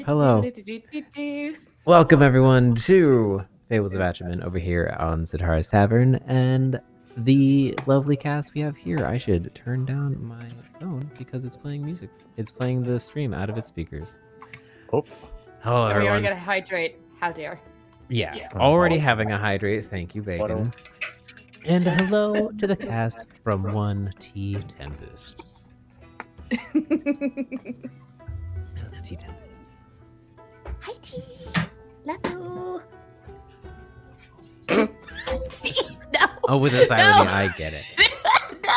Hello. Welcome everyone to Fables of Atramen over here on Zatara's Tavern and the lovely cast we have here. I should turn down my phone because it's playing music. It's playing the stream out of its speakers. Oh. Hello We everyone. already gotta hydrate. How dare. Yeah. Already having a hydrate. Thank you, Bacon. And hello to the cast from 1T Tempest. T Tempest. Hi, T. Love you. No. Oh, with a silent E, I get it. No.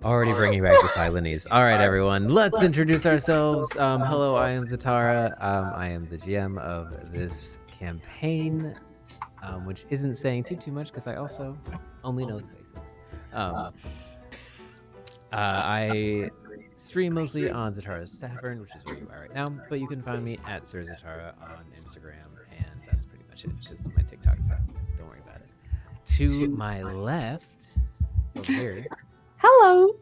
Already bringing back the Silentese. All right, everyone, let's introduce ourselves. Hello, I am Zatara. I am the GM of this campaign, which isn't saying too much because I also only know the faces. I stream mostly on Zatara's Tavern, which is where you are right now, but you can find me at Sir Zatara on Instagram, and that's pretty much it. Just my TikTok stuff. Don't worry about it. To my left, over here. Hello,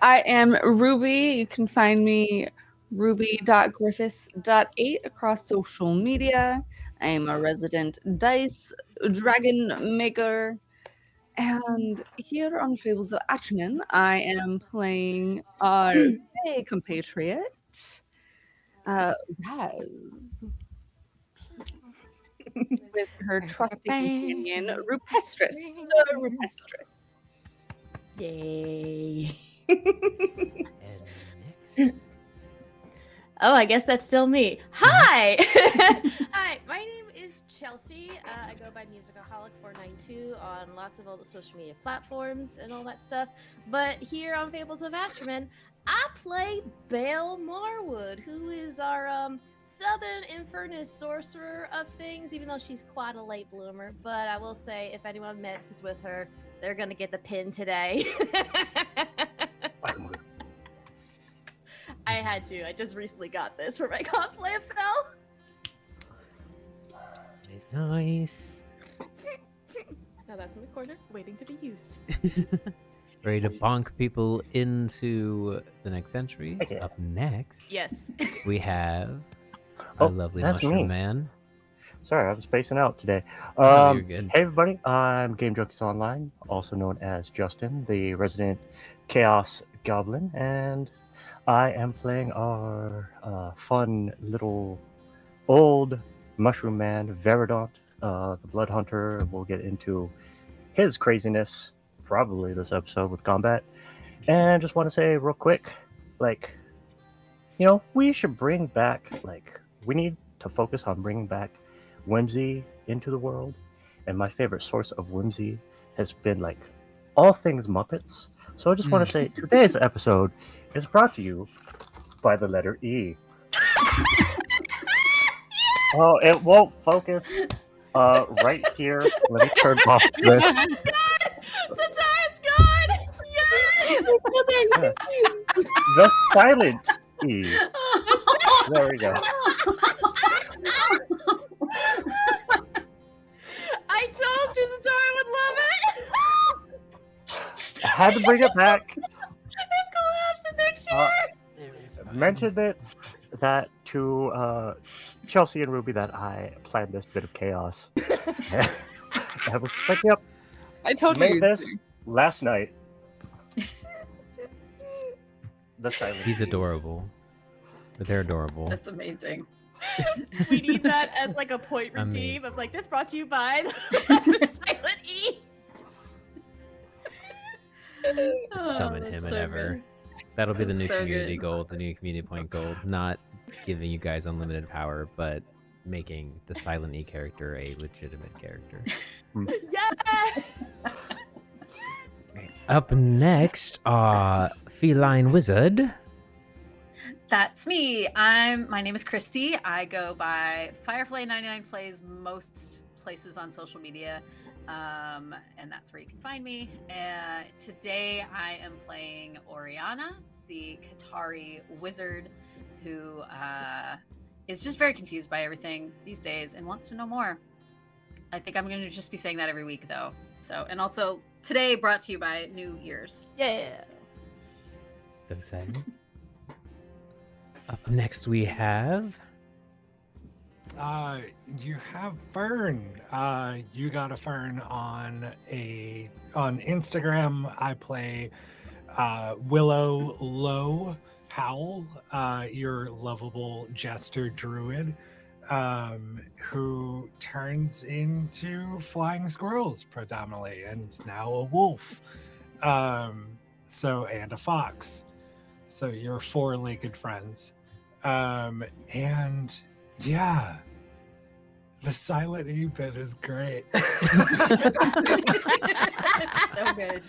I am Ruby. You can find me ruby.griffiths.8 across social media. I am a resident dice dragon maker. And here on Fables of Atramen, I am playing our Fey compatriot, Razz, with her trusty companion, Rupestris. Sir Rupestris. Yay. And next. Oh, I guess that's still me. Hi! Hi, my name is Chelsea. I go by Musicaholic492 on lots of all the social media platforms and all that stuff. But here on Fables of Atramen, I play Belle Marwood, who is our Southern Infernus sorcerer of things, even though she's quite a late bloomer. But I will say, if anyone messes with her, they're gonna get the pin today. I had to. I just recently got this for my cosplay of Belle. Nice. Now that's in the corner, waiting to be used. Ready to bonk people into the next century. Okay. Up next, Yes. we have Oh, a lovely that's mushroom me. man. Sorry, I'm spacing out today. Oh, you're good. Hey everybody, I'm gamejunkiesonline, also known as Justin, the resident Chaos Goblin, and I am playing our fun little old mushroom man, Variedawnt, the Blood Hunter. We'll get into his craziness probably this episode with combat. And just want to say real quick, we should bring back, we need to focus on bringing back whimsy into the world. And my favorite source of whimsy has been, all things Muppets. So I just want to say today's episode is brought to you by the letter E. Oh, it won't focus right here. Let me turn off this. Satara's gone! Satara's gone! Yes! The silent E. There we go. I told you Satara would love it! I had to bring it back. It collapsed in their chair! Mentioned it that to Chelsea and Ruby that I planned this bit of chaos. I was like, yep, I told made you. this last night. The silent He's adorable. They're adorable. That's amazing. We need that as a point redeem Amazing. of this brought to you by the silent E. Summon him whenever. That'll be the new So community good. goal, the new community point goal. Not giving you guys unlimited power, but making the Silent E character a legitimate character. Yes! Up next, Feline Wizard. That's me. My name is Kristi. I go by Firefly99 Plays most places on social media. And that's where you can find me. Today I am playing Oriana, the Qatari wizard who is just very confused by everything these days and wants to know more. I think I'm going to just be saying that every week, though. So, and also today brought to you by New Year's. Yeah. So exciting. Up next we have You have Fern. Yougotafern on Instagram. I play Willow Low Howl, your lovable jester druid, who turns into flying squirrels predominantly, and now a wolf. And a fox. So you're four-legged friends. And yeah, the silent E bit is great. So good.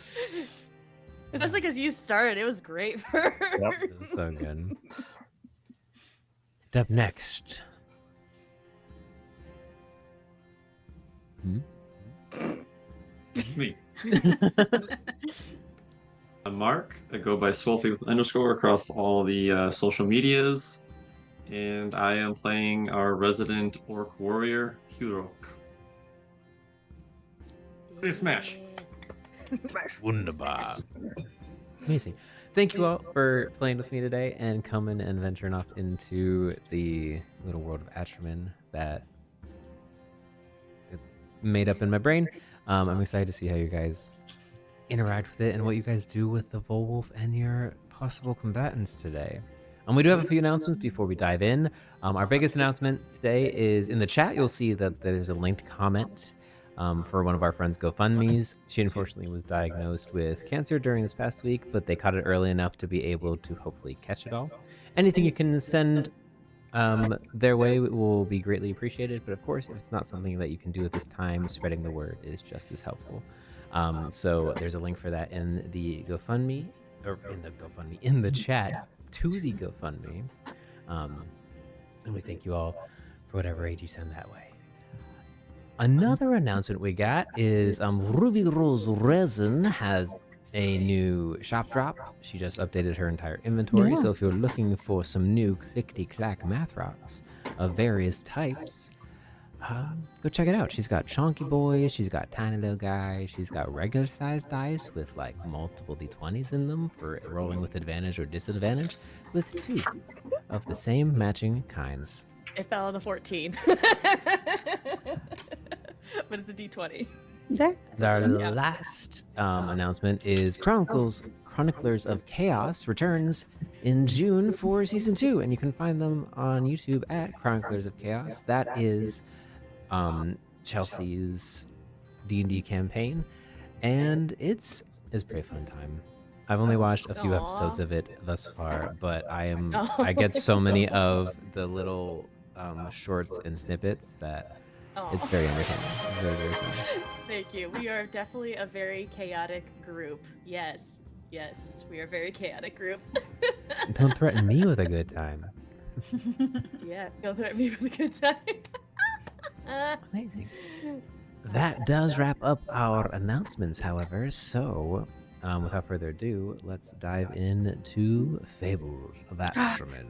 Especially because you started. It was great for her. Yep. This is so good. Up next. It's me. I'm Mark. I go by Swolfie with _ across all the social medias. And I am playing our resident orc warrior, Hugrokk. Please smash. Wunderbar. Amazing. Thank you all for playing with me today and coming and venturing off into the little world of Atramen that it made up in my brain. I'm excited to see how you guys interact with it and what you guys do with the Vulwolf and your possible combatants today. We do have a few announcements before we dive in. Our biggest announcement today is in the chat. You'll see that there's a linked comment for one of our friends' GoFundMe's. She unfortunately was diagnosed with cancer during this past week, but they caught it early enough to be able to hopefully catch it all. Anything you can send their way will be greatly appreciated. But of course, if it's not something that you can do at this time, spreading the word is just as helpful. So there's a link for that in the GoFundMe, or in the chat to the GoFundMe. And we thank you all for whatever aid you send that way. Another announcement we got is Ruby Rose Resin has a new shop drop. She just updated her entire inventory. So if you're looking for some new clickety-clack math rocks of various types, go check it out. She's got chonky boys, she's got tiny little guys, she's got regular sized dice with like multiple d20s in them for rolling with advantage or disadvantage, with 2 of the same matching kinds. It fell on a 14. But it's the D20. Our last announcement is Chroniclers of Chaos returns in June for season 2, and you can find them on YouTube at Chroniclers of Chaos. That is Chelsea's D&D campaign, and it's a pretty fun time. I've only watched a few episodes of it thus far, but I get so many of the little shorts and snippets that it's very entertaining. It's very, very fun. Thank you. We are definitely a very chaotic group. Yes, we are a very chaotic group. Don't threaten me with a good time. Yeah, don't threaten me with a good time. Amazing. That does wrap up our announcements, however, so without further ado, let's dive into Fables of Atramen.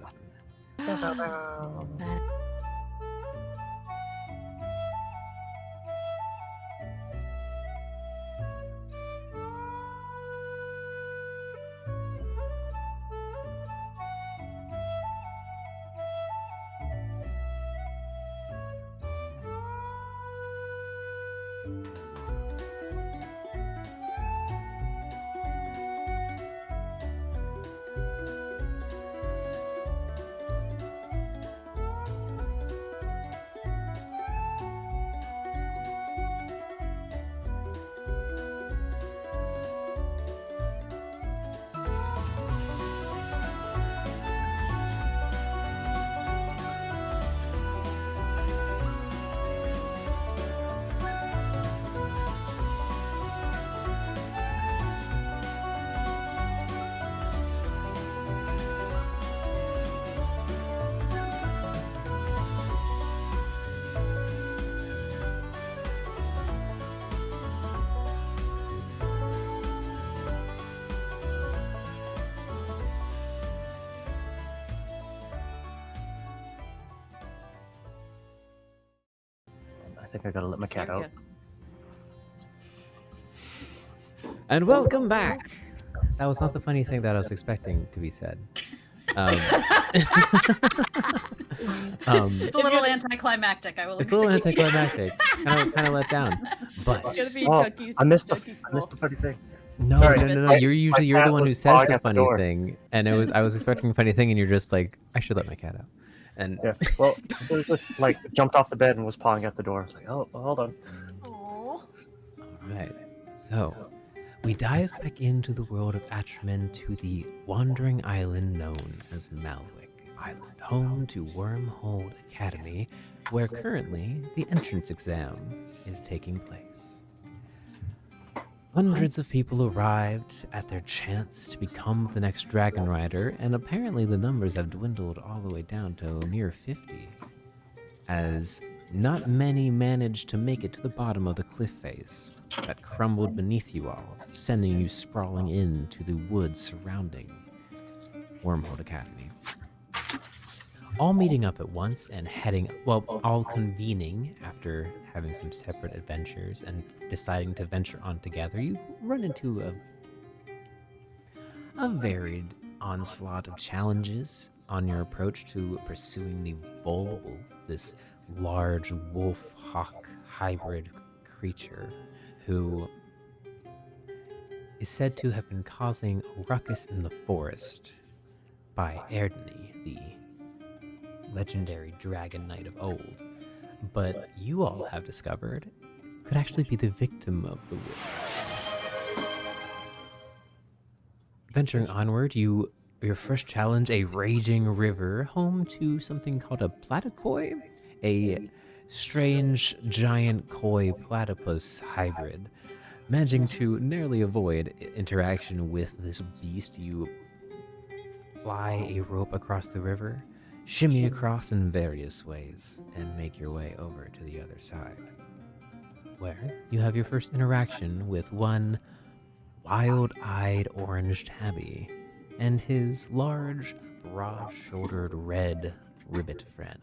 I think I gotta let my cat out. And welcome back. That was not the funny thing that I was expecting to be said. It's a little anticlimactic, I will It's a little agree. anticlimactic. kind of let down. But It's gonna be Oh, Junkies. I missed the Junkies funny thing. no, Sorry, no. my- You're my you're the cat one who was says pawing the at the funny door. thing, and I was expecting a funny thing, and you're just like, I should let my cat out. And Yeah. Well, it was just like jumped off the bed and was pawing at the door. I was like, oh, hold on. Aw. all right, so we dive back into the world of Atramen to the wandering island known as Malwick Island, home to Wyrmhold Academy, where currently the entrance exam is taking place. Hundreds of people arrived at their chance to become the next Dragon Rider, and apparently the numbers have dwindled all the way down to a mere 50, as not many managed to make it to the bottom of the cliff face that crumbled beneath you all, sending you sprawling into the woods surrounding Wyrmhold Academy. All meeting up at once and all convening after having some separate adventures and deciding to venture on together, you run into a varied onslaught of challenges on your approach to pursuing the Vulwolf, this large wolf-hawk hybrid creature who is said to have been causing a ruckus in the forest by Erdney, the legendary dragon knight of old, but you all have discovered could actually be the victim of the wolf. Venturing onward, your first challenge, a raging river, home to something called a platykoi, a strange giant koi platypus hybrid. Managing to narrowly avoid interaction with this beast, you fly a rope across the river, shimmy across in various ways, and make your way over to the other side, where you have your first interaction with one wild-eyed orange tabby and his large, broad-shouldered red ribbit friend.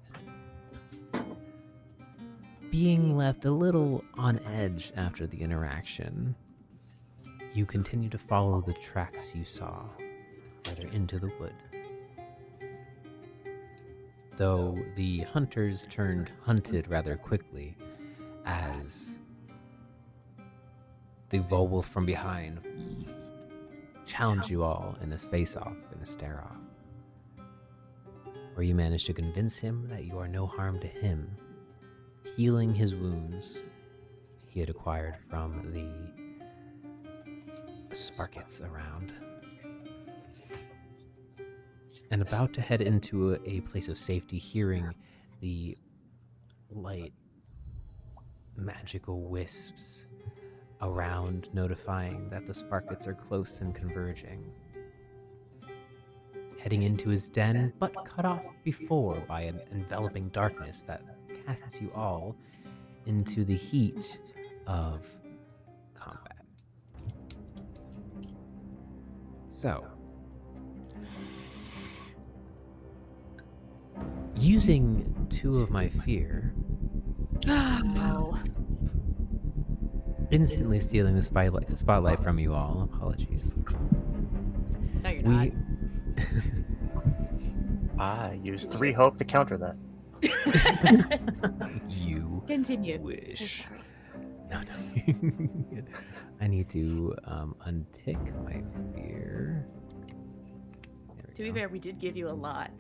Being left a little on edge after the interaction, you continue to follow the tracks you saw further into the wood. Though the hunters turned hunted rather quickly as the Vulwolf from behind challenged you all in a face-off, in a stare-off, where you managed to convince him that you are no harm to him, healing his wounds he had acquired from the sparkets around. And about to head into a place of safety, hearing the light magical wisps around notifying that the sparkets are close and converging. Heading into his den, but cut off before by an enveloping darkness that casts you all into the heat of combat. So, using 2 of my fear, No. instantly stealing the spotlight from you all. Apologies. No, you're not. I used 3 hope to counter that. You Continue. wish. No. I need to untick my fear. There we To be go. fair, we did give you a lot.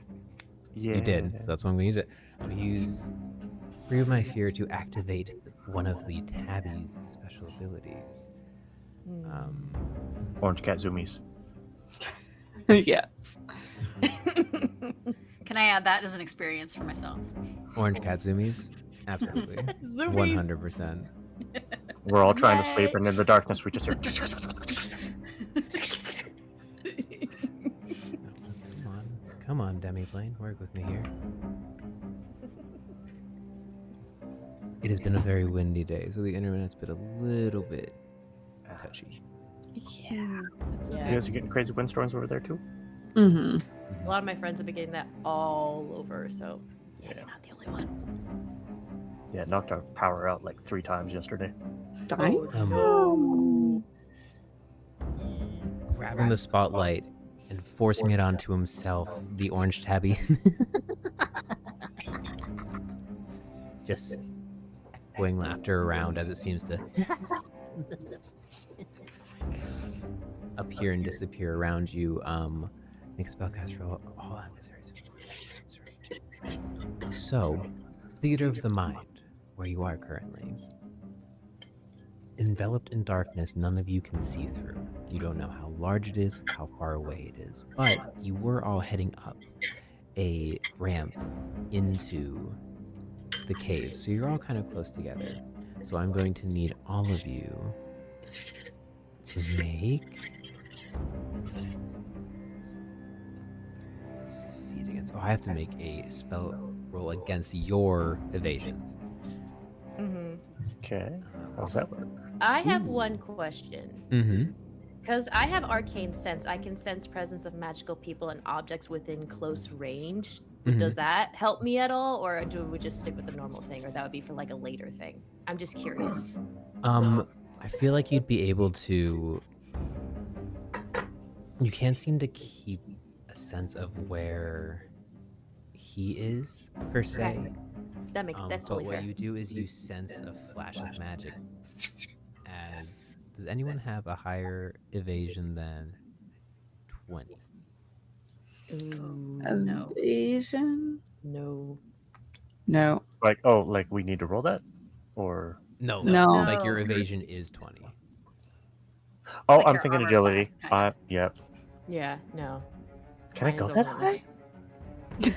Yeah. You did, so that's why I'm going to use it. I'm going to use 3 of my fear to activate one of the Tabby's special abilities. Orange cat zoomies. Yes. Can I add that as an experience for myself? Orange cat zoomies? Absolutely. Zoomies. 100%. We're all trying to sleep, and in the darkness, we just hear. Come on, Demiplane, work with me here. It has been a very windy day, so the internet's been a little bit touchy. Yeah. That's You okay. guys are getting crazy windstorms over there too? Mm-hmm. A lot of my friends have been getting that all over, so yeah, Yeah. you're not the only one. Yeah, it knocked our power out like 3 times yesterday. Grabbing the spotlight and forcing it onto himself, the orange tabby just echoing laughter around as it seems to appear and disappear around you. Make a spellcast roll. All adversaries. So, Theater of the Mind, where you are currently. Enveloped in darkness, none of you can see through. You don't know how large it is, how far away it is, but you were all heading up a ramp into the cave, so you're all kind of close together. So I'm going to need all of you to make... Succeed against... Oh, I have to make a spell roll against your evasions. Okay. How does that work? I have one question. Mm-hmm. Because I have arcane sense, I can sense presence of magical people and objects within close range. Does that help me at all, or do we just stick with the normal thing, or that would be for like a later thing? I'm just curious. I feel like you'd be able to... You can't seem to keep a sense of where he is, per se. Okay. That makes that's but totally what fair. you do is you sense a flash of magic as... Does anyone have a higher evasion than 20? No. Evasion? No. No. Like, oh, like we need to roll that? Or... No. No. Like your evasion is 20. Oh, Like I'm your thinking armor agility. class, kinda. Yep. Yeah, no. Can I Mine go is that only high?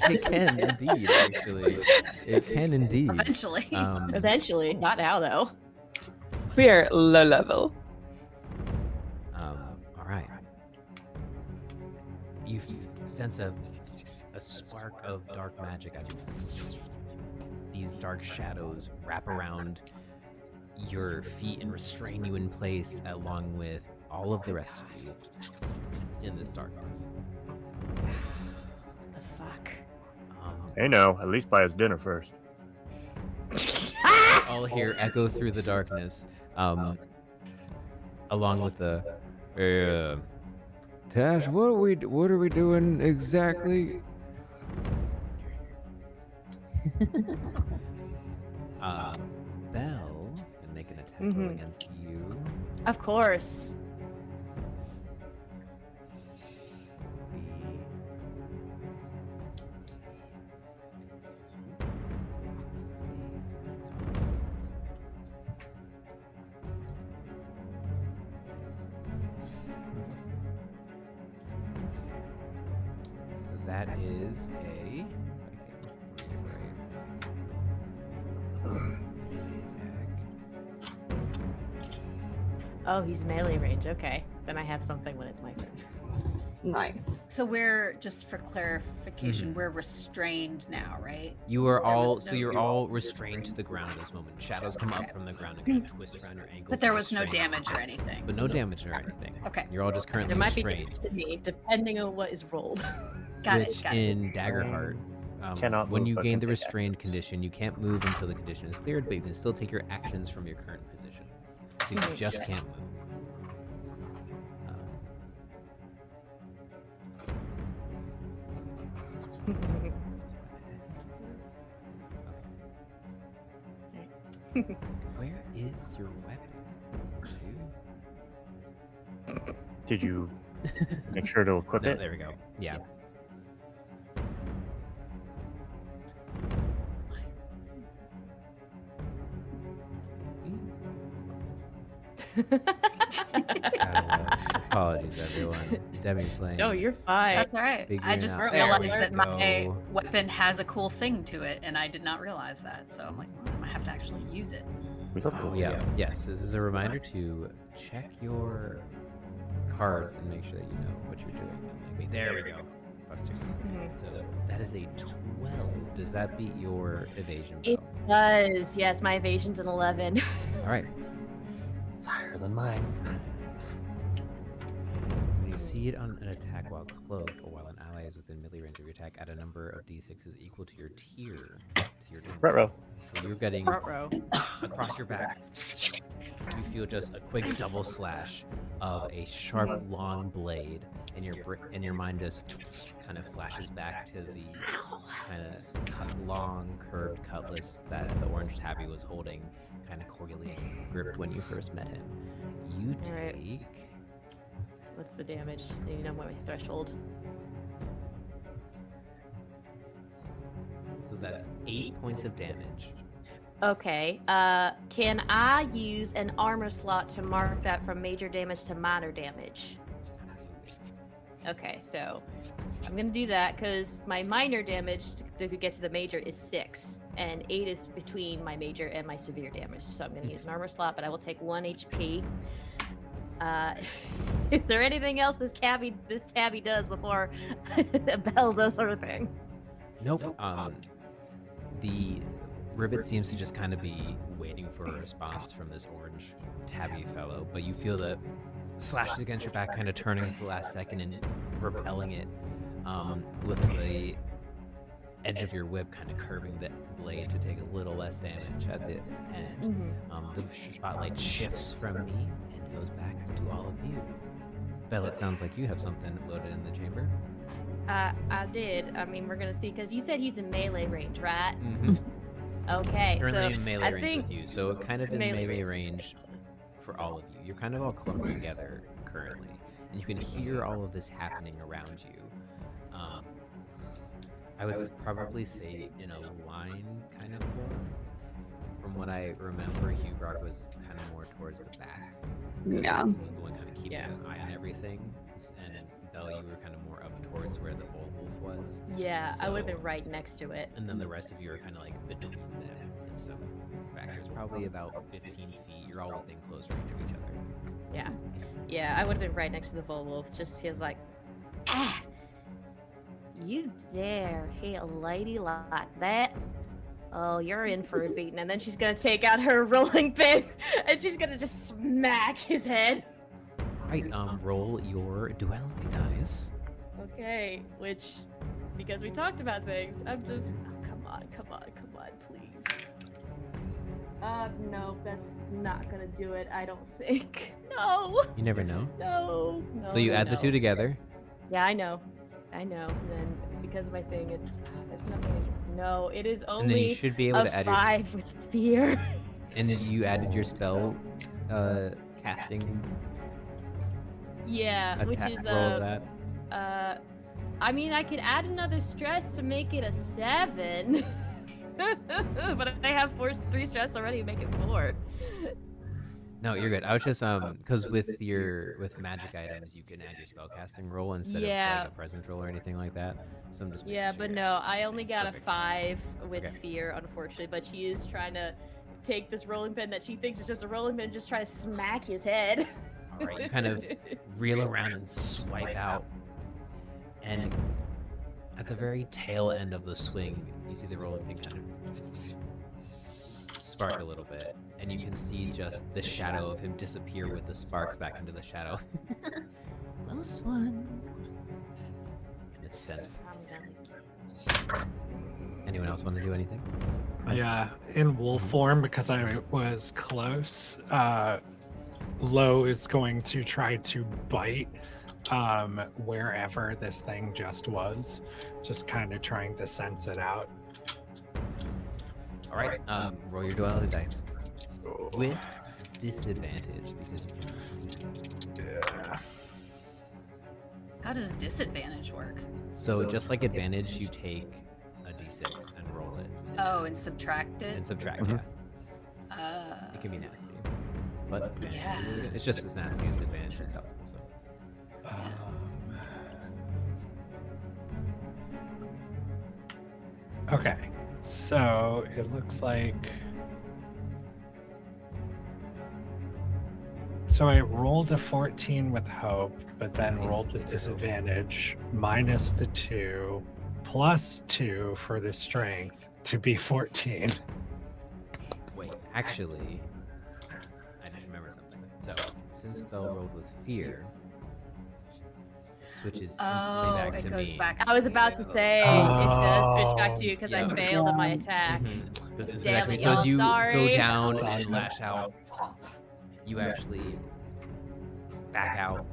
It can indeed, actually. It can indeed. Eventually. Eventually, not now though. We are low level. All right. You sense a spark of dark magic as these dark shadows wrap around your feet and restrain you in place, along with all of the rest of you in this darkness. The fuck? Hey, no. At least buy us dinner first. All hear echo through the darkness, along with the Tash, what are we doing exactly? Belle can make an attack roll against you. Of course. So that is a... Oh, he's melee range. Okay. Then I have something when it's my turn. Nice. So we're, just for clarification, we're restrained now, right? You are There all was so no- you're all restrained to the ground at this moment. Shadows come up from the ground and kind of twist around your ankles. But there to was no restrain you. damage or anything. But no damage or anything. Okay. You're all just currently There might be restrained. damage to me, depending on what is rolled. Got Which it. Got it. in Daggerheart, Cannot when move, you but gain can the take restrained condition, you can't move until the condition is cleared, but you can still take your actions from your current position. So you just can't move. Where is your weapon? Dude? Did you make sure to equip No, it? there we go. Yeah. Apologies, everyone. Demi's playing. No, you're fine. That's all right. I Figuring just out- realized There we that my go. weapon has a cool thing to it, and I did not realize that. So I'm like, well, I might have to actually use it. We love Oh, cool. yeah. Yes, this is a reminder to check your cards and make sure that you know what you're doing. Maybe there we go. Plus 2. So that is a 12. Does that beat your evasion? It Belle? does. Yes, my evasion's an 11. All right. It's higher than mine. When you see it on an attack while cloaked or while an ally is within melee range of your attack, add a number of d6s equal to your tier to your damage. Retro. So you're getting Front row. across your back, you feel just a quick double slash of a sharp, long blade, and your mind just kind of flashes back to the kind of long, curved cutlass that the orange tabby was holding, kind of coyly in his grip when you first met him. You Alright. take. What's the damage? Do you know my threshold? So that's 8 points of damage. Okay. Can I use an armor slot to mark that from major damage to minor damage? Okay, so I'm gonna do that because my minor damage to get to the major is 6, and 8 is between my major and my severe damage. So I'm gonna use an armor slot, but I will take 1 HP. Is there anything else this tabby does before Belle does her thing? Nope. The ribbit seems to just kind of be waiting for a response from this orange tabby fellow, but you feel the slashes against your back kind of turning at the last second and repelling it with the edge of your whip kind of curving the blade to take a little less damage at the end. The spotlight shifts from me and goes back to all of you. Belle, it sounds like you have something loaded in the chamber. I did. I mean, we're gonna see because you said he's in melee range, right? Mm-hmm. Okay, Currently so in melee I range think with you, so kind of in melee range ridiculous. for all of you. You're kind of all clumped together currently, and you can hear all of this happening around you. I would probably say in a line kind of form. From what I remember, Hugrokk was kind of more towards the back. Yeah. He was the one kind of keeping an eye on everything, and Belle, you were kind of more up towards where the Vulwolf was. Yeah, I would have So- been right next to it. And then the rest of you are kind of like between them in some factors. Probably about 15 feet. You're all within close range of each other. Yeah, I would have been right next to the Vulwolf. Just he was like, ah, you dare hit a lady like that? Oh, you're in for a beating. And then she's gonna take out her rolling pin and she's gonna just smack his head. Right, roll your duality dice. Okay, which, because we talked about things, I'm just, oh, come on, please. No, that's not gonna do it, I don't think. No, You never know. no. So you add the two together. Yeah, I know. And then because of my thing, there's nothing. No, it is And then you only should be able a to add your 5 with fear. and then you added your spell casting Yeah, which attack is roll of that. I mean, I could add another stress to make it a 7. But if I have 3 stress already, make it 4. No, you're good. I was just because with magic items you can add your spell casting roll instead of like a presence roll or anything like that. So I'm just making Yeah, but sure. no, I only got Perfect. a 5 with Okay. fear, unfortunately. But she is trying to take this rolling pin that she thinks is just a rolling pin and just try to smack his head. All right, you kind of reel around and swipe out, and at the very tail end of the swing, you see the rolling pin kind of spark a little bit, and you can see just the shadow of him disappear with the sparks back into the shadow. Close one. And it's sent. Anyone else want to do anything? Yeah, in wolf form, because I was close, Lo is going to try to bite wherever this thing just was, just kind of trying to sense it out. All right, roll your duality dice with disadvantage because you cannot see. Yeah. How does disadvantage work? So just like advantage, you take a d6 and roll it. Oh, and subtract it? And subtract. Mhm. Yeah, it can be nasty, but advantage Yeah. is really good. It's just as nasty as advantage is helpful. So Okay, so it looks like. So I rolled a 14 with hope, but then Nice. rolled the disadvantage, minus the 2, plus 2 for the strength to be 14. wait, actually, I just remember something. So since Belle rolled with fear, it switches instantly Oh, back it to goes me. back I was about to say, it does switch back to you because I Yeah. failed on my attack. Goes instantly Damn back to me. it, So as y'all, you sorry. go down It's all and good. lash out, you actually back out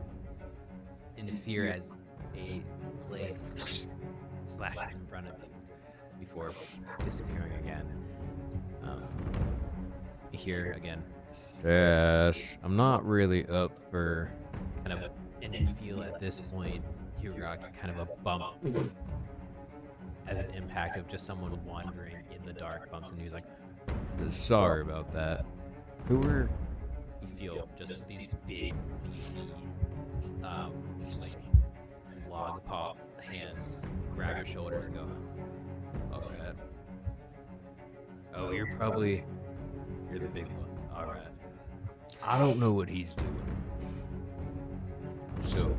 in fear as a blade slashes in front of you before disappearing again. You hear again, Dash, I'm not really up for kind of, and you feel at this point, Hugrokk, kind of a bump as an impact of just someone wandering in the dark bumps, and he's like, sorry about that. Who were, you feel just these big, just like log pop hands grab your shoulders and go, okay. Oh, you're the big one. All right. I don't know what he's doing. So,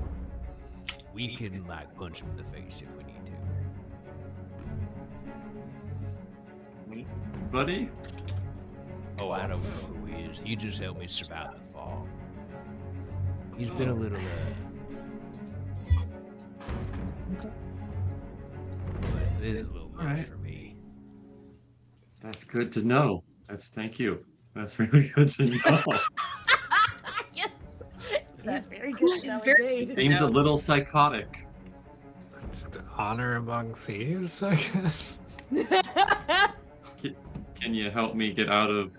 we can, like, punch him in the face if we need to. Me, buddy? Oh, I don't know who he is. He just helped me survive the fall. He's been a little, but this is a little much for me. That's good to know. Thank you. That's really good to know. Yes. He's very good. He's very nowadays. Seems a little psychotic. It's the honor among thieves, I guess. Can you help me get out of?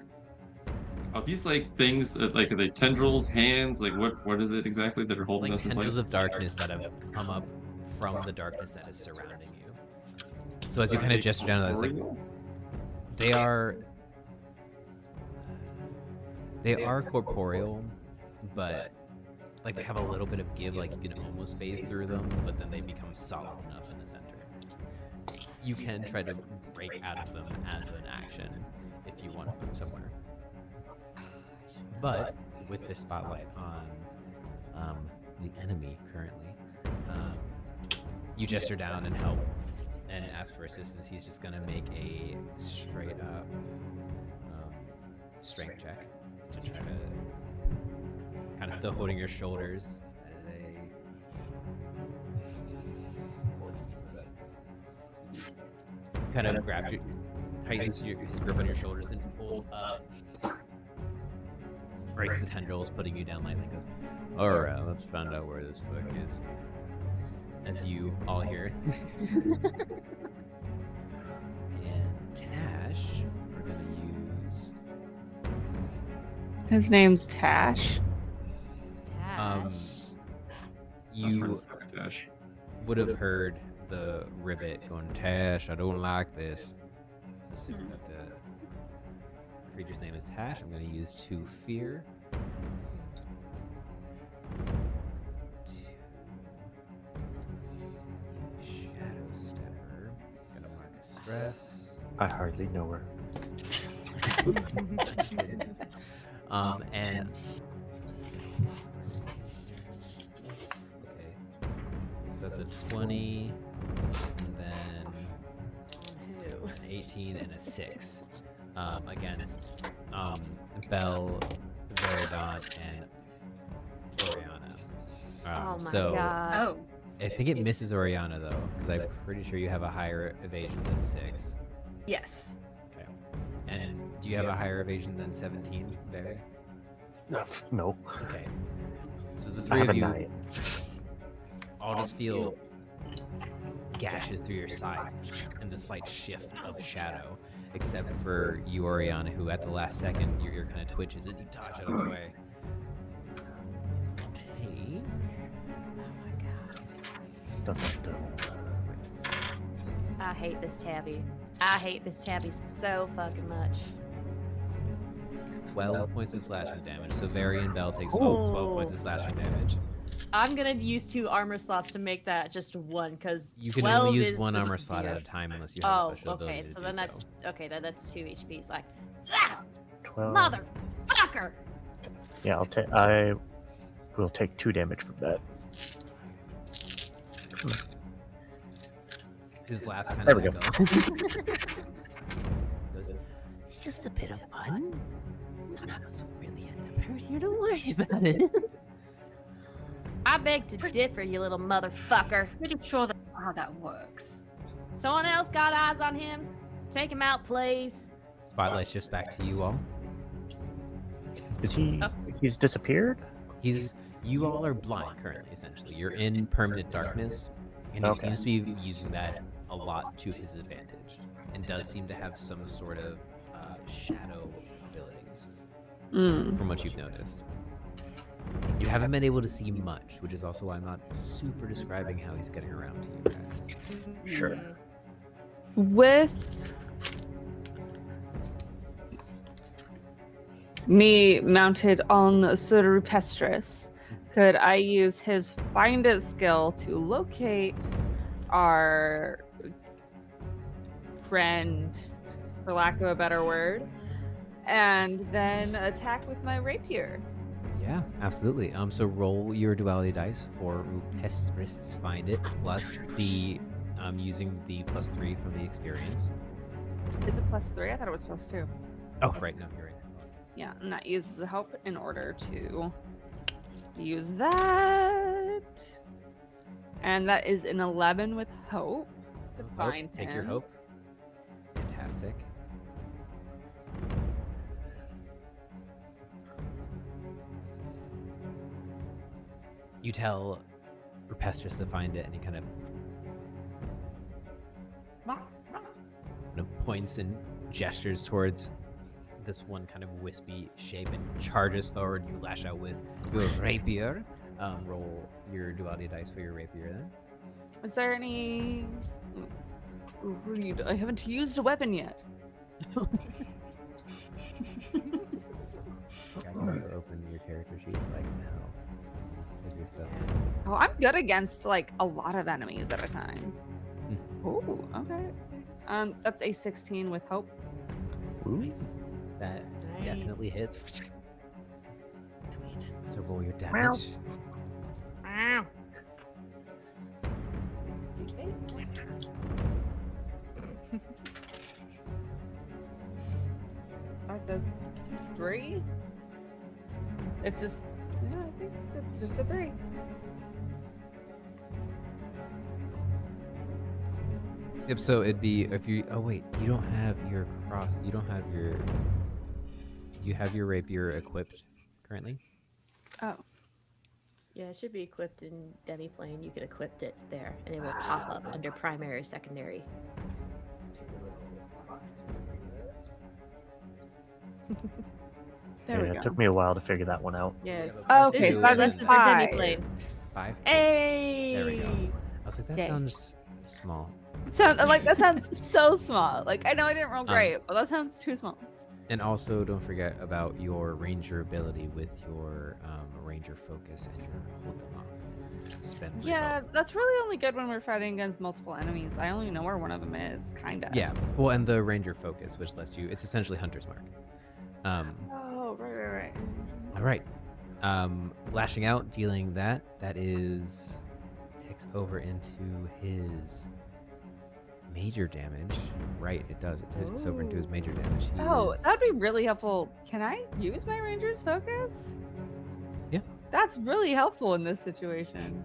Are these like things that, like, are they tendrils, hands? Like what is it exactly that are holding Like us in tendrils place? of darkness that have come up from the darkness that is surrounding you. So as you kind of gesture down, it's like they are corporeal, but like they have a little bit of give, like you can almost phase through them, but then they become solid enough in the center. You can try to break out of them as an action if you want to move somewhere. But with the spotlight on the enemy currently, you gesture down and help and ask for assistance. He's just gonna make a straight up strength check to try to, kind of still holding your shoulders as a kind of grabs you, tightens his grip on your shoulders and pulls up, breaks the tendrils, putting you down lightly. Goes, all right, let's find out where this book is. As you all hear. And Tash, we're gonna use. His name's Tash. Tash. You Dash. would have heard the ribbit going, Tash, I don't like this. This is what the creature's name is Tash. I'm going to use 2 fear. Shadow Stepper. Gonna mark a stress. I hardly know her. And okay, so that's a 20, and then an 18 and a 6 against Belle, Variedawnt, and Oriana. Oh my so god. Oh, I think it misses Oriana though, because I'm pretty sure you have a higher evasion than 6. yes. Okay. And do you have a higher evasion than 17, Barry? No. Okay. So the I 3 have of a you 9. all just feel gashes through your sides and the slight shift of shadow, except for you, Oriana, who at the last second your kind of twitches and you dodge out of the way. Take. Dun, dun, dun. I hate this tabby. I hate this tabby so fucking much. 12 points of slashing damage. So Vari and Belle takes 12 points of slashing damage. I'm gonna use 2 armor slots to make that just 1, because You can only use 1 armor slot at a time unless you have a special ability okay. to So do then so. that's 2 HP. It's like, 12. motherfucker! Yeah, I will take 2 damage from that. His laugh's kind There of we go. It's just a bit of fun. None of us will really end up hurt here. Don't worry about it. I beg to differ, you little motherfucker. Pretty sure that's not how that works. Someone else got eyes on him? Take him out, please. Spotlight's just back to you all. Is he He's disappeared? You all are blind currently, essentially. You're in permanent darkness, and he Okay. seems to be using that a lot to his advantage, and does seem to have some sort of shadow abilities, from what you've noticed. You haven't been able to see much, which is also why I'm not super describing how he's getting around to you guys. Sure. With me mounted on Sir Rupestris, could I use his Find It skill to locate our friend, for lack of a better word, and then attack with my rapier? Yeah, absolutely. So roll your duality dice for Rupestris Find It, plus the using the +3 from the experience. Is it +3? I thought it was +2. Oh, right, no, you're right. Yeah, and that uses the help in order to use that. And that is an 11 with hope to find Take him. your hope. Fantastic. You tell Rupestris to find it, and he kind of points and gestures towards this one kind of wispy shape and charges forward. You lash out with your rapier. Roll your duality dice for your rapier then. Is there any... Read. I haven't used a weapon yet. I can also open your character sheet so I can help with your stuff. Oh, I'm good against like a lot of enemies at a time. Ooh, okay. That's a 16 with hope. Nice. That definitely hits. Sweet. So roll your damage. That's a 3. It's just, yeah, I think it's just a 3. Yep, so it'd be if you. Oh wait, you don't have your cross. You don't have your. Do you have your rapier equipped currently? Oh. Yeah, it should be equipped in Demiplane. You can equip it there, and it will pop up under primary, secondary. There we Yeah, go. it took me a while to figure that one out. Yes. Okay, This is so the that is lesson for 5. Demiplane. 5. Hey. There we go. I was like, that Yay. sounds small. That sounds so small. Like, I know I didn't roll great, but that sounds too small. And also, don't forget about your ranger ability with your ranger focus and your hold them off. Spend Yeah, that's really only good when we're fighting against multiple enemies. I only know where one of them is, kinda. Yeah, well, and the ranger focus, which lets you, it's essentially Hunter's Mark. Oh, right. All right. Lashing out, dealing that is ticks over into his major damage. Right, it does. It ticks over into his major damage. He Oh, is- that'd be really helpful. Can I use my ranger's focus? Yeah. That's really helpful in this situation.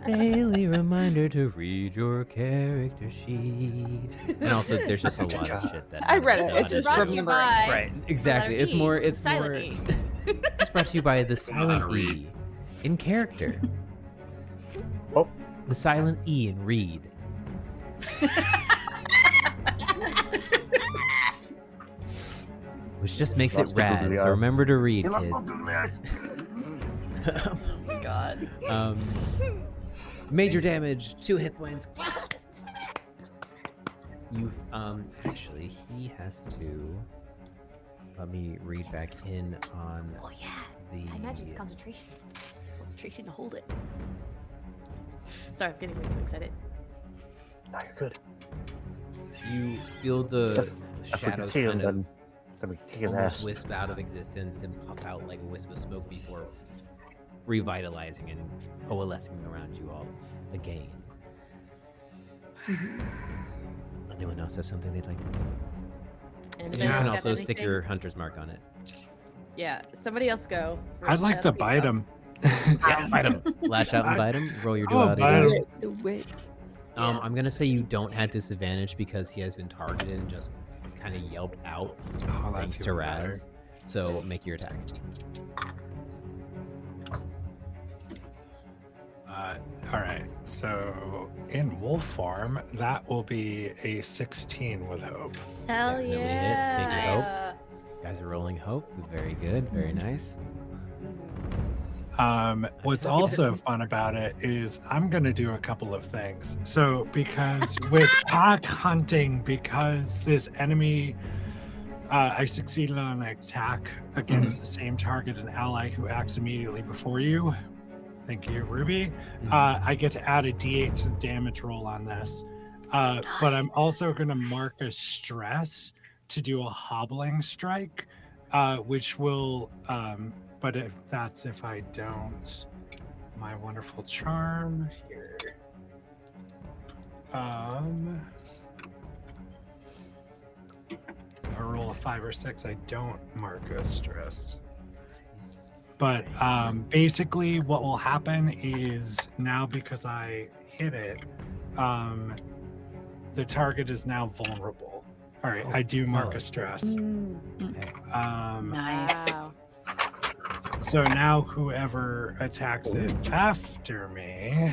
Daily reminder to read your character sheet. And also, there's just a lot of shit that I read it. still It's had just to do. brought to you by Right, exactly. It's more. It's Silent more. E. It's brought to you by the silent E in character. Oh. The silent E in read. Which just makes it Lost my rad. googly So eye. remember to read, You lost kids. my googly eyes. Oh God. Major damage, 2 hit points. You've actually he has to let me read back in on Oh yeah. the I imagine it's concentration. Concentration to hold it. Sorry, I'm getting way too excited. No, you're good. you feel the If we can shadows see him, kind of then we kick his almost ass. wisp out of existence and puff out like a wisp of smoke before revitalizing and coalescing around you all again. Anyone else have something they'd like to do? Anybody You else can got also stick anything? your hunter's mark on it. Yeah, somebody else go. I'd like to bite him. Bite him. Lash out and bite him. Roll your Oh, duality. bite die. him. The wit. I'm gonna say you don't have disadvantage because he has been targeted and just kind of yelped out Oh, thanks that's to even better. Razz. So make your attack. All right. So in wolf form, that will be a 16 with hope. Hell Definitely hits. yeah. Take your Nice. hope. You guys are rolling hope. Very good. Very nice. What's also fun about it is I'm going to do a couple of things. So because with pack hunting, because this enemy, I succeeded on an attack against the same target and ally who acts immediately before you. Thank you, Ruby. I get to add a D8 to the damage roll on this. But I'm also going to mark a stress to do a hobbling strike, which will, but if I don't, my wonderful charm here. If I roll a 5 or 6, I don't mark a stress. But basically what will happen is now because I hit it, the target is now vulnerable. All right, I do mark a stress. Nice. Wow. So now whoever attacks it after me,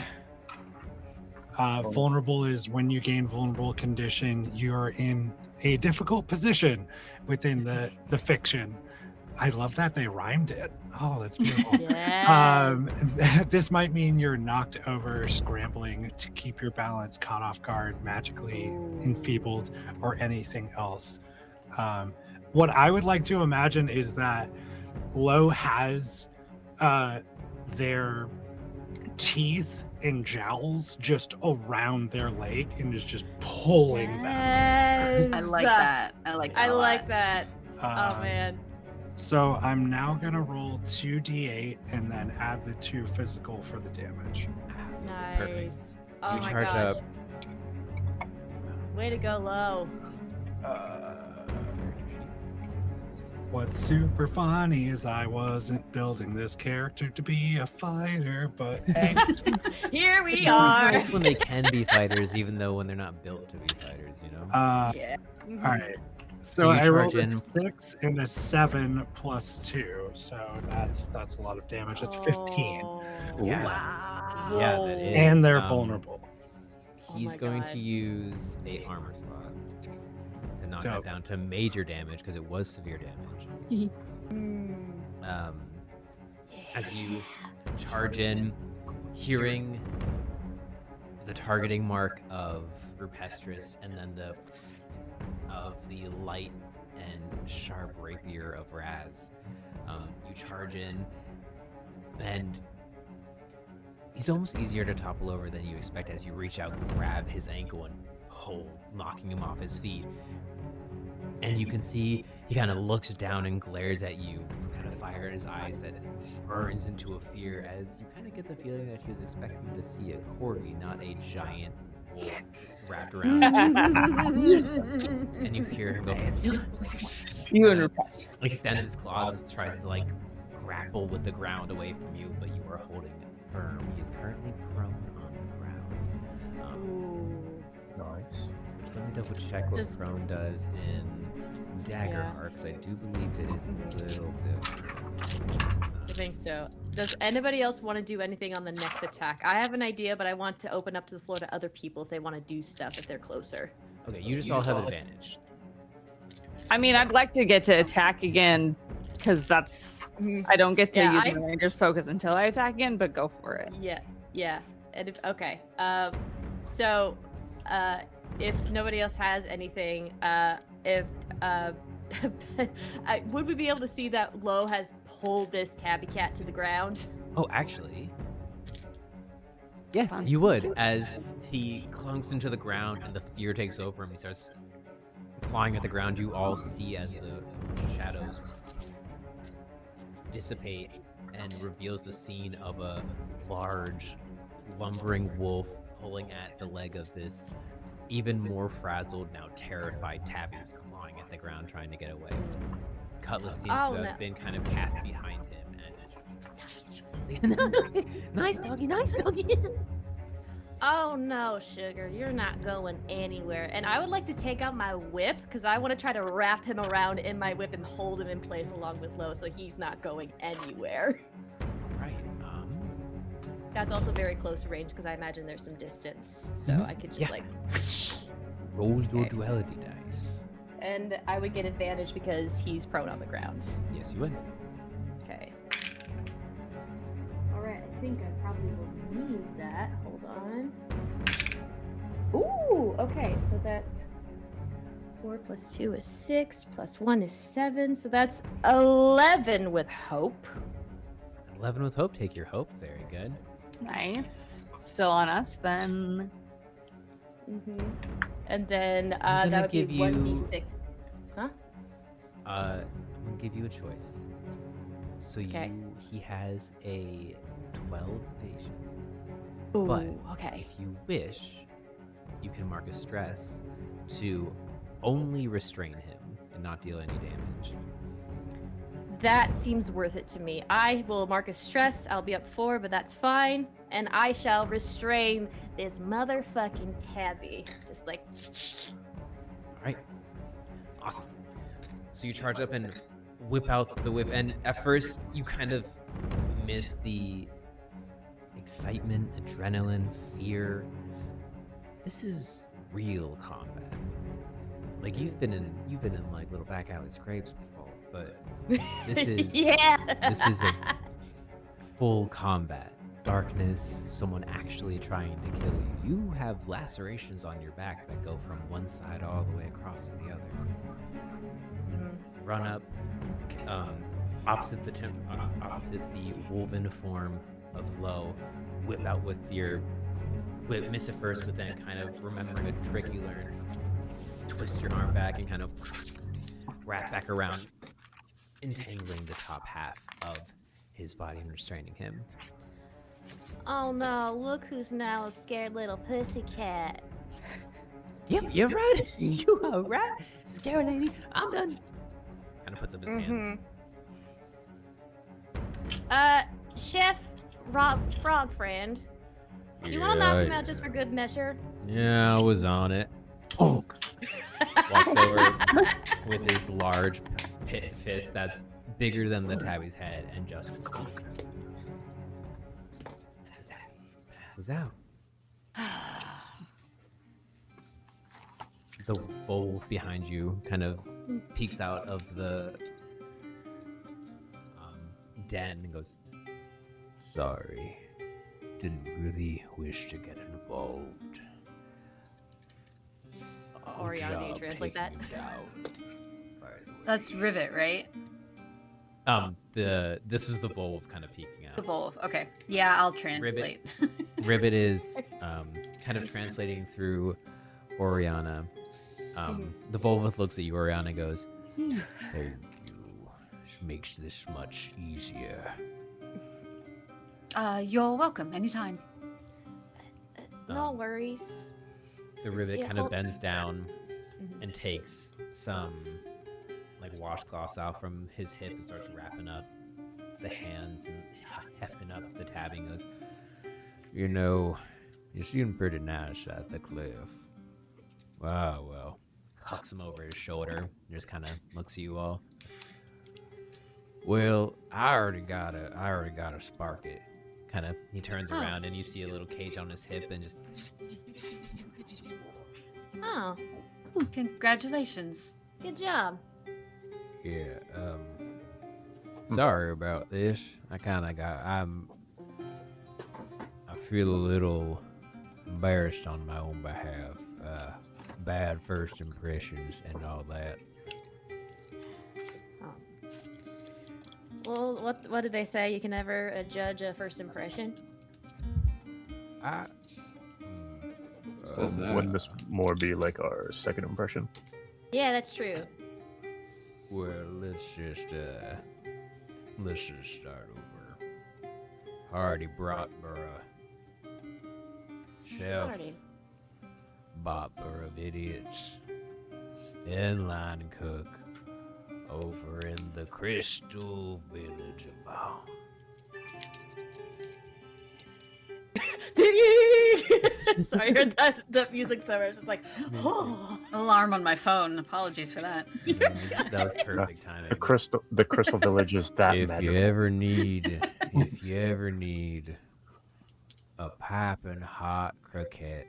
vulnerable is when you gain vulnerable condition, you're in a difficult position within the fiction. I love that they rhymed it. Oh, that's beautiful. Yes. This might mean you're knocked over, scrambling to keep your balance, caught off guard, magically enfeebled, or anything else. What I would like to imagine is that Lo has their teeth and jowls just around their leg and is just pulling them. Yes. I like that. I like that. I a lot. like that. Oh man. So I'm now gonna roll 2d8 and then add the 2 physical for the damage. Nice. Perfect. Oh You my charge gosh. up. Way to go, Lo. What's super funny is I wasn't building this character to be a fighter, but hey, Here we It's always are. nice when they can be fighters, even though when they're not built to be fighters, you know? Yeah. all right. So So you I rolled a charge in. 6 and a 7 plus 2, so that's a lot of damage. It's 15, Oh, Yeah. Wow. Yeah, that is. and they're um, vulnerable. He's my going God. to use a armor slot to knock that Dope. down to major damage because it was severe damage. As you charge in, hearing the targeting mark of Rupestris and then the of the light and sharp rapier of Razz, you charge in, and he's almost easier to topple over than you expect as you reach out, grab his ankle, and pull, knocking him off his feet. And you can see he kind of looks down and glares at you, kind of fire in his eyes that burns into a fear as you kind of get the feeling that he was expecting to see a corgi, not a giant wolf wrapped around him. And you hear him go, You and Repressor. extends his claws and tries to like grapple with the ground away from you, but you are holding him firm. He is currently prone on the ground. Nice. Just let me double check what Does- prone does in Daggerheart, because I do believe it is a little different. I think so. Does anybody else want to do anything on the next attack? I have an idea, but I want to open up to the floor to other people if they want to do stuff if they're closer. Okay, you just all have advantage. I mean, I'd like to get to attack again because that's I don't get to Yeah, use I- my ranger's focus until I attack again. But go for it. Yeah. And if okay, so if nobody else has anything, would we be able to see that Lo has pulled this tabby cat to the ground? Oh, actually, yes, you would. As he clunks into the ground and the fear takes over him, he starts clawing at the ground. You all see as the shadows dissipate and reveals the scene of a large, lumbering wolf pulling at the leg of this even more frazzled, now terrified tabby who's clawing at the ground trying to get away. Cutlass seems Oh, to no. have been kind of cast behind him. And nice doggy, nice doggy. Oh no, sugar, you're not going anywhere. And I would like to take out my whip because I want to try to wrap him around in my whip and hold him in place along with Lo, so he's not going anywhere. Right. That's also very close range because I imagine there's some distance, so Mhm. I could just Yeah. like. Roll your Okay. duality dice. And I would get advantage because he's prone on the ground. Yes, you would. Okay. All right, I think I probably will need that. Hold on. Ooh, okay, so that's 4 + 2 is 6, + 1 is 7, so that's 11 with hope. 11 with hope. Take your hope. Very good. Nice. Still on us then. And then I'm that gonna would be give you- 1d6. Huh? I'm gonna give you a choice. So Okay. he has a 12 vision. Ooh, But okay. if you wish, you can mark a stress to only restrain him and not deal any damage. That seems worth it to me. I will mark a stress. I'll be up 4, but that's fine. And I shall restrain this motherfucking tabby. Just like. All right. Awesome. So you charge up and whip out the whip, and at first you kind of miss the excitement, adrenaline, fear. This is real combat. Like you've been in like little back alley scrapes before, but this is this is a full combat. Darkness, someone actually trying to kill you. You have lacerations on your back that go from one side all the way across to the other. Run up, opposite the woven form of Lo, whip out with your whip, miss it first, but then kind of remembering a trick you learned, twist your arm back and kind of wrap back around, entangling the top half of his body and restraining him. Oh no, look who's now a scared little pussycat. Yep, you're right. You are right. Scary lady, I'm done. Kind of puts up his hands. Chef Frog Friend, you want to knock him out just for good measure? Yeah, I was on it. Oh. Walks over with his large pit fist that's bigger than the tabby's head and just passes out. The wolf behind you kind of peeks out of the den and goes, "Sorry, didn't really wish to get involved." Oriana, do you translate that? That's Rivet, right? This is the wolf kind of peeking out. The Vulwolf. Okay. Yeah, I'll translate. Rivet is kind of translating through Oriana. The Vulwolf looks at you, Oriana goes, "Thank you. This makes this much easier." You're welcome. Anytime. No worries. The Rivet Yeah, kind of hold- bends down and takes some like washcloths out from his hip and starts wrapping up the hands and hefting up the tabbing. Goes, "You know, you seem pretty nice at the cliff." "Wow, well," hucks him over his shoulder and just kind of looks at you all. "Well, I already got a spark it." Kind of, he turns around and you see a little cage on his hip and just. Oh, Congratulations. good job. Yeah, sorry about this. I feel a little embarrassed on my own behalf. Bad first impressions and all that. Well, what did they say? You can never judge a first impression. Says that. Wouldn't this more be like our second impression? Yeah, that's true. Well, let's just start over. Hardy Bratborough. Chef Party. Bopper of idiots. Inline cook. Over in the Crystal Village of Balm. Sorry, I heard that music somewhere. It's just like, oh. Alarm on my phone. Apologies for that. That was perfect timing. The Crystal Village is that If magical. you ever need a piping hot croquette,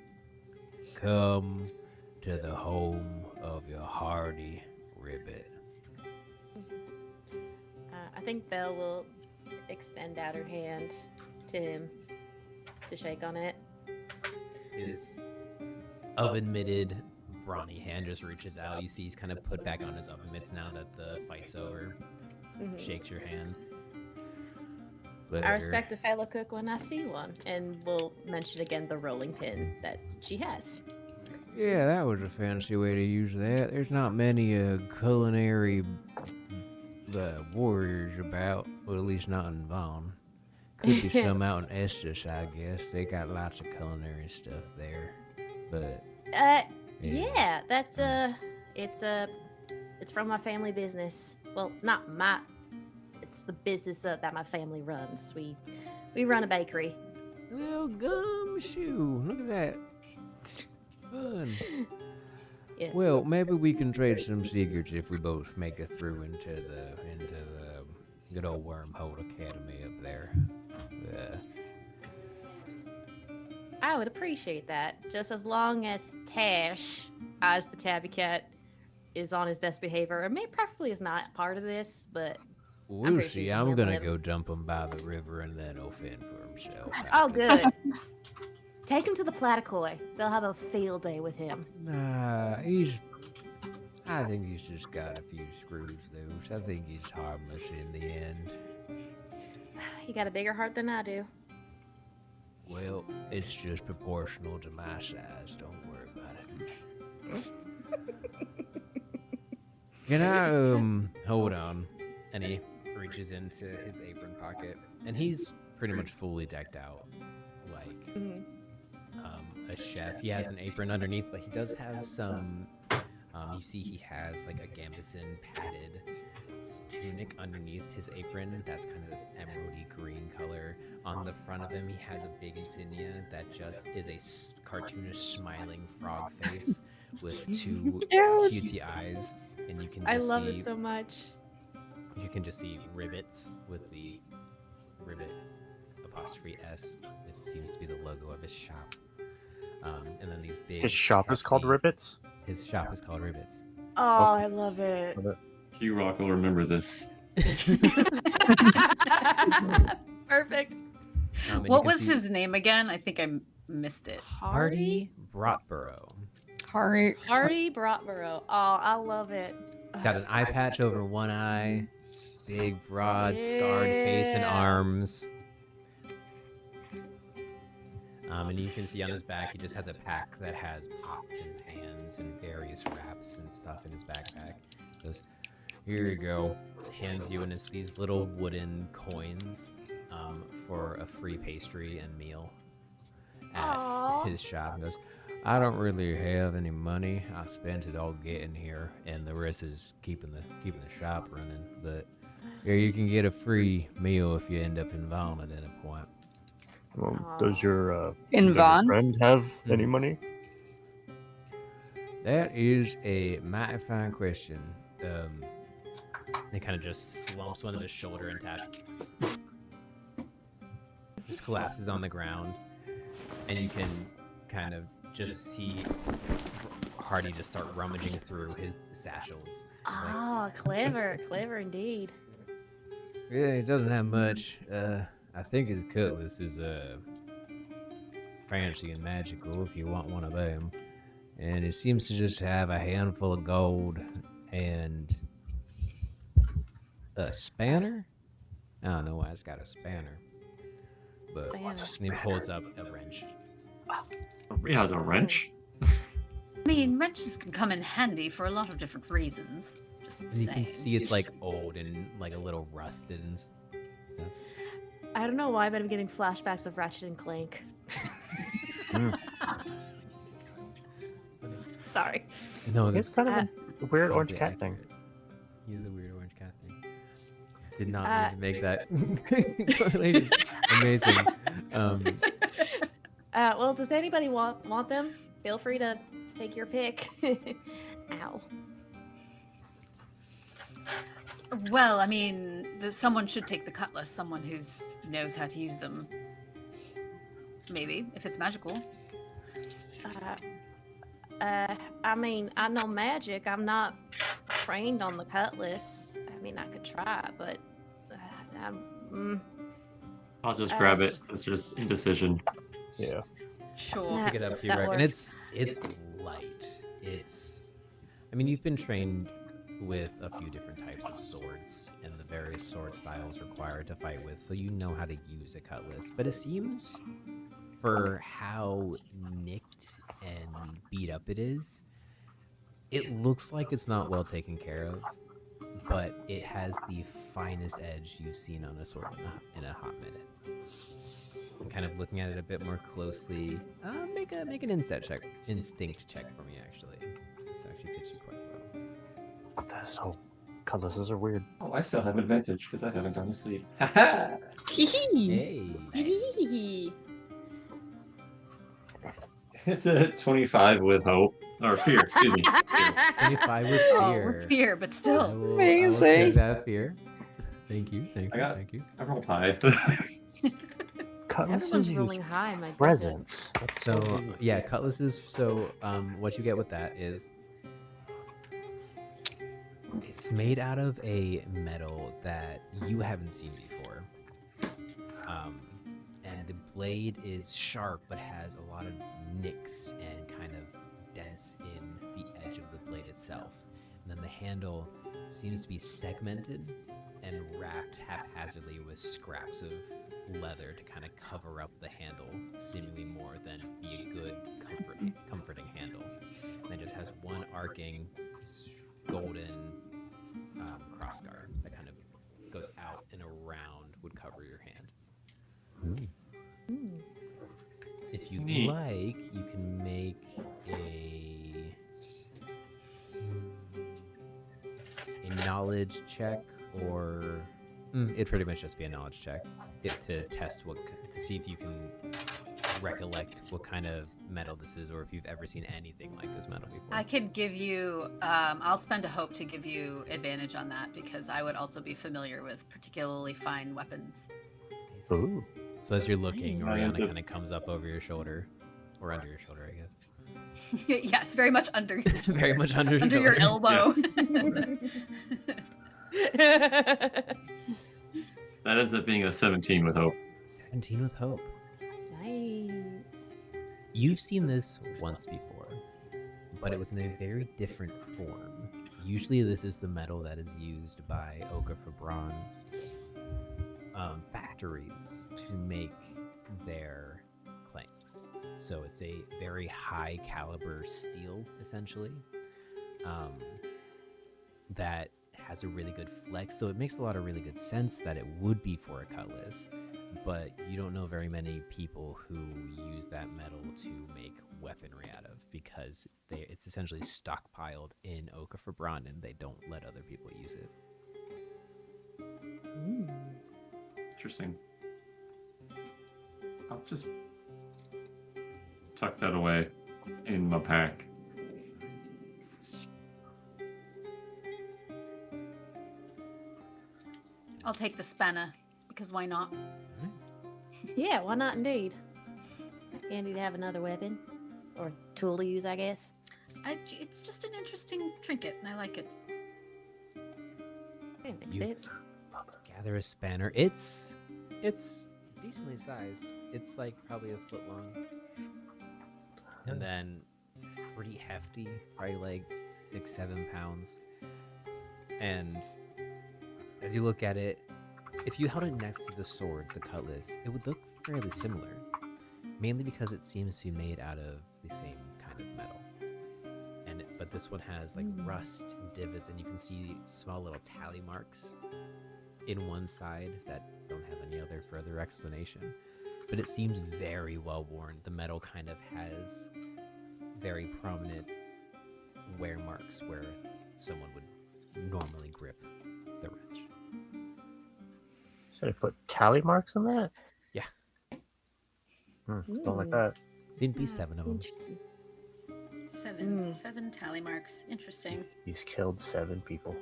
come to the home of your hardy ribbit. I think Belle will extend out her hand to him to shake on it. His oven-mitted, brawny hand just reaches out. You see he's kind of put back on his oven mitts now that the fight's over. Shakes your hand. I respect a fellow cook when I see one, and we'll mention again the rolling pin that she has. Yeah, that was a fancy way to use that. There's not many culinary warriors about, well, at least not in Vaughn. Could be some out in Estes, I guess. They got lots of culinary stuff there. But yeah, that's it's from my family business. Well, not my. It's the business that my family runs. We run a bakery. Well, gumshoe, look at that. Fun. Yeah. Well, maybe we can trade some secrets if we both make it through into the good old Wyrmhold Academy up there. I would appreciate that, just as long as Tash, as the tabby cat, is on his best behavior, or maybe preferably is not part of this, but We'll pretty see. sure I'm he'll gonna live. go dump him by the river and then he'll fend for himself. oh, good. Take him to the Platycoy. They'll have a field day with him. Nah, I think he's just got a few screws loose. I think he's harmless in the end. You got a bigger heart than I do. Well, it's just proportional to my size. Don't worry about it. Can I, hold on. And he reaches into his apron pocket. And he's pretty much fully decked out. Like, a chef. He has an apron underneath, but he does have some, you see he has like a gambeson padded tunic underneath his apron. That's kind of this emeraldy green color. On the front of him, he has a big insignia that just is a cartoonish smiling frog face with two cutesy eyes. And you can just I love it so much. You can just see ribbits with the ribbit apostrophe S. It seems to be the logo of his shop. And then these big. His shop is called Ribbits? His shop is called Ribbits. Oh, I love it. Hugrokk will remember this. Perfect. What was his name again? I think I missed it. Hardy Bratborough. Hardy Bratborough. Oh, I love it. He's got an eye patch over one eye, big, broad, scarred face and arms. And you can see on his back, he just has a pack that has pots and pans and various wraps and stuff in his backpack. He goes, here you go. Hands you, and it's these little wooden coins for a free pastry and meal at his shop. He goes, I don't really have any money. I spent it all getting here, and the rest is keeping the shop running. But here, you can get a free meal if you end up in Vaughn at any point. Does your friend have any money? That is a mighty fine question. He kind of just slumps one of his shoulder, and Tash just collapses on the ground, and you can kind of just see Hardy just start rummaging through his satchels. Oh, clever indeed. Yeah, he doesn't have much. I think his cutlass is fancy and magical if you want one of them. And it seems to just have a handful of gold and a spanner? I don't know why it's got a spanner. But he holds up a wrench. He has a wrench? I mean, wrenches can come in handy for a lot of different reasons. Just You saying. can see it's like old and like a little rusted and stuff. I don't know why, but I'm getting flashbacks of Ratchet and Clank. Sorry. No, It's kind of a weird orange cat accurate. thing. He is a weird orange cat thing. Did not need to make that correlation. Amazing. Well, does anybody want them? Feel free to take your pick. Ow. Well, I mean, someone should take the cutlass. Someone who knows how to use them. Maybe, if it's magical. I mean, I know magic. I'm not trained on the cutlass. I mean, I could try, but I'll just grab it since there's indecision. Yeah. Sure. Pick it up, that Hugrokk, and works. it's light. I mean, you've been trained with a few different types of swords and the various sword styles required to fight with, so you know how to use a cutlass. But it seems, for how nicked and beat up it is, it looks like it's not well taken care of, but it has the finest edge you've seen on a sword in a hot minute. And kind of looking at it a bit more closely, make an instinct check for me, actually. This actually fits you quite well. That's so. Cutlasses are weird. Oh, I still have advantage because I haven't gone to sleep. Haha! Hey, It's a 25 with hope. Or fear, excuse me. Fear. 25 with Oh, fear. with fear, but I still. will Amazing. take that fear. Thank you. I rolled high. Cutlasses Everyone's use rolling high, my goodness. presents. That's So weird. yeah, cutlasses. So what you get with that is it's made out of a metal that you haven't seen before. And the blade is sharp, but has a lot of nicks and kind of dents in the edge of the blade itself. And then the handle seems to be segmented and wrapped haphazardly with scraps of leather to kind of cover up the handle, seemingly more than be a good comforting handle. And it just has one arcing golden crossguard that kind of goes out and around, would cover your hand. If you Neat. like, you can make a knowledge check, or it'd pretty much just be a knowledge check to test to see if you can recollect what kind of metal this is, or if you've ever seen anything like this metal before. I could give you, I'll spend a hope to give you advantage on that because I would also be familiar with particularly fine weapons. Ooh. So as you're looking, Nice. Oriana kind of comes up over your shoulder, or under your shoulder, I guess. Yes, very much under your Very much under your under your shoulder. elbow. That ends up being a 17 with hope. 17 with hope. Nice. You've seen this once before, but it was in a very different form. Usually this is the metal that is used by yougotafern factories to make their clanks. So it's a very high caliber steel, essentially, that has a really good flex. So it makes a lot of really good sense that it would be for a cutlass, but you don't know very many people who use that metal to make weaponry out of, because it's essentially stockpiled in yougotafern and they don't let other people use it. Interesting. I'll just tuck that away in my pack. I'll take the spanner because why not? Yeah, why not indeed? Handy to have another weapon. Or tool to use, I guess. It's just an interesting trinket and I like it. That makes You- sense. Gather a spanner. It's decently sized. It's like probably a foot long, and then pretty hefty, probably like 6-7 pounds. And as you look at it, if you held it next to the sword, the cutlass, it would look fairly similar, mainly because it seems to be made out of the same kind of metal. But this one has like rust and divots, and you can see small little tally marks in one side that don't have any other further explanation. But it seems very well worn. The metal kind of has very prominent wear marks where someone would normally grip the wrench. So they put tally marks on that? Yeah. Don't like that. Seemed to be 7 of them. Interesting. Seven tally marks. Interesting. He's killed 7 people.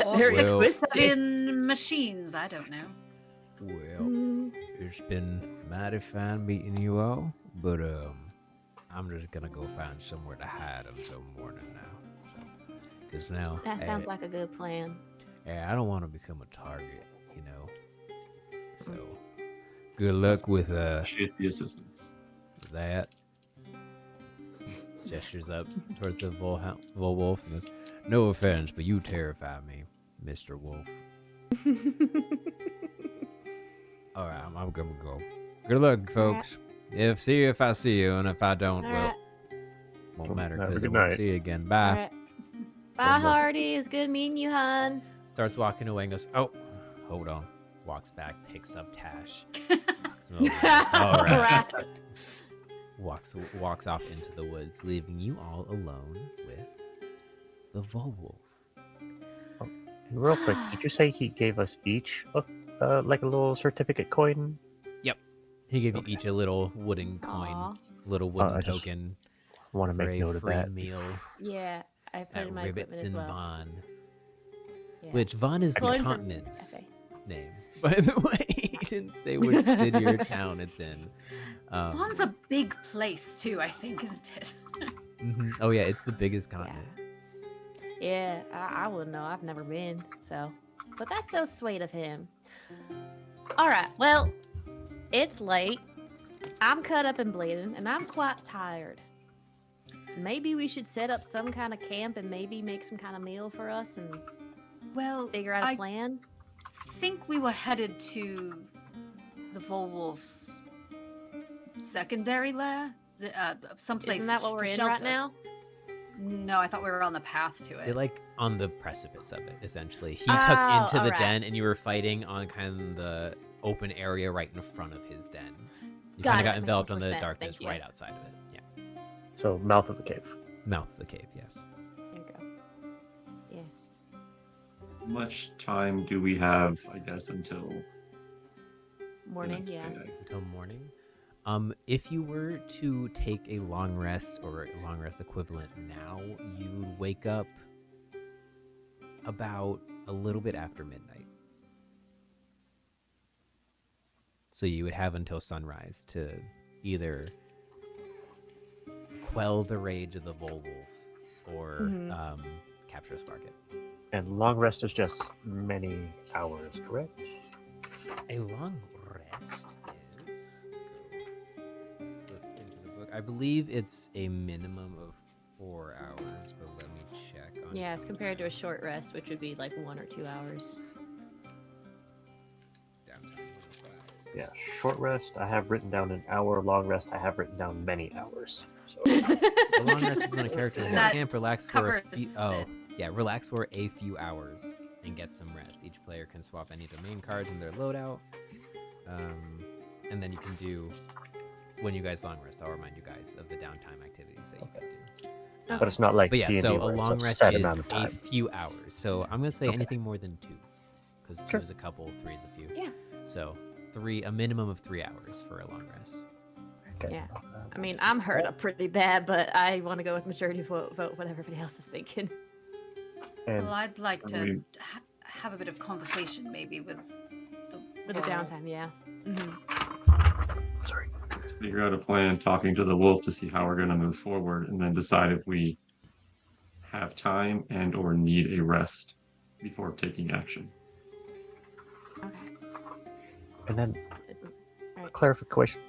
Or Very fix twisted. 7 machines. I don't know. Well, it's been mighty fine meeting you all, but I'm just gonna go find somewhere to hide until morning now. Because now, That sounds like a good plan. I don't want to become a target, you know. So, good luck with Appreciate the assistance. that. Gestures up towards the Vulwolf and goes, "No offense, but you terrify me, Mr. Wolf." All right, I'm gonna go. Good luck, folks. See you if I see you, and if I don't, All well, right. won't matter Have a because I good won't night. see you again. All Bye. right. Bye, Hardy. It's good meeting you, hon. Starts walking away and goes, "Oh, hold on." Walks back, picks up Tash. Knocks him over, all right. Walks off into the woods, leaving you all alone with the Vulwolf. And real quick, did you say he gave us each like a little certificate coin? He gave you each a little wooden coin, Aw. little wooden I just token Want to for make a note of free that. meal Yeah, I put at in my equipment Ribbits as and well. Vaughn. Yeah. Which Vaughn is the Going from continent's cafe. name, by the way. He didn't say which city or town it's in. Vaughn's a big place too, I think, isn't it? Mhm. Oh yeah, it's the biggest continent. Yeah, I wouldn't know. I've never been, so. But that's so sweet of him. All right, well, it's late. I'm cut up and bleeding, and I'm quite tired. Maybe we should set up some kind of camp and maybe make some kind of meal for us and Well, figure out a plan. I think we were headed to the Vulwolf's secondary lair. Someplace. Isn't that what we're for in shelter. right now? No, I thought we were on the path to You're it. like on the precipice of it, essentially. He took Oh, into the alright. den, and you were fighting on kind of the open area right in front of his den. You Got kind it, of got that makes enveloped more on the sense, darkness thank you. right outside of it. Yeah, So, mouth of the cave. mouth of the cave. Yes. There you go. Yeah. How much time do we have, I guess, until the Morning, next yeah. payday? Until morning. If you were to take a long rest or a long rest equivalent now, you'd wake up about a little bit after midnight. So you would have until sunrise to either quell the rage of the Vulwolf or Mhm. capture a Sparket. And long rest is just many hours, correct? A long rest is. Look into the book. I believe it's a minimum of 4 hours, but let me check. On Yeah, as compared to a short rest, which would be like 1 or 2 hours. Yeah, short rest, I have written down an hour. Long rest, I have written down many hours. So, The long rest is when a character Does will that camp, relax for a cover few. it? Oh, yeah, relax for a few hours and get some rest. Each player can swap any domain cards in their loadout, and then you can do when you guys long rest. I'll remind you guys of the downtime activities that you can do. but it's not like But yeah, D&D so where a it's long a rest set is amount of a time. few hours. So I'm gonna say Okay. anything more than 2, because 2 Sure. is a couple, 3 is a few. Yeah. So a minimum of 3 hours for a long rest. Okay. Yeah. I mean, I'm hurt up pretty bad, but I want to go with majority vote what everybody else is thinking. And Well, I'd like I to mean- have a bit of conversation, maybe with With the Vulwolf. downtime, yeah. sorry. Let's figure out a plan, talking to the wolf to see how we're going to move forward, and then decide if we have time and or need a rest before taking action. Okay. And then Isn't- clarification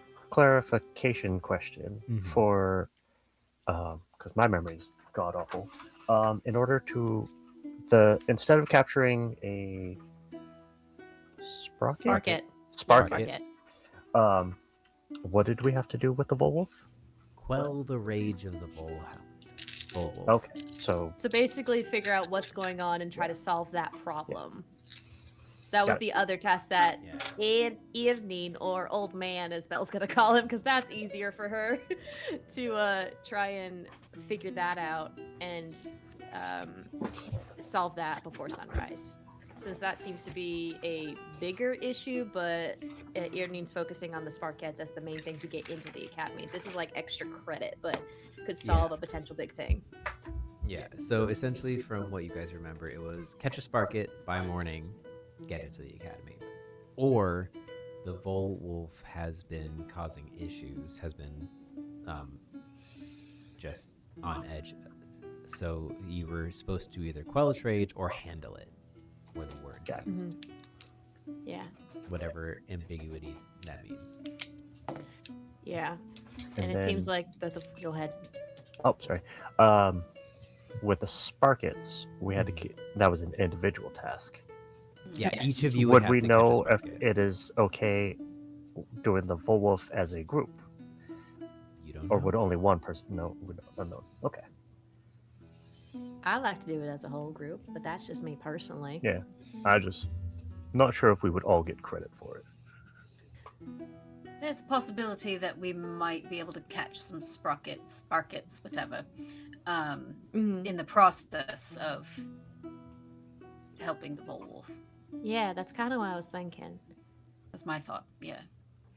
question Mhm. for because my memory is god awful. In order to instead of capturing a Sparket. Sparket. What did we have to do with the Vulwolf? Quell the rage of the Vulwolf. Okay, so So basically, figure out what's going on and try to solve that problem. So that was Got it. the other test that Yeah. Irnin, or old man, as Belle's gonna call him, because that's easier for her to try and figure that out and solve that before sunrise. since that seems to be a bigger issue, but Earning's focusing on the Sparkettes as the main thing to get into the academy. This is like extra credit, but could solve a potential big thing. Yeah, so essentially from what you guys remember, it was catch a Sparket by morning, get into the academy. Or the Vulwolf has been causing issues, has been just on edge. So you were supposed to either quell its rage or handle it, were the words. Yeah. Whatever ambiguity that means. Yeah. And it seems like go ahead. Oh, sorry. With the Sparkets, we had to that was an individual task. Yeah, Yes. each of you Would have we to catch a know if Sparket. it is okay doing the Vulwolf as a group? You don't Or know. would only one person know? Unknown. Okay. I like to do it as a whole group, but that's just me personally. Yeah. I just not sure if we would all get credit for it. There's a possibility that we might be able to catch some sprockets, whatever, in the process of helping the Vulwolf. Yeah, that's kind of what I was thinking. That's my thought. Yeah.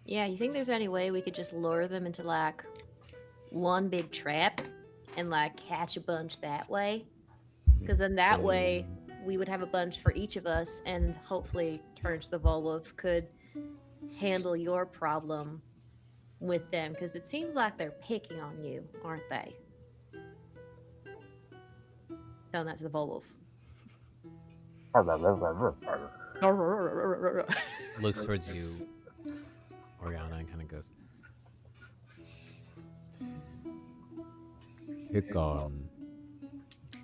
Yeah, you think there's any way we could just lure them into like one big trap and like catch a bunch that way? Because then that way we would have a bunch for each of us, and hopefully Turns the Vulwolf could handle your problem with them. Because it seems like they're picking on you, aren't they? Telling that to the Vulwolf. Looks towards you, Oriana, and kind of goes, pick on,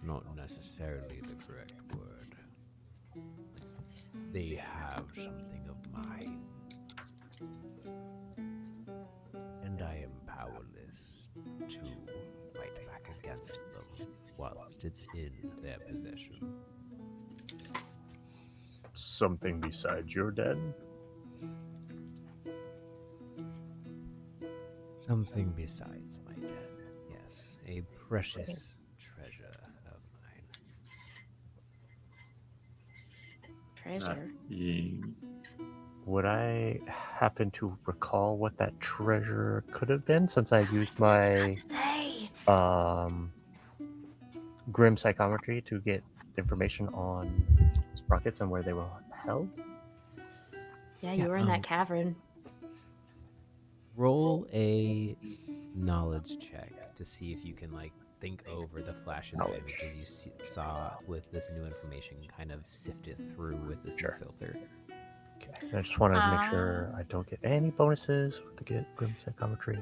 not necessarily the correct word. They have something of mine, and I am powerless to fight back against them whilst it's in their possession. Something besides your dad? Something besides my dead, yes. A precious treasure of mine. Treasure. Would I happen to recall what that treasure could have been, since I used my grim psychometry to get information on sprockets and where they were held? Yeah, you were in that cavern. Roll a knowledge check to see if you can like think over the flashes of images you saw with this new information, kind of sift it through with this new filter. Okay. I just wanted to make sure I don't get any bonuses with the grim psychometry.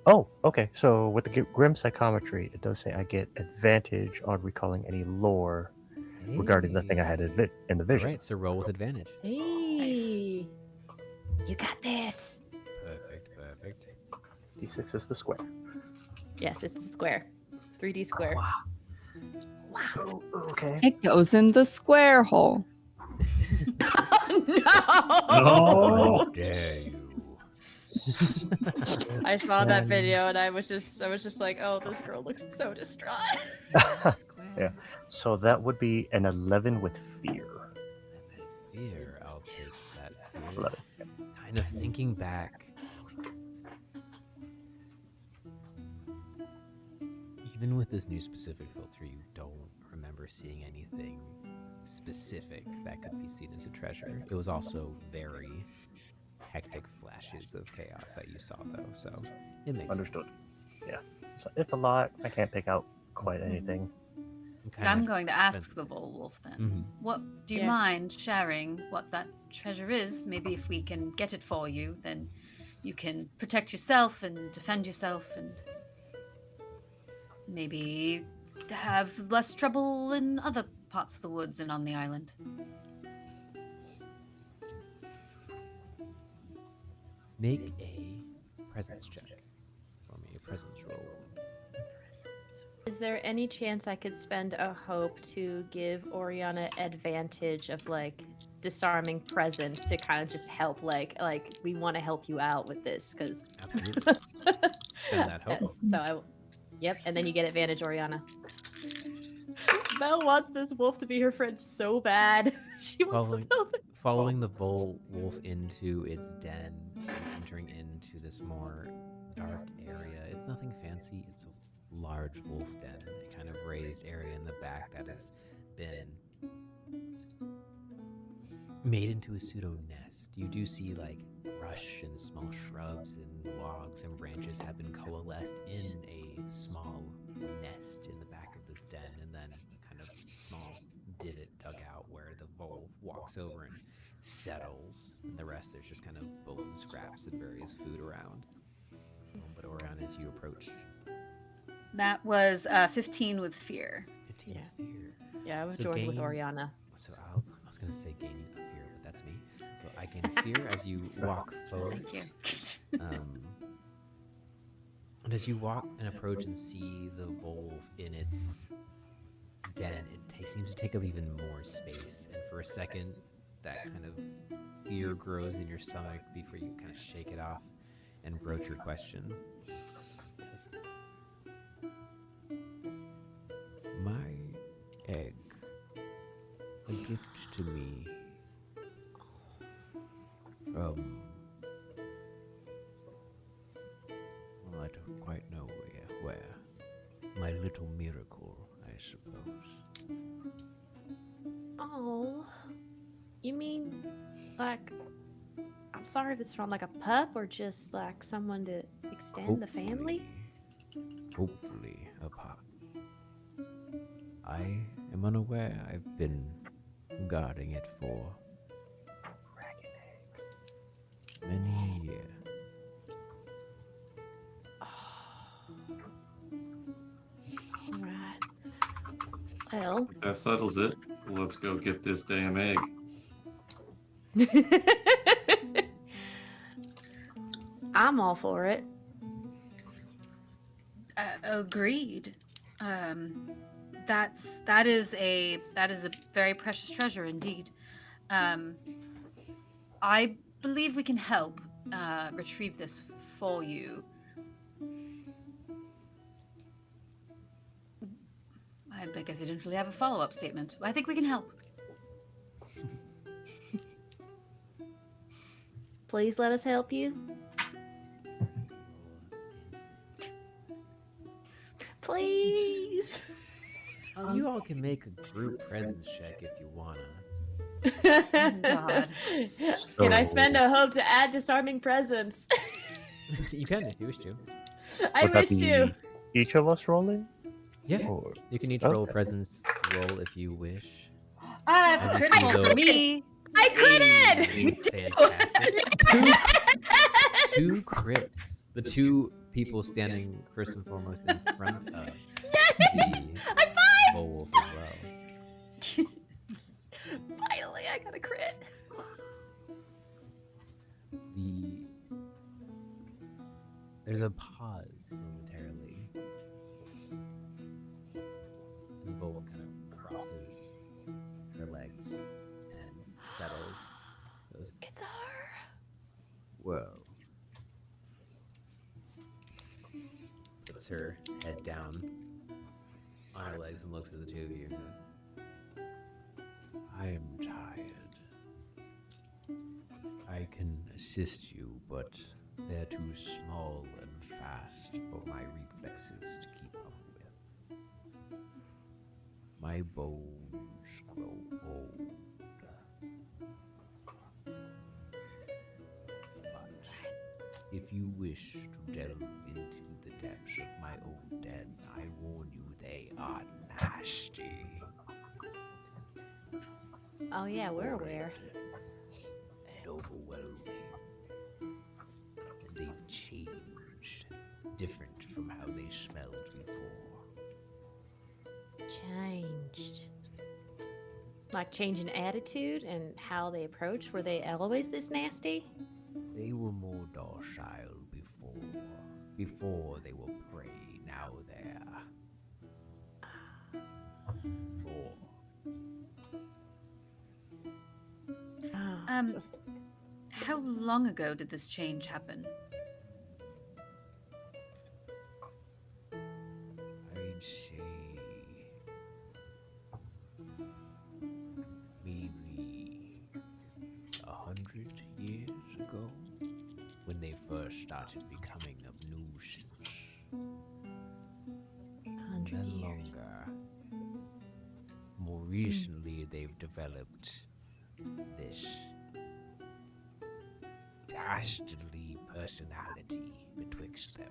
Oh, okay. So with the grim psychometry, it does say I get advantage on recalling any lore regarding the thing I had in the vision. Right, so roll with advantage. Hey, you got this. Perfect. D6 is the square. Yes, it's the square. 3D square. Wow. So, okay. It goes in the square hole. No! Dare you. I saw that video and I was just like, oh, this girl looks so distraught. Yeah. So that would be an 11 with fear. Fear, I'll take that fear. 11. Kind of thinking back. Even with this new specific filter, you don't remember seeing anything specific that could be seen as a treasure. It was also very hectic flashes of chaos that you saw, though, so it makes Understood. Yeah. So it's a lot. I can't pick out quite anything. I'm going to ask the Vulwolf then. Mm-hmm. What do you mind sharing what that treasure is? Maybe if we can get it for you, then you can protect yourself and defend yourself, and maybe have less trouble in other parts of the woods and on the island. Make a presence check for me, a presence roll. Is there any chance I could spend a hope to give Oriana advantage of like disarming presence to kind of just help, like we want to help you out with this, because Absolutely. Spend that hope. Yep, and then you get advantage, Oriana. Belle wants this wolf to be her friend so bad. She wants to build it. Following the wolf into its den and entering into this more dark area. It's nothing fancy. It's a large wolf den, a kind of raised area in the back that has been made into a pseudo nest. You do see like brush and small shrubs and logs and branches have been coalesced in a small nest in the back of this den, and then kind of small divot dug out where the wolf walks over and settles, and the rest there's just kind of bone scraps and various food around. But Oriana, as you approach, That was 15 with fear. 15 Yeah. is fear. Yeah, I was So joined with gain- Oriana. So I was gonna say gain a fear, but that's me. So I gain a fear as you walk forward. Thank you. And as you walk and approach and see the wolf in its den, it seems to take up even more space. And for a second, that kind of fear grows in your stomach before you kind of shake it off and broach your question. My egg, a gift to me from, well, I don't quite know where. My little miracle, I suppose. Oh, you mean like? I'm sorry if it's from like a pup or just like someone to extend the family. Hopefully, a pup. I am unaware. I've been guarding it for many a year. Right. Well, That settles it. Let's go get this damn egg. I'm all for it. Agreed. That is a very precious treasure indeed. I believe we can help retrieve this for you. I guess I didn't really have a follow-up statement. I think we can help. Please let us help you. Please. You all can make a group presence check if you wanna. God. Can I spend a hope to add disarming presence? You can if you wish to. I Would that wish be to. Each of us rolling? Yeah. Or... You can each roll a Okay. presence roll if you wish. That's As you see critical for those- me. I critted! Fantastic. Two crits. The two people standing first and foremost in front of the Vulwolf as well. Finally, I got a crit. There's a pause momentarily. The Vulwolf kind of crosses her legs and settles. Goes, It's her. whoa. Puts her head down on her legs and looks at the two of you. I am tired. I can assist you, but they're too small and fast for my reflexes to keep up with. My bones grow old. But if you wish to delve into the depths of my old den, I warn you they are nasty. Oh yeah, we're aware. And overwhelming. And they've changed. Different from how they smelled before. Changed. Like changing attitude and how they approach. Were they always this nasty? They were more docile before. Before they were prey, now they're raw. Oh, so- How long ago did this change happen? I'd say first started becoming a nuisance. 100 And then years. longer. More recently, they've developed this dastardly personality betwixt them.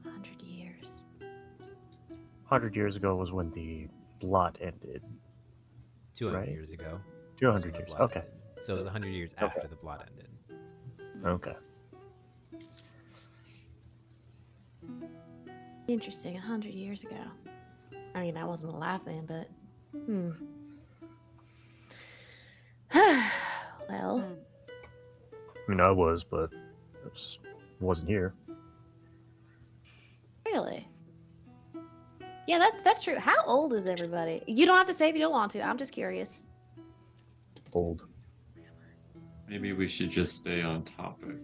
100 years. 100 years ago was when the blot ended. 200 Right. years ago. 200 is when the years. blot Okay. ended. So it was 100 years Okay. after the blot ended. Okay. Interesting. 100 years ago. I mean, I wasn't alive then, but well, I mean, I was, but I just wasn't here. really. Yeah, that's true. How old is everybody? You don't have to say if you don't want to. I'm just curious. Old. Maybe we should just stay on topic.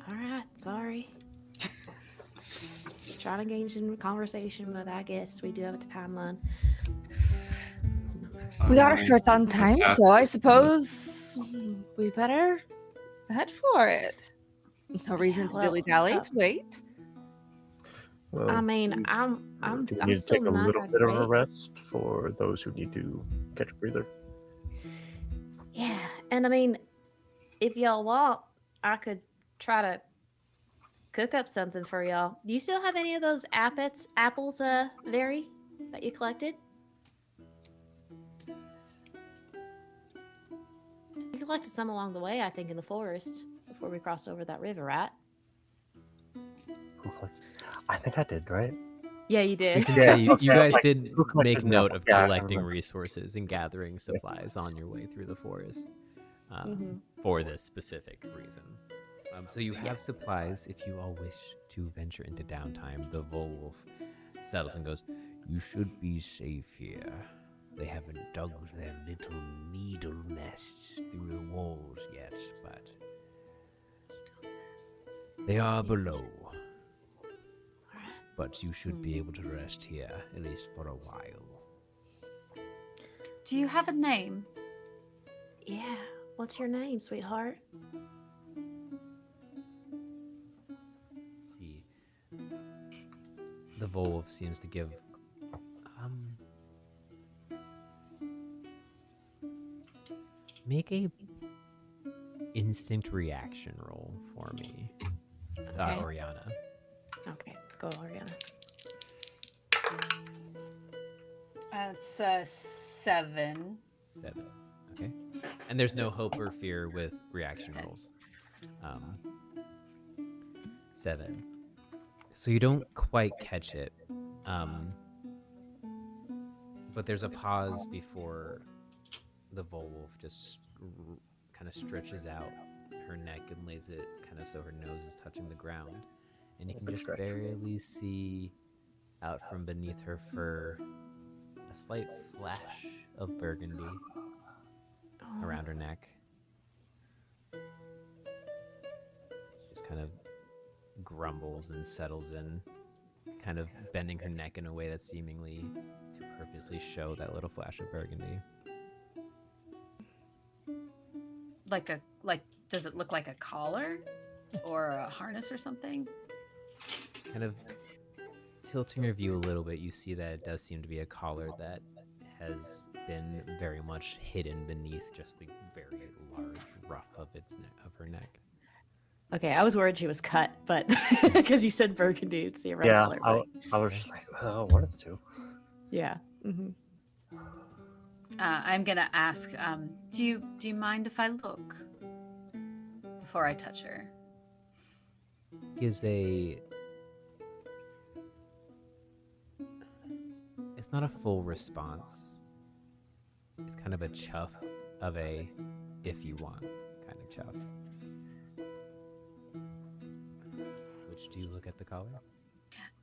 All right, sorry. Trying to engage in conversation, but I guess we do have a timeline. We are Fine. short on time, Yeah. so I suppose we better head for it. No reason to well, dilly-dally. Wait. Well, I mean, I'm do we I'm need to still take a not little that bit of a great. rest for those who need to catch a breather? Yeah, and I mean, if y'all want, I could try to cook up something for y'all. Do you still have any of those apples, Very, that you collected? You collected some along the way, I think, in the forest before we crossed over that river, right? I think I did, right? Yeah, you We did. can Yeah, say you okay, guys like, did who collected make the note apple? of Yeah, I collecting remember. resources and gathering supplies on your way through the forest Mhm. for this specific reason. So you have supplies if you all wish to venture into downtime. The Vulwolf settles and goes, "You should be safe here. They haven't dug their little needle nests through the walls yet, but they are below. But you should be able to rest here, at least for a while." Do you have a name? Yeah. What's your name, sweetheart? See, the Vulwolf seems to give make a instinct reaction roll for me, Okay. Oriana. Okay, go, Oriana. It's a 7. 7. Okay. And there's no hope or fear with reaction rolls. 7. So you don't quite catch it. But there's a pause before the Vulwolf just kind of stretches out her neck and lays it kind of so her nose is touching the ground. And you can just barely see out from beneath her fur a slight flash of burgundy around her neck. Just kind of grumbles and settles in, kind of bending her neck in a way that's seemingly to purposely show that little flash of burgundy. Like does it look like a collar or a harness or something? Kind of tilting her view a little bit, you see that it does seem to be a collar that has been very much hidden beneath just the very large ruff of her neck. Okay, I was worried she was cut, but because you said burgundy, it's the right Yeah, color. But I was just like, oh, one of the two. yeah. Mm-hmm. I'm gonna ask. Do you mind if I look before I touch her? Is a... It's not a full response. It's kind of a chuff of a if you want kind of chuff. Which, do you look at the collar?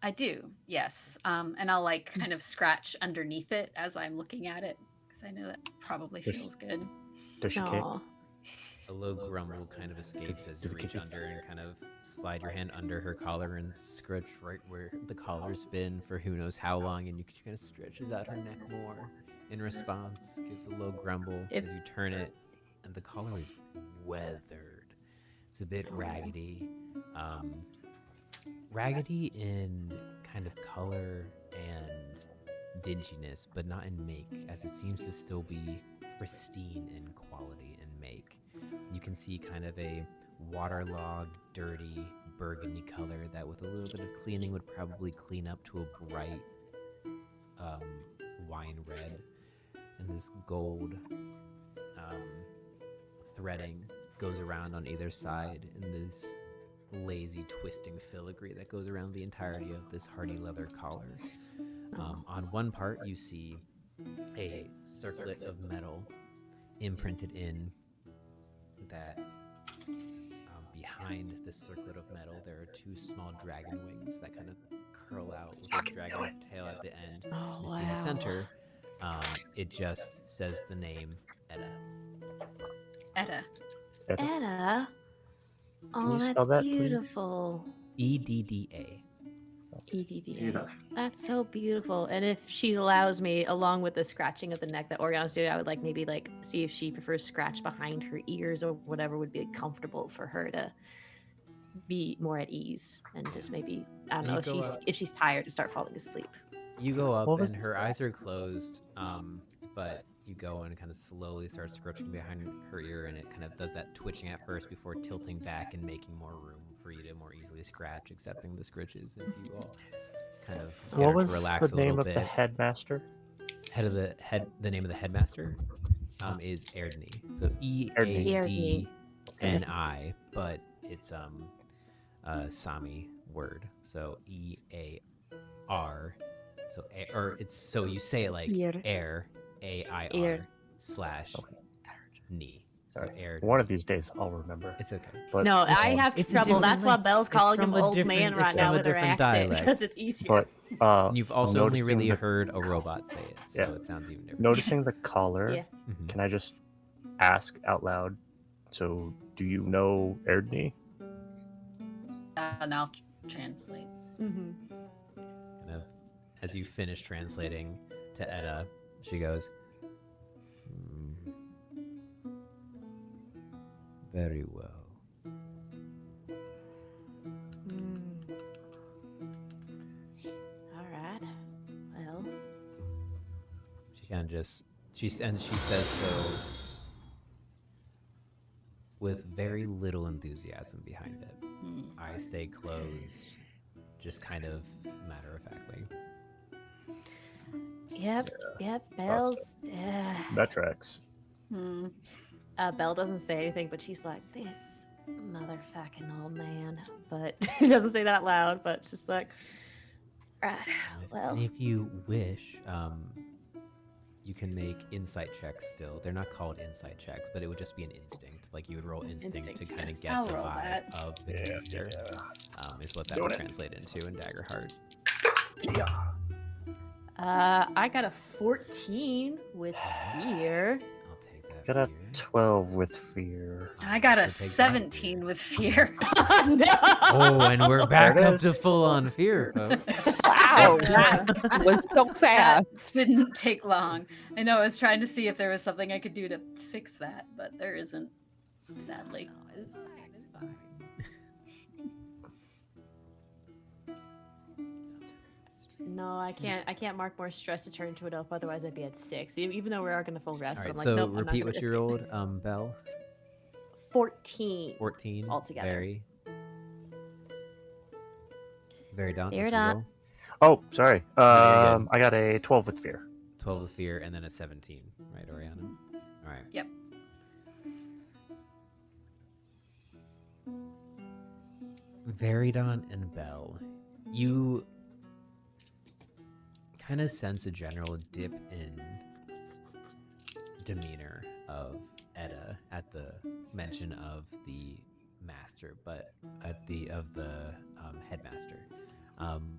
I do, yes. And I'll like kind of scratch underneath it as I'm looking at it because I know that probably feels good. Does she kick? Aw. A low grumble kind of escapes as you reach under and kind of slide your hand under her collar and scratch right where the collar's been for who knows how long, and you kind of stretches out her neck more in response, gives a low grumble If- as you turn it, and the collar is weathered. It's a bit raggedy. Raggedy in kind of color and dinginess, but not in make, as it seems to still be pristine in quality and make. You can see kind of a waterlogged, dirty burgundy color that with a little bit of cleaning would probably clean up to a bright wine red. And this gold threading goes around on either side in this lazy twisting filigree that goes around the entirety of this hardy leather collar. On one part you see a circlet of metal imprinted in that behind this circlet of metal there are two small dragon wings that kind of curl out with a dragon tail at the end. Oh, You see in the center it just says the name Edda. Edda. Edda. Oh, you spell that's that, please? beautiful. EDDA. EDDA. Edda. That's so beautiful. And if she allows me, along with the scratching of the neck that Oriana's doing, I would like maybe like see if she prefers scratch behind her ears or whatever would be comfortable for her to be more at ease and just maybe I don't You know if go she's up. if she's tired to start falling asleep. You go up What was- and her eyes are closed, but you go and kind of slowly start scratching behind her ear, and it kind of does that twitching at first before tilting back and making more room for you to more easily scratch, accepting the scritches as you all kind of get What her was to relax the a little name of bit. the headmaster? The name of the headmaster is Erdni. So EADNI, but it's a Sami word. So EAR. So or it's so you say it like Ear. air AIR Ear. slash ni. So Sorry. air. One of these days I'll remember. It's okay. But, No, I have It's a trouble. different That's why lang- Belle's it's calling from him a old man different- right it's now from a with her different accent dialect. because it's easier. But You've also only noticing really the- heard a robot say it, so Yeah. it sounds even different. noticing the collar, Yeah. Mhm. can I just ask out loud? So, do you know Erdney? And I'll translate. Mhm. Kind of, as you finish translating to Edda, she goes, "Hmm. Very well. All right. Well, She kind of just she says so with very little enthusiasm behind it. Hmm. Eyes stay closed, just kind of matter of factly. yep. Belle's. That tracks. Hmm. Belle doesn't say anything, but she's like, "This motherfucking old man." But she doesn't say that loud. But she's like, "Right. Well, And if you wish, you can make insight checks still. They're not called insight checks, but it would just be an instinct. Like you would roll instinct, Instinct, to kind of yes. get I'll the roll vibe that. of the character. Is what that Doing would it. translate into in Daggerheart. I got a 14 with fear." I'll take that. Got a fear. 12 with fear. I got a I'll take that 17 fear. with fear. No. Oh, and we're back There it up is. to full on fear, folks. Wow, that was so That fast. didn't take long. I know I was trying to see if there was something I could do to fix that, but there isn't, sadly. It's fine. It's fine. No, I can't. I can't mark more stress to turn into an elf. Otherwise, I'd be at 6. Even though we are going to full rest, All I'm right, like, so nope, I'm not repeat gonna what you risk it. rolled, Belle. 14. 14 Altogether. Variedawnt, what'd you Variedawnt. roll? Oh, sorry. you're good. I got a 12 with fear. 12 with fear, and then a 17, right, Oriana? All right. Yep. Variedawnt and Belle, you kind of sense a general dip in demeanor of Edda at the mention of the master, but at the headmaster.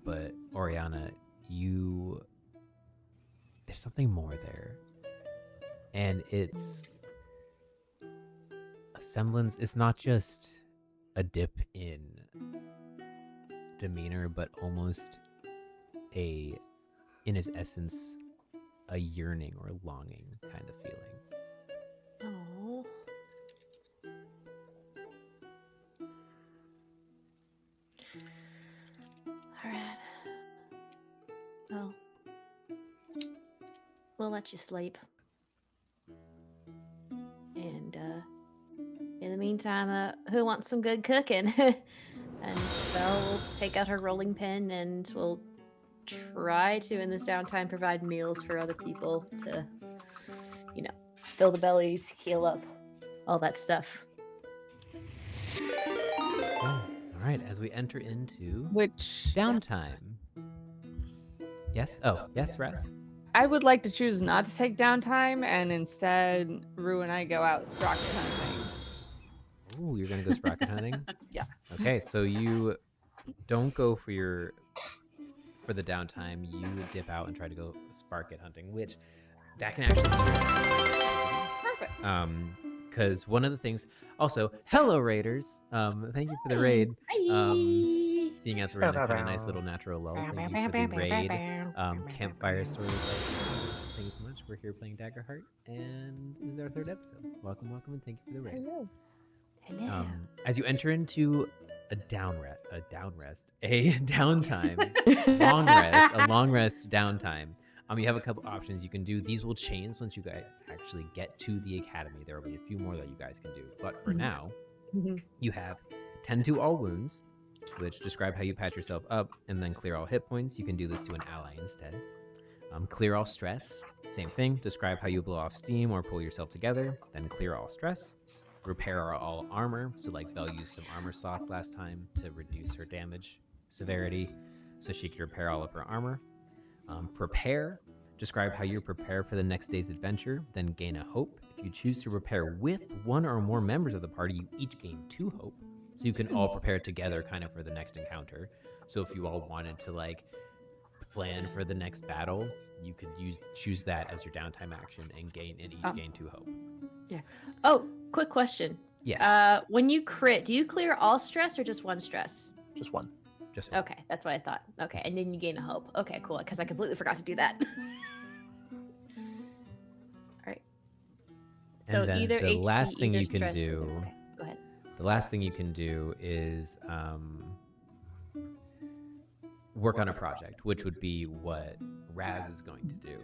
But Oriana, there's something more there, and it's a semblance. It's not just a dip in demeanor, but almost in its essence, a yearning or longing kind of feeling. Oh. we'll let you sleep. And in the meantime, who wants some good cooking? And Belle will take out her rolling pin and will try to, in this downtime, provide meals for other people to, fill the bellies, heal up, all that stuff. All right, as we enter into Which downtime. Yes? Oh, yes, Razz? I would like to choose not to take downtime, and instead, Rue and I go out sprocket hunting. Ooh, you're going to go sprocket hunting? Yeah. Okay, so you don't go for the downtime. You dip out and try to go sprocket hunting, which that can actually be Perfect. because one of the things also, hello raiders, thank you for the raid. Seeing as we're in a kind of nice little natural lull, thank you for the raid. Campfire stories, thank you so much. We're here playing Daggerheart, and this is our 3rd episode. Welcome, and thank you for the raid. Hello. As you enter into a downtime, a long rest downtime. You have a couple options you can do. These will change once you guys actually get to the academy. There will be a few more that you guys can do. But for now, you have tend to all wounds, which describe how you patch yourself up, and then clear all hit points. You can do this to an ally instead. Clear all stress, same thing. Describe how you blow off steam or pull yourself together, then clear all stress. Repair all armor, so like Belle used some armor slots last time to reduce her damage severity, so she could repair all of her armor. Prepare, describe how you prepare for the next day's adventure, then gain a hope. If you choose to prepare with one or more members of the party, you each gain 2 hope, so you can all prepare together kind of for the next encounter. So if you all wanted to like plan for the next battle, you could choose that as your downtime action and each gain 2 hope. Yeah. Oh, quick question. Yes. When you crit, do you clear all stress or just 1 stress? Just one. Just one. Okay, that's what I thought. Okay, and then you gain a hope. Okay, cool, because I completely forgot to do that. All right. So And then either the HP, last thing either you can stress, do. Okay, go ahead. The last thing you can do is work on a project, which would be what Razz is going to do.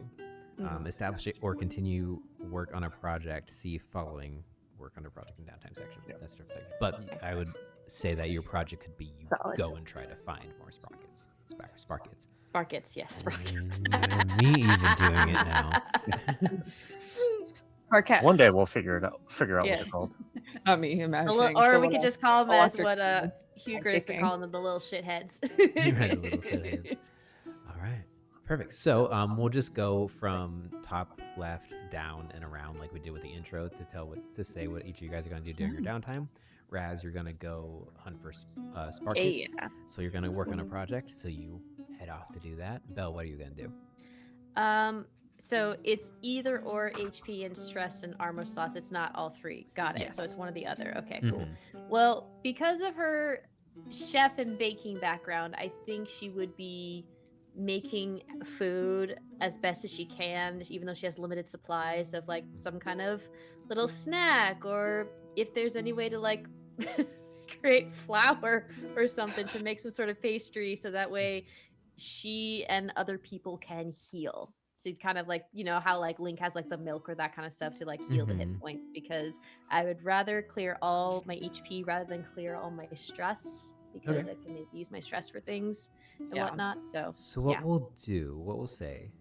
Establish it or continue work on a project. See following work on a project in downtime section. Yep. That's sort of second. But I would say that your project could be you Solid. go and try to find more sprockets. Sprockets, yes, sprockets. Me even doing it now. Sprockets. One day we'll figure out what Yes. it's called. Not me imagining. Or we could just call them as electric what ones. Hugrokk has been calling them, the little shitheads. You had the little shitheads. All right. Perfect. So we'll just go from top left down and around like we did with the intro to say what each of you guys are going to do during your downtime. Razz, you're going to go hunt for sprockets. Yeah. So you're going to work on a project. So you head off to do that. Belle, what are you going to do? So it's either or HP and stress and armor slots. It's not all 3. Got it. So Yes. it's one or the other. Okay, cool. Mhm. Well, because of her chef and baking background, I think she would be making food as best as she can, even though she has limited supplies of like some kind of little snack, or if there's any way to like create flour or something to make some sort of pastry, so that way she and other people can heal. So kind of like, how like Link has like the milk or that kind of stuff to like heal the hit points, because I would rather clear all my HP rather than clear all my stress, because I can maybe use my stress for things and whatnot. So what we'll say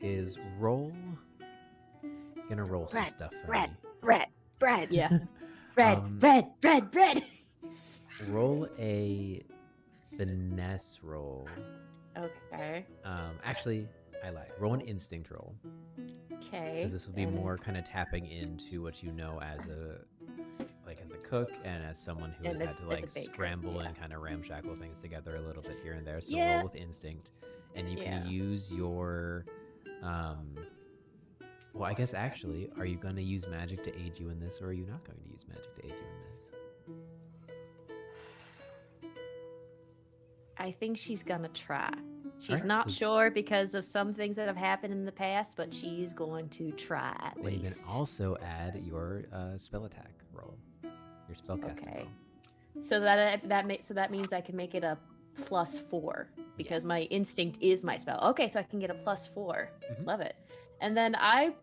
is roll. You're gonna roll some stuff for me. bread. Yeah. bread. Roll a finesse roll. Okay. Actually, I lied. Roll an instinct roll. Okay. Because this will be more kind of tapping into what you know as a cook and as someone who has had to like scramble and kind of ramshackle things together a little bit here and there. So roll with instinct, and you can use your well, I guess actually, are you going to use magic to aid you in this, or are you not going to use magic to aid you in this? I think she's gonna try. She's Alright, not so- sure because of some things that have happened in the past, but she's going to try at Then you least. can also add your spell attack roll, your spellcasting Okay. roll. So that means I can make it a +4 because my instinct is my spell. Okay, so I can get a +4. Mhm. Love it. And then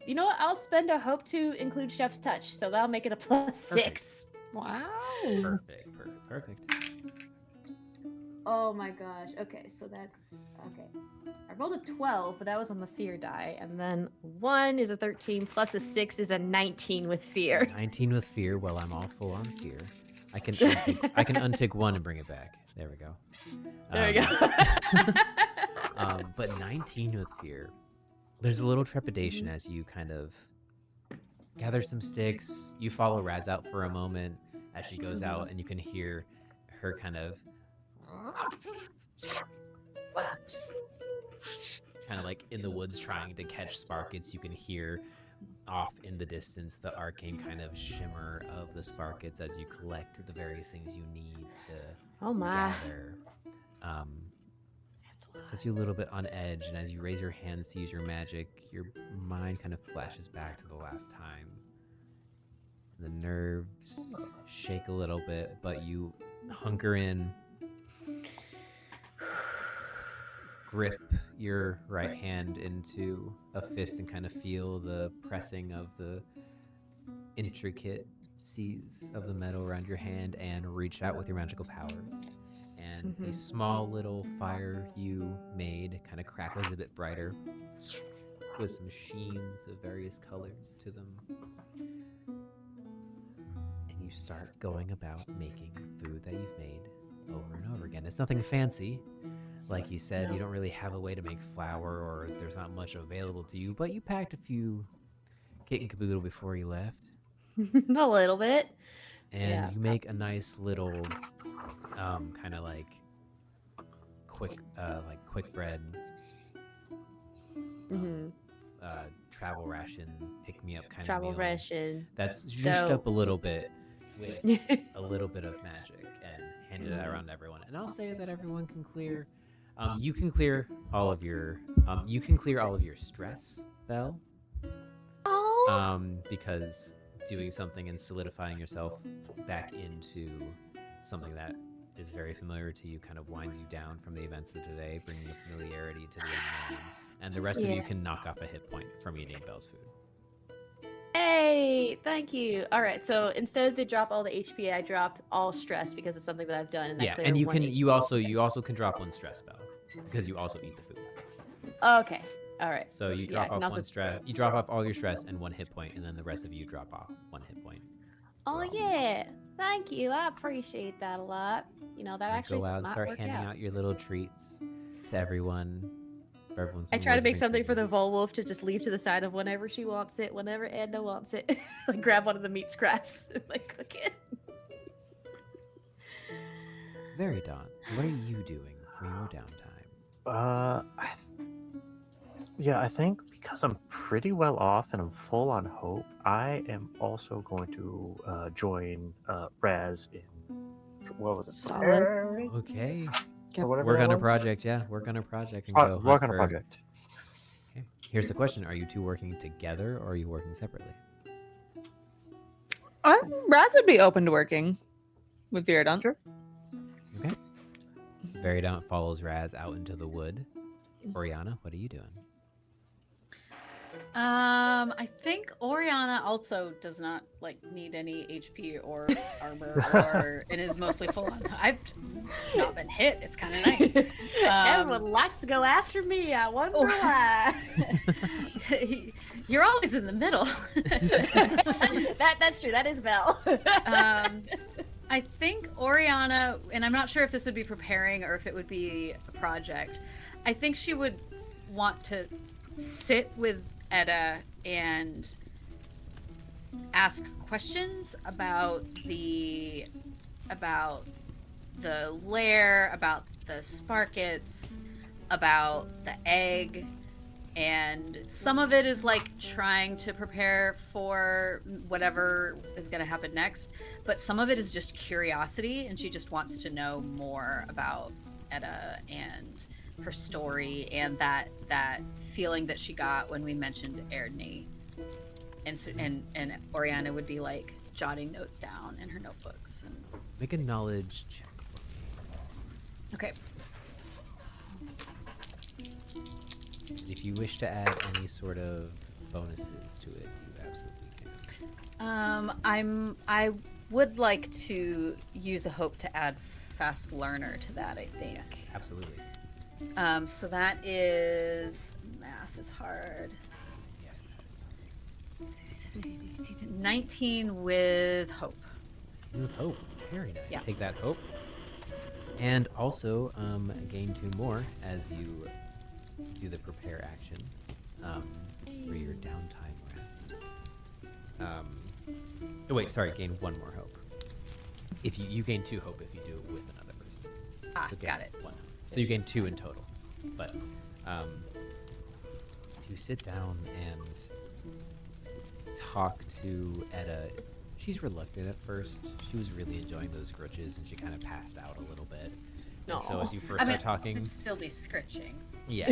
you know what? I'll spend a hope to include Chef's Touch, so that'll make it a +6. Wow. Perfect. Oh my gosh. Okay, so that's okay. I rolled a 12, but that was on the fear die, and then 1 is a 13 plus a 6 is a 19 with fear. 19 with fear. Well, I'm all full on fear. I can untick 1 and bring it back. There we go. There we go. But 19 with fear. There's a little trepidation as you kind of gather some sticks. You follow Razz out for a moment as she goes out, and you can hear her kind of like in the woods trying to catch sparkets. You can hear off in the distance the arcane kind of shimmer of the sparkets as you collect the various things you need to gather. Sets you a little bit on edge, and as you raise your hands to use your magic, your mind kind of flashes back to the last time. The nerves shake a little bit, but you hunker in, grip your right hand into a fist and kind of feel the pressing of the intricacies of the metal around your hand and reach out with your magical powers. And the small little fire you made kind of crackles a bit brighter with some sheens of various colors to them. And you start going about making food that you've made over and over again. It's nothing fancy. Like he said, you don't really have a way to make flour, or there's not much available to you, but you packed a few kit and caboodle before you left. A little bit. And you make a nice little kind of like quick bread travel ration, pick me up kind of travel meal. ration. That's zhuzhed up a little bit with a little bit of magic and handed that around to everyone. And I'll say that everyone can clear. You can clear all of your. You can clear all of your stress, Belle. Because doing something and solidifying yourself back into something that is very familiar to you kind of winds you down from the events of today, bringing the familiarity to the unknown. And the rest of you can knock off a hit point from eating Belle's food. Hey, thank you. All right, so instead of they drop all the HP, I dropped all stress because it's something that I've done. And and you can you also can drop 1 stress, Belle, because you also eat the food. Okay. All right. So you drop off 1 stress. You drop off all your stress and 1 hit point, and then the rest of you drop off 1 hit point. Oh yeah, thank you. I appreciate that a lot. You know that actually go out and start handing out your little treats to everyone. I try to make something for the Vulwolf to just leave to the side of whenever she wants it, whenever Edna wants it. Like grab one of the meat scraps and like cook it. Variedawnt, what are you doing for your downtime? I think because I'm pretty well off and I'm full on hope, I am also going to join Razz in what was it? Solid. Okay. Or whatever Work that on a was. project, yeah. Work on a project and go. Work on a project. Okay. Here's the question: are you two working together, or are you working separately? Razz would be open to working with Variedawnt. Sure. Okay. Variedawnt follows Razz out into the wood. Oriana, what are you doing? I think Oriana also does not need any HP or armor, or it is mostly full on. I've just not been hit. It's kind of nice. Everyone likes to go after me. I wonder why. You're always in the middle. That's true. That is Belle. I think Oriana, and I'm not sure if this would be preparing or if it would be a project. I think she would want to sit with Edda and ask questions about the lair, about the sparkets, about the egg, and some of it is like trying to prepare for whatever is going to happen next, but some of it is just curiosity, and she just wants to know more about Edda and her story and that feeling that she got when we mentioned Erdney. And so, and Oriana would be like jotting notes down in her notebooks. And... Make a knowledge check. Okay. If you wish to add any sort of bonuses to it, you absolutely can. I would like to use a hope to add fast learner to that, I think. Yes, absolutely. So that is math is hard. Yes, 19 with hope. with hope. Very nice. Yeah. Take that hope. And also gain 2 more as you do the prepare action for your downtime rest. Oh wait, sorry, gain 1 more hope. If you gain 2 hope if you do it with another person. So Got it. 1 hope. So you gain 2 in total. But to sit down and talk to Etta, she's reluctant at first. She was really enjoying those scritches and she kind of passed out a little bit. And so as you first start talking, I'd still be scritching. yeah.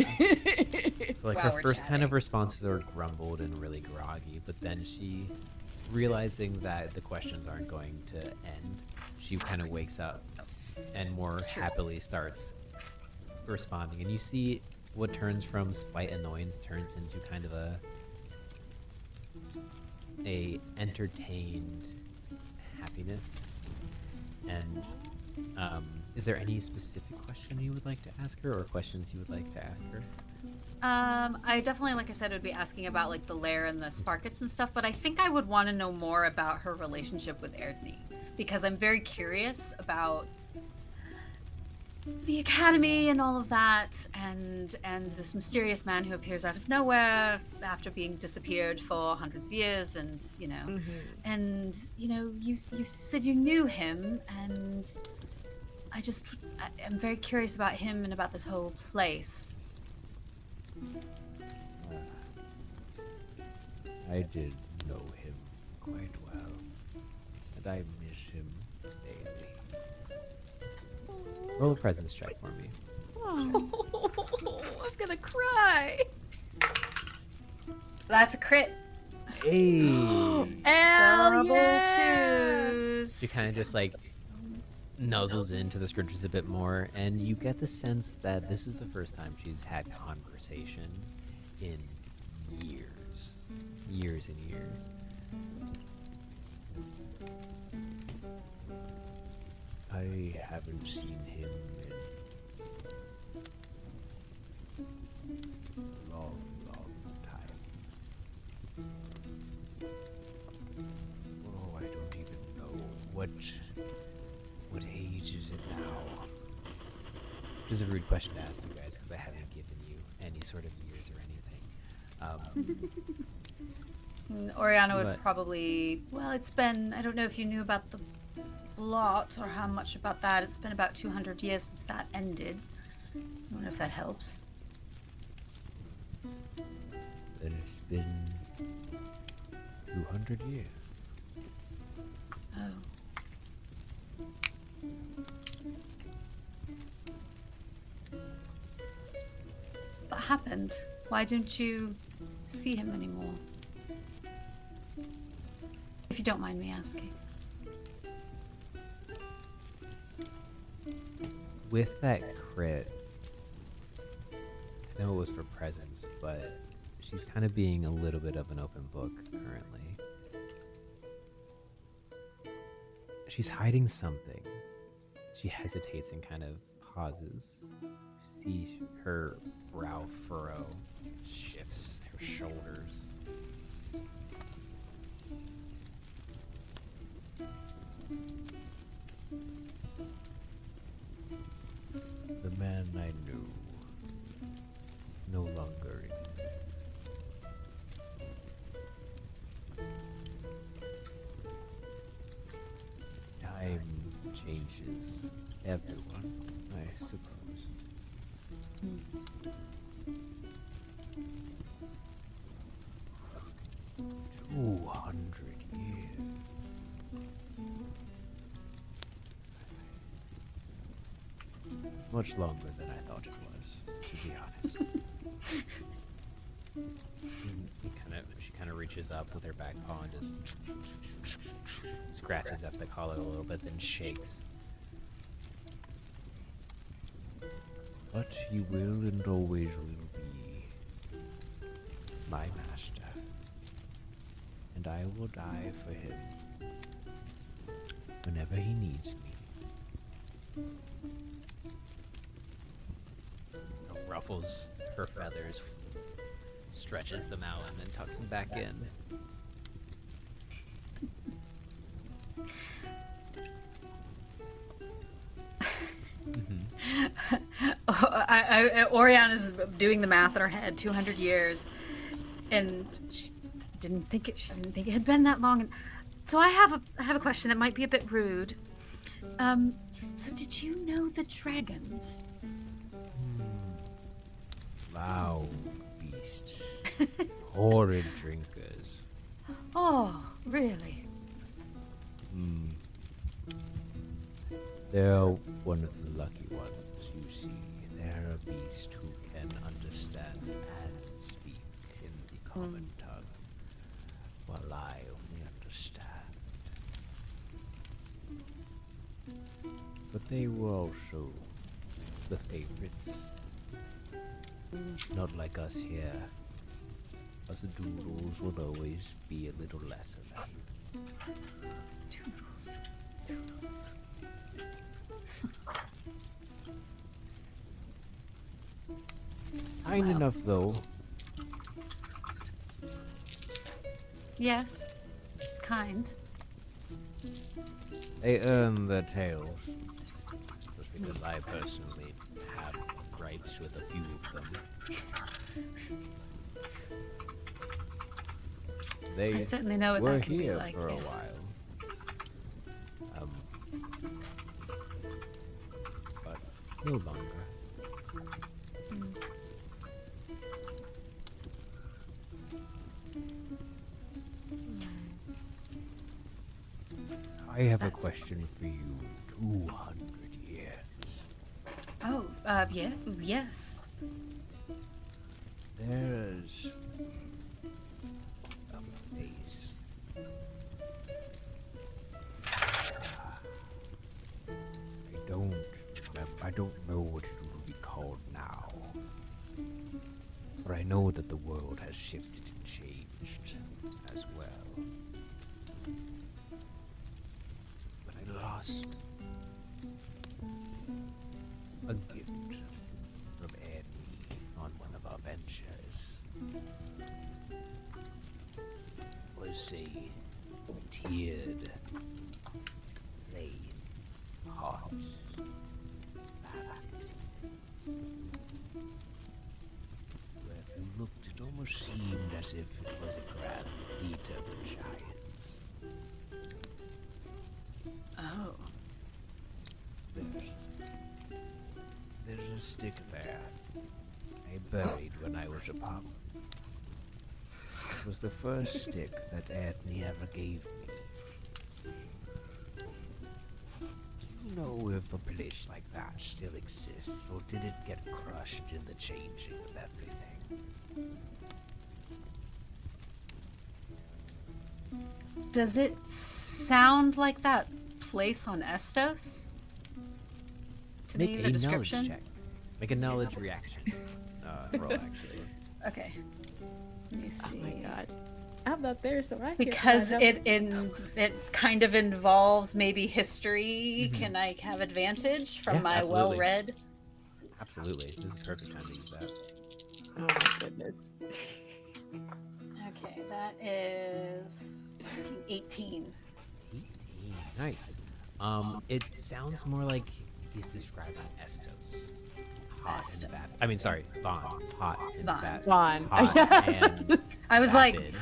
So like While her we're first kind chatting. of responses are grumbled and really groggy, but then she, realizing that the questions aren't going to end, she kind of wakes up and more It's true. happily starts responding. And you see what turns from slight annoyance turns into kind of a entertained happiness. And is there any specific question you would like to ask her, or questions you would like to ask her? I definitely, like I said, would be asking about like the lair and the sparkets and stuff, but I think I would want to know more about her relationship with Erdney, because I'm very curious about the academy and all of that, and this mysterious man who appears out of nowhere after being disappeared for hundreds of years, and and you said you knew him, and I'm very curious about him and about this whole place. I did know him quite well, and I miss him daily. Roll a presence check for me. Oh, I'm gonna cry. That's a crit. Hey! Hell Double yeah. twos. She kind of just like nuzzles into the scriptures a bit more, and you get the sense that this is the first time she's had conversation in years and years. I haven't seen him in a long time. Oh, I don't even know what age is it now? This is a rude question to ask you guys because I haven't given you any sort of years or anything. Oriana would But- probably, well, it's been, I don't know if you knew about the blot or how much about that. It's been about 200 years since that ended. I don't know if that helps. That it's been 200 years. Oh. What happened? Why don't you see him anymore? If you don't mind me asking. With that crit, I know it was for presence, but she's kind of being a little bit of an open book currently. She's hiding something. She hesitates and kind of pauses. You see her brow furrow, shifts her shoulders. The man I knew no longer exists. Time changes everyone, I suppose. Hmm. 200 years. Much longer than I thought it was, to be honest. She kind of reaches up with her back paw and just scratches at the collar a little bit, then shakes. But you will and always will be my master. and I will die for him whenever he needs me. Ruffles her feathers, stretches them out, and then tucks them back in. Oriana's doing the math in her head. 200 years, and she didn't think it had been that long. And so I have a question that might be a bit rude. So did you know the dragons? Foul beasts, horrid drinkers. Oh, really? They're one of the lucky ones, you see. They're a beast who can understand and speak in the common tongue, while I only understand. But they were also the favorites. Not like us here. Us doodles will always be a little lesser than. Doodles. Kind enough, though. Yes, kind. They earn their tails. Just because I personally have gripes with a few of them. They I certainly know what were that can be here like. for a Yes. while. But no longer. I have a question for you. 200 years. Oh, yeah, yes. There's a place. I don't know what it would be called now. But I know that the world has shifted and changed as well. But I lost a gift from Annie on one of our ventures. It was a tiered plain heart. Where if you looked, it almost seemed as if it was a grand feat of giants. Oh. There's a stick there I buried when I was a pup. It was the first stick that Anthony ever gave me. Do you know if a place like that still exists, or did it get crushed in the changing of everything? Does it sound like that place on Estos? To Make me, a the description. knowledge check. Make a knowledge reaction. Roll, actually. Okay. Let me see. Oh my god. I'm not there, so I can't Because find out. it kind of involves maybe history. Mhm. Can I have advantage from Yeah, my absolutely. well-read? Absolutely. This is the perfect time to use that. Oh my goodness. Okay, that is 18. 18. Nice. It sounds more like he's describing Estos. Hot and bad. I mean, sorry, Vaughn. Hot and Vaughn. bad. Vaughn. Hot and I was like, vapid.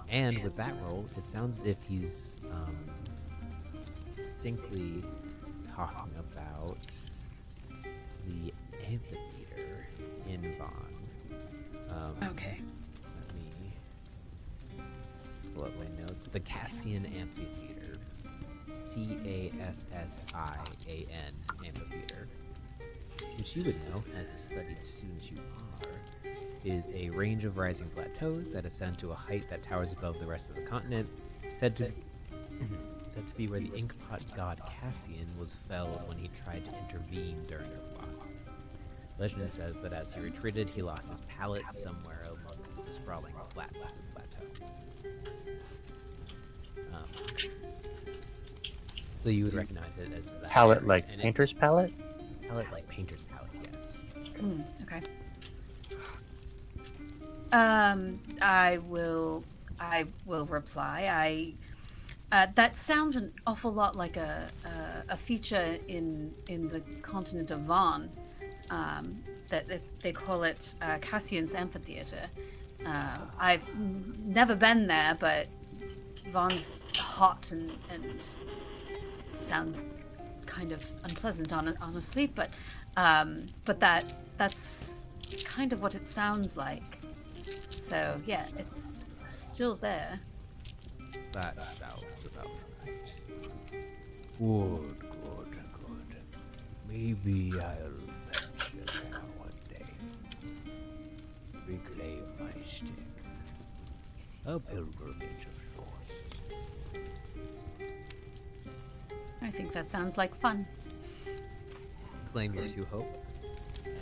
And with that roll, it sounds as if he's distinctly talking about the amphitheater in Vaughn. okay. Let me pull up my notes. The Cassian Amphitheater. Cassian Amphitheater. Which you would know, as a studied student you are, is a range of rising plateaus that ascend to a height that towers above the rest of the continent, said to be where the inkpot god Cassian was felled when he tried to intervene during their plot. Legend says that as he retreated, he lost his palate somewhere amongst the sprawling flats of the plateau. So you would recognize it as the Palette higher- like and it- painter's palette? Palette like painter's palette, yes. Okay. I will reply. That sounds an awful lot like a feature in the continent of Vaughn. That they call it Cassian's Amphitheater. I've never been there, but Vaughn's hot and sounds kind of unpleasant, honestly. But that's kind of what it sounds like. So yeah, it's still there. That sounds about right. Good. Maybe I'll venture there one day. Reclaim my stick. A pilgrimage of sorts. I think that sounds like fun. Claim your 2 hope. And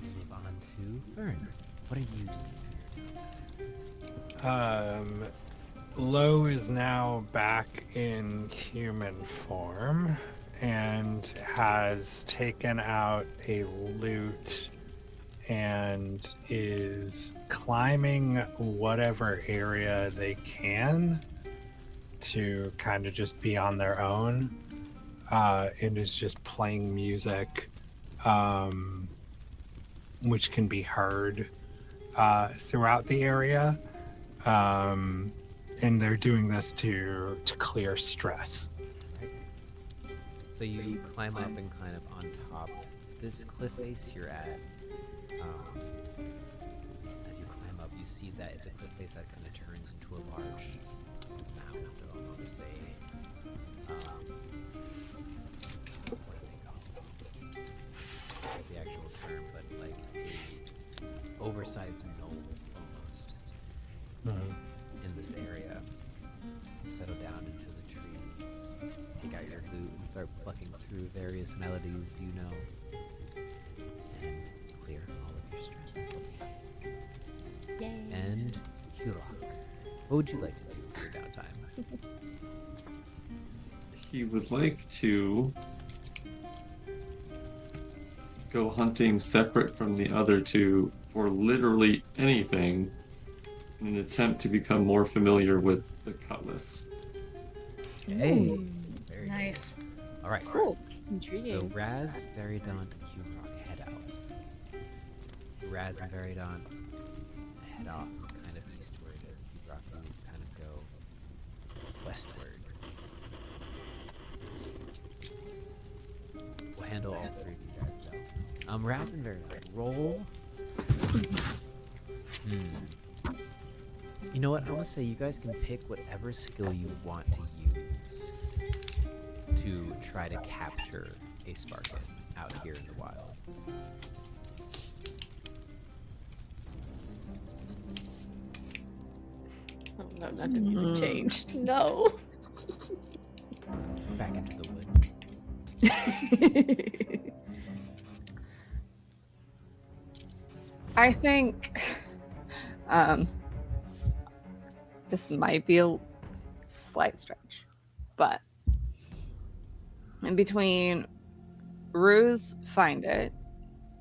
move on to Fern. What are you doing? Lo is now back in human form and has taken out a lute and is climbing whatever area they can to kind of just be on their own, and is just playing music, which can be heard throughout the area. And they're doing this to clear stress. So you climb up and kind of on top this cliff face you're at. As you climb up, you see that it's a cliff face that kind of turns into a large mound, or almost a what do they call it? The actual term, but like a oversized knoll almost in this area. Settle down into the trees. Take out your lute and start plucking through various melodies you know, and clear all of your stress. Yay. And Hugrokk, what would you like to do for your downtime? He would like to go hunting separate from the other two for literally anything in an attempt to become more familiar with the cutlass. Hey, very Nice. good. All right. Cool. Intriguing. So Razz, Variedawnt, and Hugrokk head out. Razz and Variedawnt head off kind of eastward, and Hugrokk will kind of go westward. We'll handle all 3 of you guys though. Razz and Variedawnt, roll. You know what? I'm gonna say you guys can pick whatever skill you want to use to try to capture a Sparkin out here in the wild. Oh, no, not the music change. No. Back into the wood. I think this might be a slight stretch, but in between Ruse find it,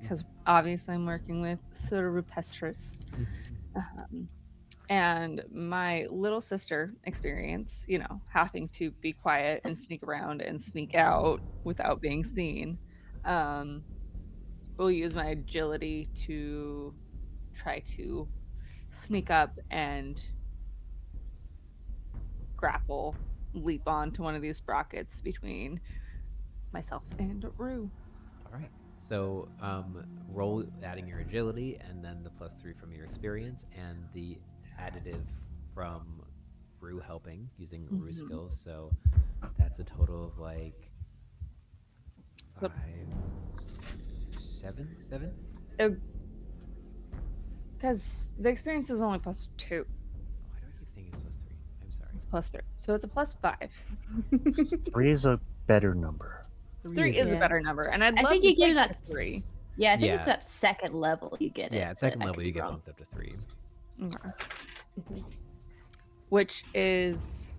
because obviously I'm working with Sir Rupestris, and my little sister experience, you know, having to be quiet and sneak around and sneak out without being seen. We'll use my agility to try to sneak up and grapple, leap onto one of these sprockets between myself and Rue. All right. So roll adding your agility, and then the +3 from your experience, and the additive from Rue helping using Rue skills. So that's a total of like So- 7. Because the experience is only +2. Why do I keep thinking it's +3? I'm sorry. It's +3. So it's a +5. 3 is a better number. 3 is a Yeah. better number. And I'd I love think to you get it take at the 3. Yeah, I think Yeah. it's at second level you get it. Yeah, at second but I level could you be get wrong. bumped up to 3. Okay. Which is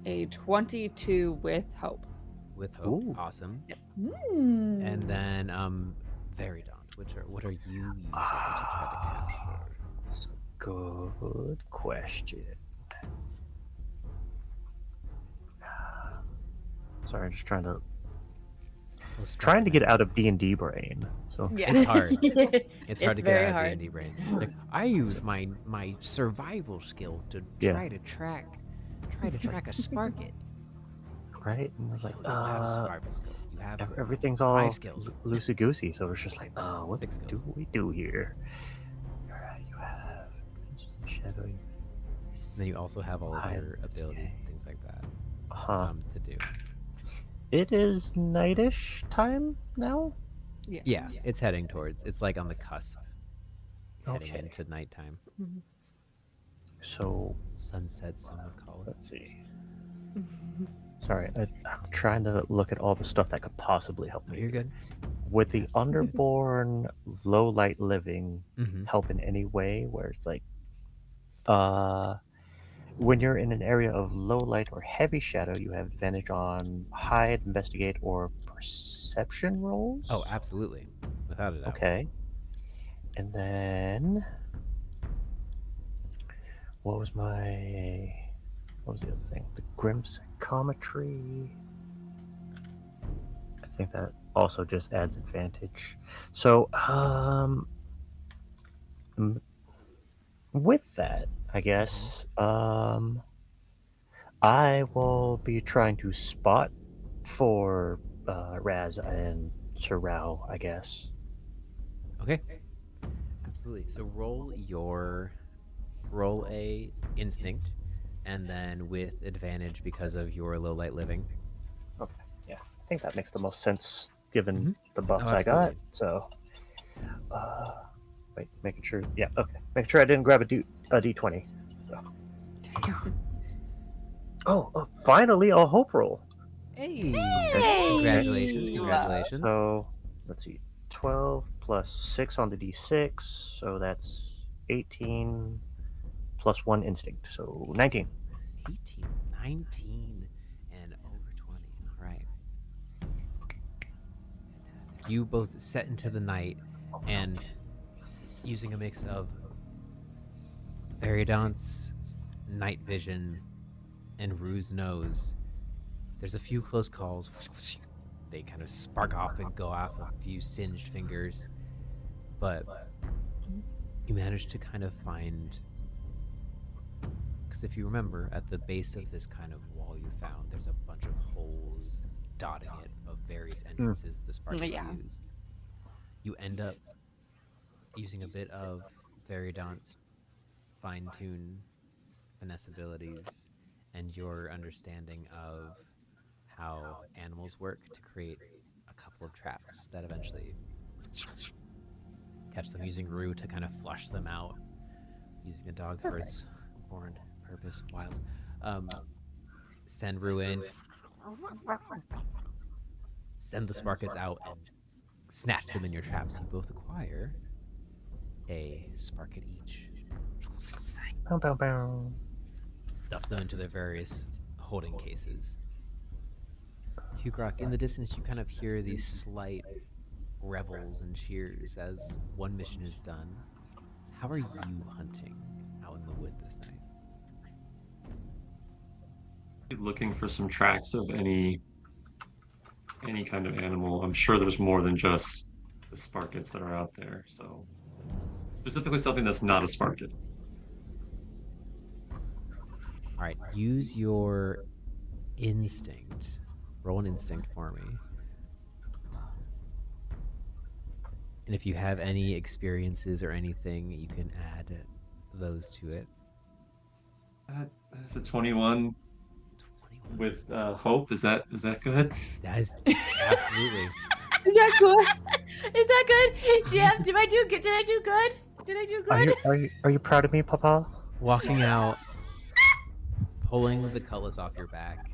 a 22 with hope. With hope. Ooh. Awesome. Yep. And then Variedawnt, what are you using to try to capture? That's a good question. Sorry, I'm just trying to get out of D&D brain. So Yeah. It's hard. It's hard to get very out of hard. D&D brain. Like, I use my survival skill to Yeah. try to track a sparket. right, and I was like, You don't have a survival skill. You have everything's all 5 skills. loosey goosey. So it's just like, what 6 do skills. we do here? Alright, you have shadowing. And then you also have all of your abilities and things like that to do. It is nightish time now. Yeah, it's heading towards. It's like on the cusp, heading Okay. into nighttime. So Sunset, some would call it. let's see. Sorry, I'm trying to look at all the stuff that could possibly help Oh, me. you're good. Would the underborn low light living Mm-hmm. help in any way? Where it's like, when you're in an area of low light or heavy shadow, you have advantage on hide, investigate, or perception rolls. Oh, absolutely, without a doubt. Okay. And then, what was the other thing? The grim psychometry. I think that also just adds advantage. So, with that, I guess, I will be trying to spot for Razz and Sir Rao, I guess. Okay. Absolutely. So roll a instinct, and then with advantage because of your low light living. Okay, yeah, I think that makes the most sense given the Oh, buffs I got. So, wait, making sure. Yeah, okay, making sure I didn't grab a d20. So, oh, finally a hope roll. Hey! Hey! Congratulations! Hey! Congratulations! So let's see, 12 plus 6 on the d6, so that's 18 plus 1 instinct, so 19. 18, 19, and over 20. All right. Fantastic. You both set into the night, and using a mix of Variedawnt's night vision and Rue's nose, there's a few close calls. They kind of spark off and go off a few singed fingers, but you manage to kind of find, because if you remember, at the base of this kind of wall you found, there's a bunch of holes dotting it of various entrances the sparks use. You end up using a bit of Variedawnt's fine-tune finesse abilities and your understanding of how animals work to create a couple of traps that eventually catch them, using Rue to kind of flush them out, using a dog for its horned purpose. Wild. Send Rue in, send the Sparkus out, and snatch them in your traps. You both acquire a Sparket each. Bow, bow, bow. Stuff them into their various holding cases. Hugrokk, in the distance, you kind of hear these slight revels and cheers as one mission is done. How are you hunting out in the wood this night? Looking for some tracks of any kind of animal. I'm sure there's more than just the Sparkets that are out there. So specifically something that's not a Sparket. All right, use your instinct. Roll an instinct for me. And if you have any experiences or anything, you can add those to it. That's a 21 with hope. Is that good? That is absolutely. Is that good? Is that good? GM, did I do good? Did I do good? Did I do good? Are you proud of me, Papa? Walking out, pulling the cutlass off your back,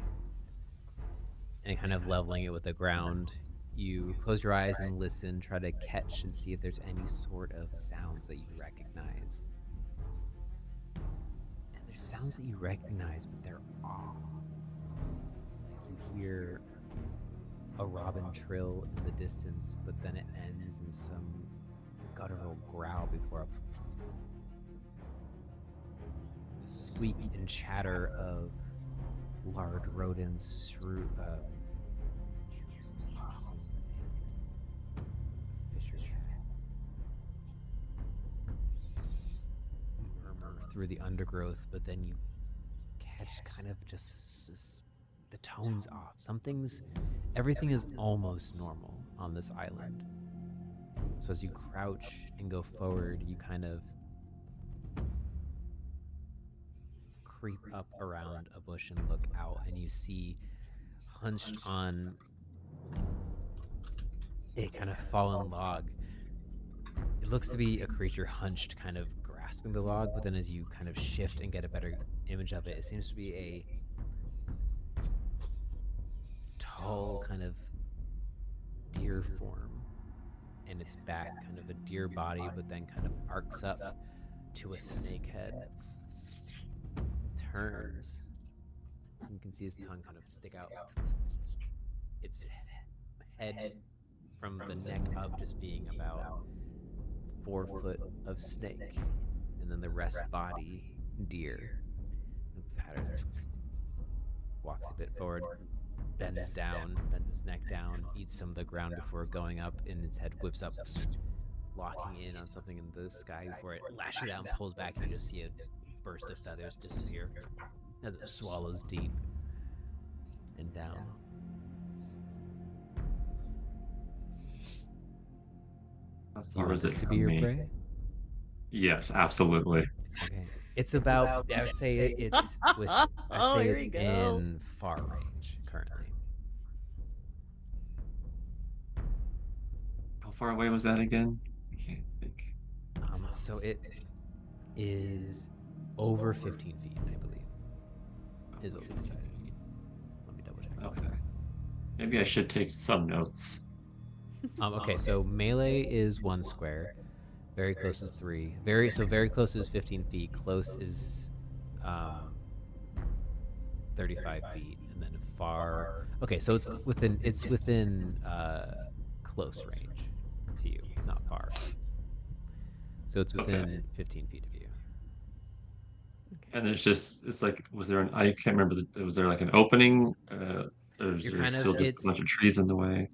and kind of leveling it with the ground, You close your eyes and listen, try to catch and see if there's any sort of sounds that you recognize. And there's sounds that you recognize, but they're off. You hear a robin trill in the distance, but then it ends in some guttural growl before the squeak and chatter of large rodents, possum, and fisher cat murmur through the undergrowth, but then you catch kind of just the tones off. Everything is almost normal on this island. So as you crouch and go forward, you kind of creep up around a bush and look out, and you see hunched on a kind of fallen log. It looks to be a creature hunched, kind of grasping the log, but then as you kind of shift and get a better image of it, it seems to be a tall kind of deer form, and its back kind of a deer body, but then kind of arcs up to a snake head. Turns. You can see his tongue kind of stick out. Its head from the neck up just being about 4 foot of snake, and then the rest body deer. And patters. Walks a bit forward, bends his neck down, eats some of the ground before going up, and its head whips up, locking in on something in the sky before it lashes out and pulls back, and you just see a burst of feathers disappear as it swallows deep and down. Do you want this to be your prey? Yes, absolutely. Okay. It's about, I would say it's in far range currently. How far away was that again? I can't think. So it is over 15 feet, I believe. Is what we decided. Let me double check. Okay. Maybe I should take some notes. Okay, so melee is 1 square. Very close is 3. Very close is 15 feet. Close is 35 feet, and then far. Okay, so it's within close range to you, not far. So it's within 15 feet of you. Okay. And it's like, I can't remember, was there like an opening? Or is there still just a bunch of trees in the way?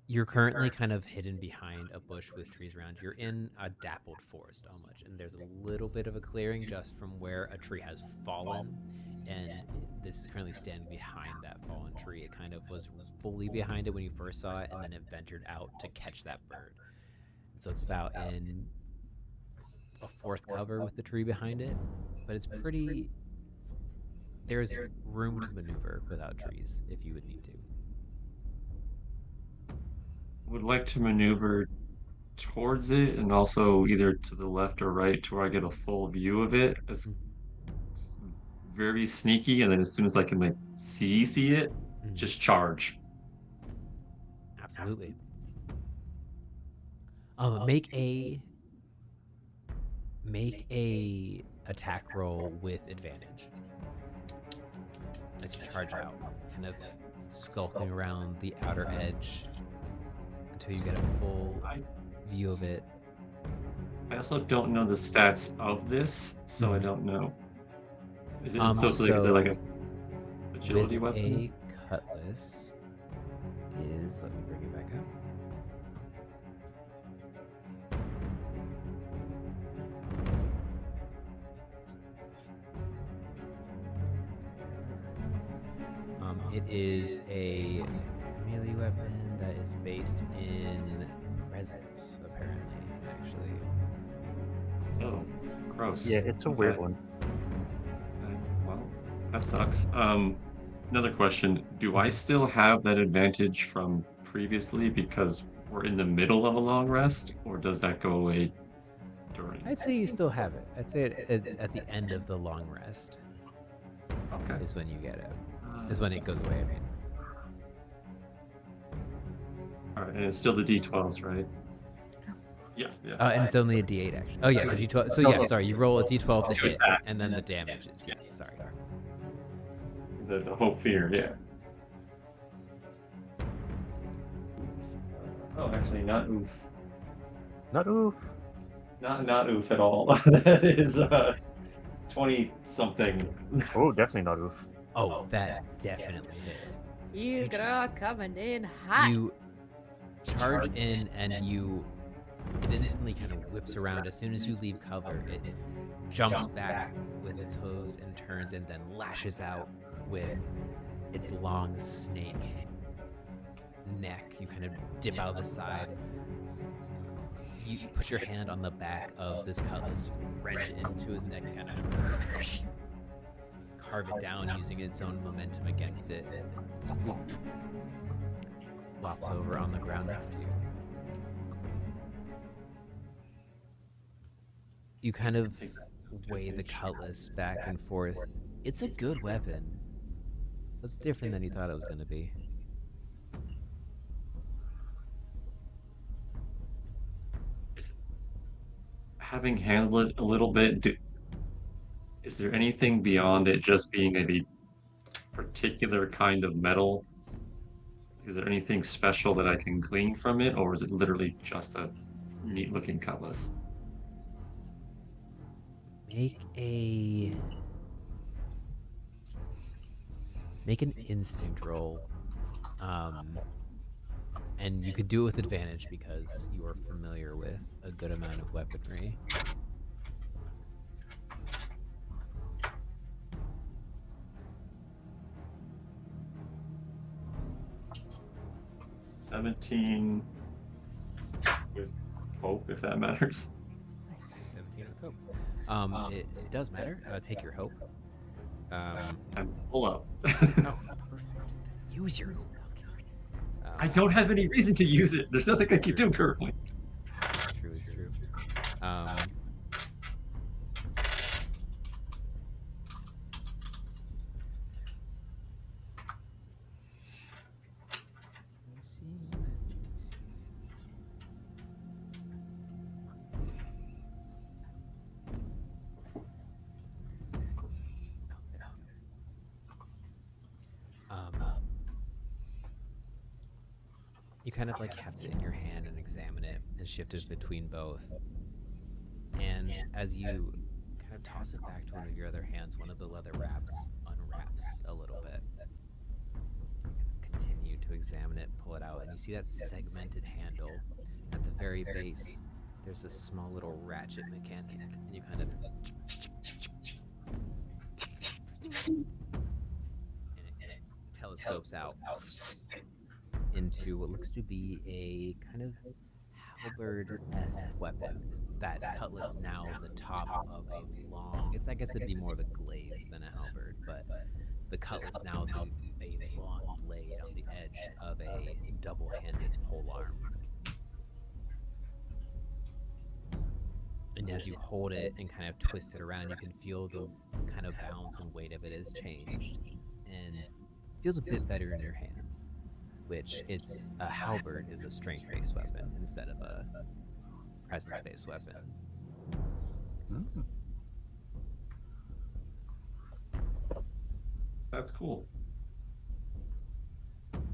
You're currently kind of hidden behind a bush with trees around. You're in a dappled forest almost, and there's a little bit of a clearing just from where a tree has fallen, and this is currently standing behind that fallen tree. It kind of was fully behind it when you first saw it, and then it ventured out to catch that bird. And so it's about in a 4th cover with the tree behind it, but it's pretty. There's room to maneuver without trees if you would need to. Would like to maneuver towards it, and also either to the left or right to where I get a full view of it. It's very sneaky, and then as soon as I can like see it, just charge. Absolutely. Make a attack roll with advantage as you charge out, kind of skulking around the outer edge until you get a full view of it. I also don't know the stats of this, so I don't know. Is it is it like a agility weapon? A cutlass is, let me bring it back up. It is a melee weapon that is based in resonance, apparently, actually. Oh, gross. Yeah, it's a weird one. Well, that sucks. Another question. Do I still have that advantage from previously because we're in the middle of a long rest, or does that go away during? I'd say you still have it. I'd say it's at the end of the long rest. Okay. Is when you get it. Is when it goes away, I mean. All right, and it's still the D12s, right? Yeah, yeah. And it's only a D8 actually. Oh yeah, a D12. So yeah, sorry, you roll a D12 to hit, attack. and then the damage is yes. Sorry. The hope fear, yeah. Oh, actually, not oof. Not oof. Not oof at all. That is 20 something. Oh, definitely not oof. Oh, that definitely hits. Hugrokk coming in hot. You charge in, and it instantly kind of whips around. As soon as you leave cover, it jumps back with its hooves and turns, and then lashes out with its long snake neck. You kind of dip out of the side. You put your hand on the back of this cutlass, wrench it into his neck, kind of carve it down using its own momentum against it. Flops over on the ground next to you. You kind of weigh the cutlass back and forth. It's a good weapon. It's different than you thought it was going to be. Having handled it a little bit, is there anything beyond it just being a particular kind of metal? Is there anything special that I can glean from it, or is it literally just a neat-looking cutlass? Make an instinct roll. And you could do it with advantage because you are familiar with a good amount of weaponry. $17 with hope, if that matters. 17 with hope. It does matter. Take your hope. I'm full up. Oh, perfect. Use your hope. I don't have any reason to use it. There's nothing I can do currently. It's true, it's true. You kind of like heft it in your hand and examine it and shift it between both. And as you kind of toss it back to one of your other hands, one of the leather wraps unwraps a little bit. You continue to examine it, pull it out, and you see that segmented handle at the very base. There's a small little ratchet mechanic, and you kind of and it telescopes out into what looks to be a kind of halberd-esque weapon. That cutlass now the top of a long, I guess it'd be more of a glaive than a halberd, but the cutlass now a long blade on the edge of a double-handed polearm. And as you hold it and kind of twist it around, you can feel the kind of bounce and weight of it has changed, and it feels a bit better in your hands. Which it's a halberd is a strength-based weapon instead of a presence-based weapon. That's cool.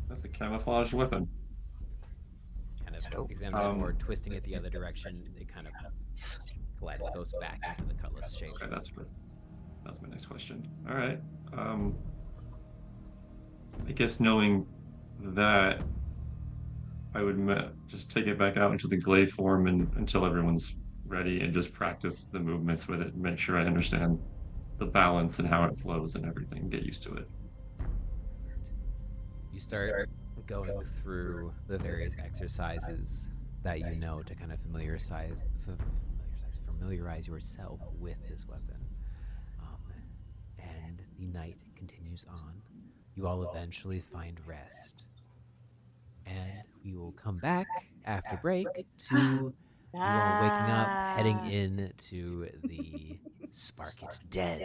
That's a camouflage weapon. Kind of examining it more, twisting it the other direction, it kind of goes back into the cutlass shape. Okay, that's my next question. All right. I guess knowing that, I would just take it back out into the glaive form until everyone's ready, and just practice the movements with it, and make sure I understand the balance and how it flows and everything, get used to it. You start going through the various exercises that you know to kind of familiarize yourself with this weapon. And the night continues on. You all eventually find rest. And we will come back after break to you all waking up, heading into the Sparket Den.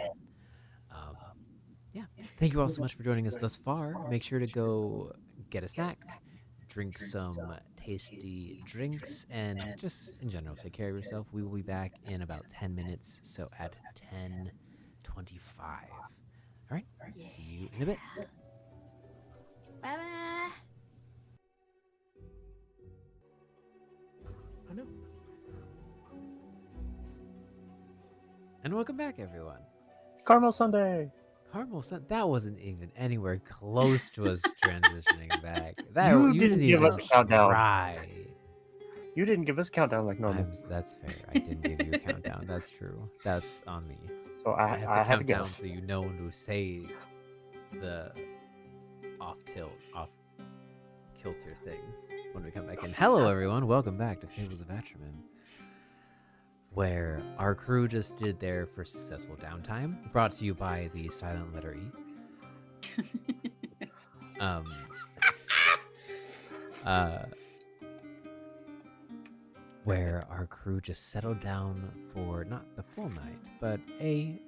Yeah. Thank you all so much for joining us thus far. Make sure to go get a snack, drink some tasty drinks, and just in general, take care of yourself. We will be back in about 10 minutes, so at 10:25. All right, see you in a bit. Bye-bye. Oh, no. And welcome back, everyone. Caramel Sunday. Caramel Sun, that wasn't even anywhere close to us transitioning back. That You you didn't give even us a countdown. try. You didn't give us a countdown like normal. That's fair. I didn't give you a countdown. That's true. That's on me. So I have to have a count down guess. so you know when to say the off kilter thing when we come back in. Hello, everyone. Welcome back to Fables of Atramen, where our crew just did their first successful downtime, brought to you by the silent letter E. Where our crew just settled down for not the full night, but a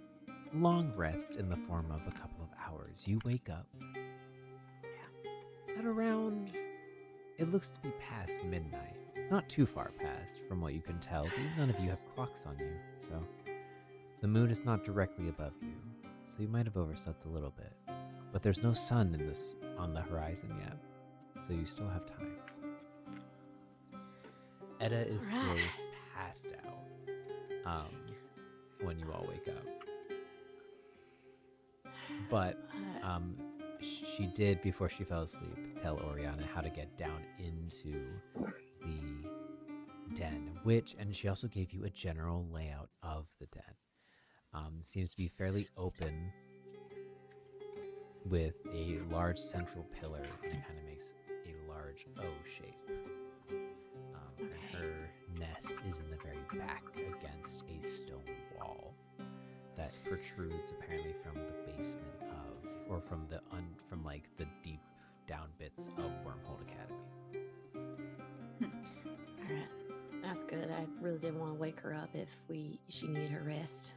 long rest in the form of a couple of hours. You wake up at around, it looks to be past midnight. Not too far past, from what you can tell, but none of you have clocks on you, so the moon is not directly above you, so you might have overslept a little bit. But there's no sun on the horizon yet, so you still have time. Edda is still passed out when you all wake up. But she did, before she fell asleep, tell Oriana how to get down into the den, and she also gave you a general layout of the den. Seems to be fairly open with a large central pillar, and it kind of makes a large O shape. And her nest is in the very back against a stone wall that protrudes apparently from the basement of, or from the deep down bits of Wyrmhold Academy. All right, that's good. I really didn't want to wake her up if she needed her rest.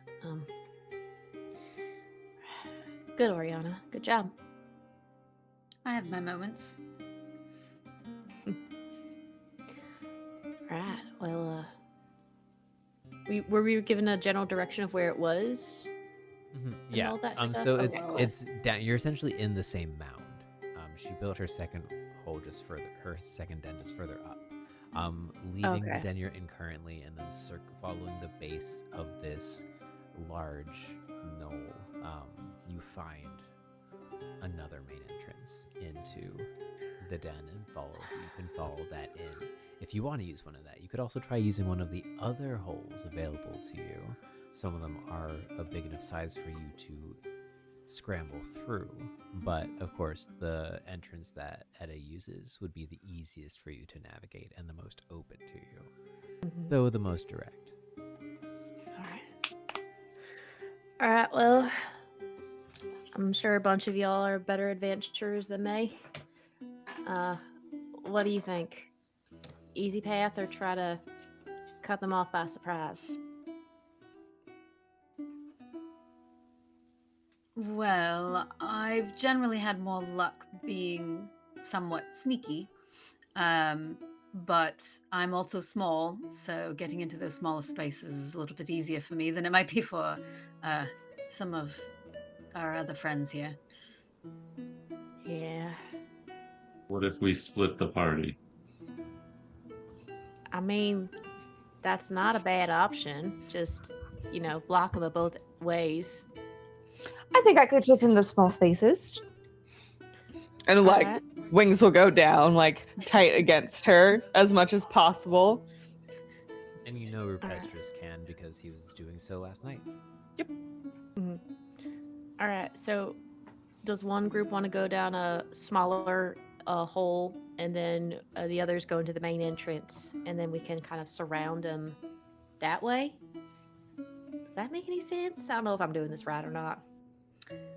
Good, Oriana. Good job. I have my moments. Right. Well, were we given a general direction of where it was? Yeah. all that stuff? So Okay, cool. it's down. You're essentially in the same mound. She built her second hole just further, her second den just further up. Leaving the Okay. den you're in currently, and then following the base of this large knoll, you find another main entrance into the den, and you can follow that in. If you want to use one of that, you could also try using one of the other holes available to you. Some of them are a big enough size for you to scramble through, but of course the entrance that Edda uses would be the easiest for you to navigate and the most open to you, though the most direct. All right. Well, I'm sure a bunch of y'all are better adventurers than me. What do you think? Easy path or try to cut them off by surprise? Well, I've generally had more luck being somewhat sneaky, but I'm also small, so getting into those smaller spaces is a little bit easier for me than it might be for some of our other friends here. Yeah. What if we split the party? I mean, that's not a bad option. Just, block them both ways. I think I could fit in the small spaces. And Alright. wings will go down, tight against her as much as possible. And Rupestris can, because he was doing so last night. Yep. All right. So, does one group want to go down a smaller hole, and then the others go into the main entrance, and then we can kind of surround them that way? Does that make any sense? I don't know if I'm doing this right or not.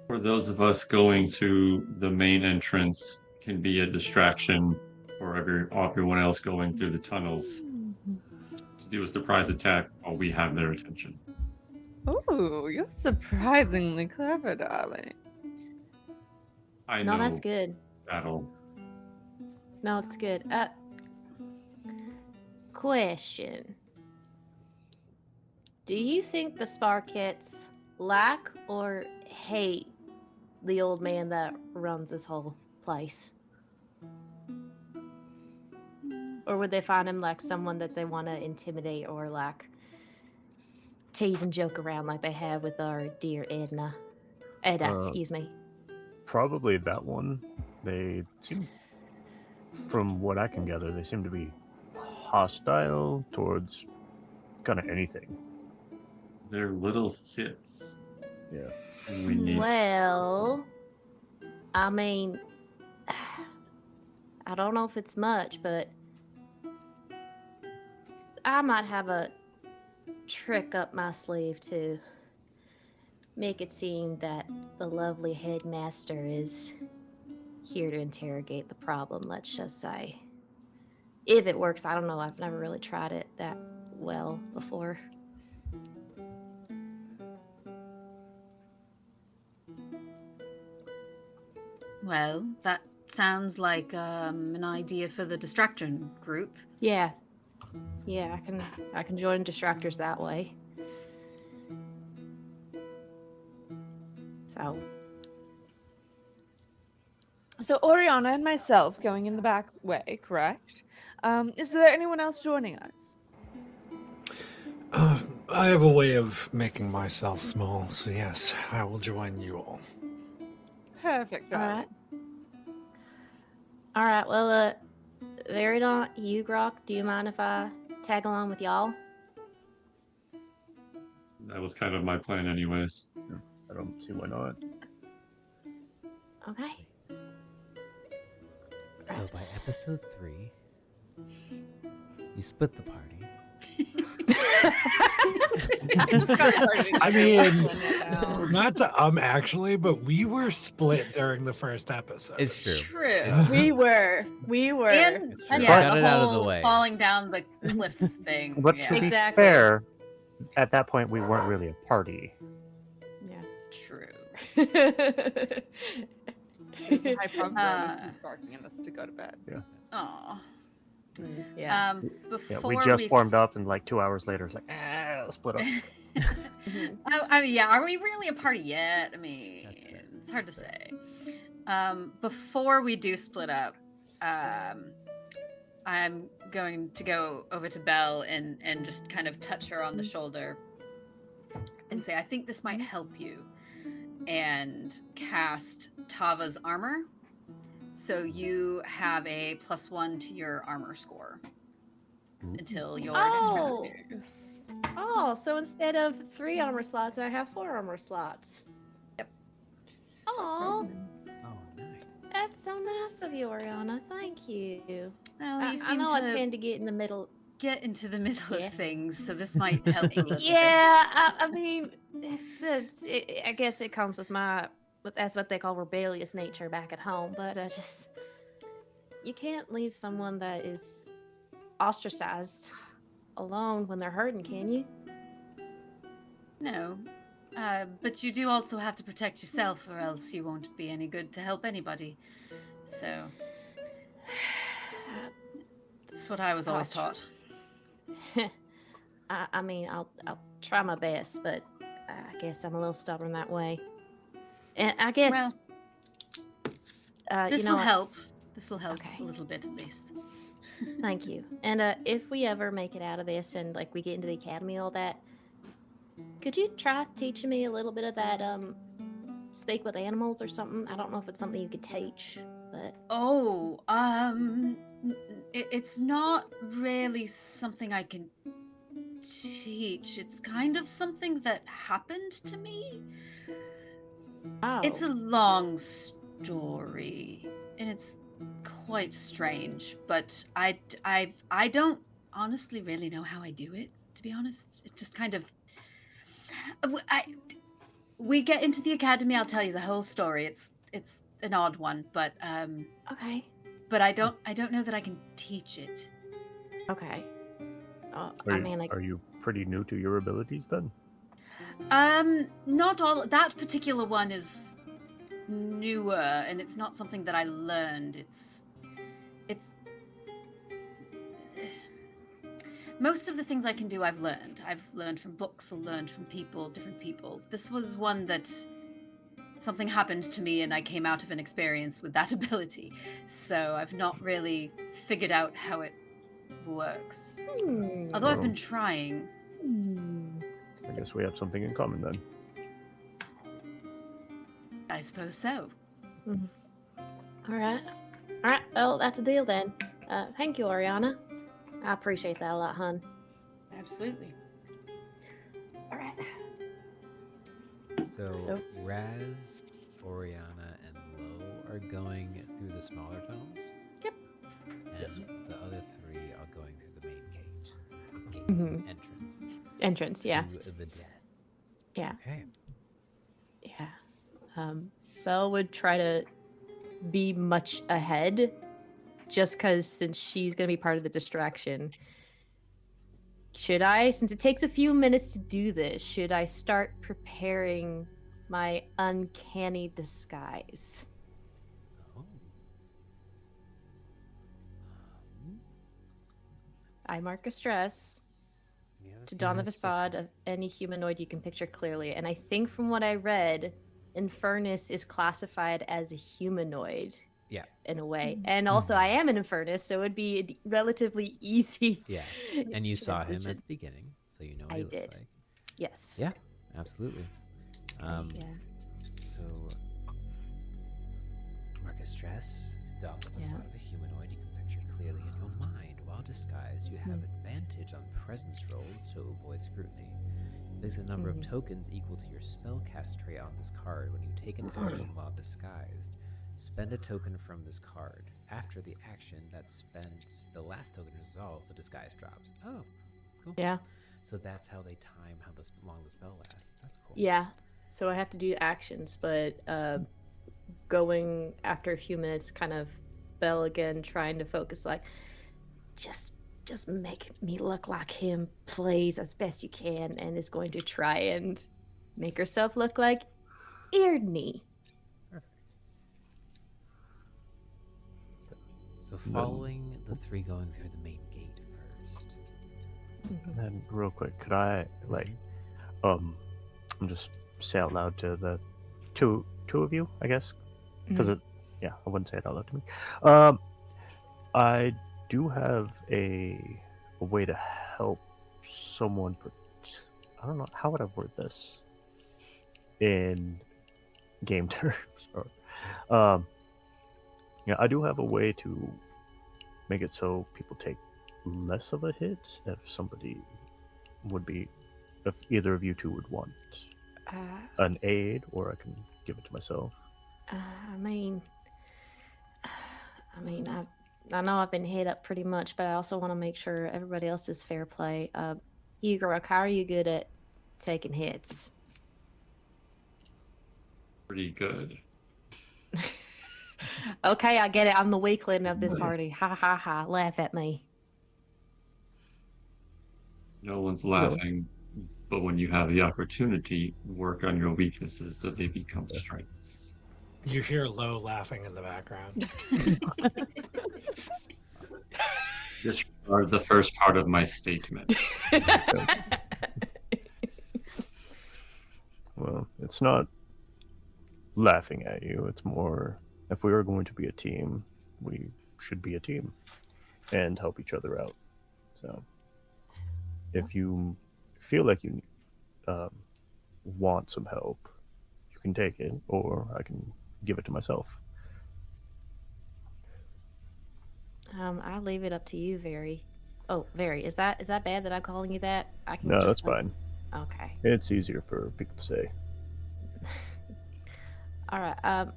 For those of us going to the main entrance can be a distraction for everyone else going through the tunnels to do a surprise attack while we have their attention. Ooh, you're surprisingly clever, darling. I No, know that's good. battle. No, it's good. Question. Do you think the Sparkettes like or hate the old man that runs this whole place? Or would they find him like someone that they want to intimidate or like tease and joke around like they have with our dear Edda, excuse me. Probably that one. They seem, from what I can gather, they seem to be hostile towards kind of anything. They're little shits. Yeah. We need. Well, I mean, I don't know if it's much, but I might have a trick up my sleeve to make it seem that the lovely headmaster is here to interrogate the problem, let's just say. If it works, I don't know. I've never really tried it that well before. Well, that sounds like an idea for the distraction group. Yeah. Yeah, I can join distractors that way. So Oriana and myself going in the back way, correct? Is there anyone else joining us? I have a way of making myself small, so yes, I will join you all. Perfect. Alright. Alright, well, Variedawnt, Hugrokk, do you mind if I tag along with y'all? That was kind of my plan, anyways. I don't see why not. Okay. So by episode 3, you split the party. I mean, not to actually, but we were split during the first episode. It's true. True. We were. And Got the it out of the whole way. falling down the cliff thing. But yeah. to be Exactly. fair, at that point we weren't really a party. Yeah. True. There's a high probability Uh, of barking at us to go to bed. Aw. Yeah. Before Yeah, we just formed up, and like 2 hours later, it's like, split up. I mean, yeah, are we really a party yet? I mean, That's fair. it's hard to say. Before we do split up, I'm going to go over to Belle and just kind of touch her on the shoulder and say, I think this might help you. And cast Tava's armor. So you have a +1 to your armor score until your next round experience. Oh, so instead of 3 armor slots, I have 4 armor slots. Yep. Oh, Oh, nice. that's so nice of you, Oriana. Thank you. Well, I you seem know I to tend to get in the middle. get into the middle Yeah. of things, so this might help a little Yeah, I mean, I guess it comes with that's what they call rebellious nature back at home. But you can't leave someone that is ostracized alone when they're hurting, can you? No. But you do also have to protect yourself, or else you won't be any good to help anybody. So that's what I was always taught. I mean, I'll try my best, but I guess I'm a little stubborn that way. And I guess Well, you this know will what? help. This will help Okay. a little bit, at least. Thank you. And if we ever make it out of this and like we get into the academy, all that, could you try teaching me a little bit of that speak with animals or something? I don't know if it's something you could teach, but Oh, it's not really something I can teach. It's kind of something that happened to me. oh, It's a long story, and it's quite strange. But I don't honestly really know how I do it. To be honest, it just kind of. We get into the academy. I'll tell you the whole story. It's an odd one, but okay. But I don't know that I can teach it. Okay. Are, I you, mean, like, are you pretty new to your abilities then? Not all. That particular one is newer, and it's not something that I learned. it's most of the things I can do I've learned. I've learned from books or learned from people, different people. This was one that something happened to me and I came out of an experience with that ability. So I've not really figured out how it works. Although I've been trying. I guess we have something in common then. I suppose so. All right. Well, that's a deal then. Thank you, Oriana. I appreciate that a lot, hon. Absolutely. All right. So Razz, Oriana, and Lo are going through the smaller tunnels. Yep. And the other three are going through the main gate. Entrance, yeah. To the dead. Yeah. Okay. Yeah. Belle would try to be much ahead just because since she's going to be part of the distraction. Should I, since it takes a few minutes to do this, should I start preparing my uncanny disguise? Oh. I mark a stress You have a to few don the minutes to facade of any humanoid you can picture clearly. And I think from what I read, Infernus is classified as a humanoid. Yeah. In a way. And also I am an Infernus, so it'd be relatively easy. Yeah. And you saw him at transition. the beginning, so you know what I he looks did. like. Yes. Yeah, absolutely. Yeah. So, Marcus Stress, don the facade of a humanoid you can picture clearly in your mind. While disguised, you have advantage on presence rolls to avoid scrutiny. Place a number of tokens equal to your spellcast trait on this card. When you take an action while disguised, spend a token from this card. After the action that spends the last token resolved, the disguise drops. Oh, cool. Yeah. So that's how they time how long the spell lasts. That's cool. Yeah. So I have to do actions, but going after a few minutes, kind of Belle again, trying to focus, like, just make me look like him, please, as best you can, and is going to try and make herself look like Eardney. So following the three going through the main gate first. And then real quick, could I I'm just say out loud to the two of you, I guess, because I wouldn't say it out loud to me. I do have a way to help someone. I don't know how would I word this in game terms. Or, I do have a way to make it so people take less of a hit if either of you two would want an aid, or I can give it to myself. I mean, I know I've been hit up pretty much, but I also want to make sure everybody else is fair play. Hugrokk, how are you good at taking hits? Pretty good. Okay, I get it. I'm the weakling of this party. Ha ha ha. Laugh at me. No one's laughing, but when you have the opportunity, work on your weaknesses so they become strengths. You hear Lo laughing in the background. Disregard the first part of my statement. Well, it's not laughing at you. It's more, if we are going to be a team, we should be a team and help each other out. So if you feel like you want some help, you can take it, or I can give it to myself. I'll leave it up to you, Very. Oh, Very, is that bad that I'm calling you that? I can No, just that's fine. Okay. It's easier for people to say. All right.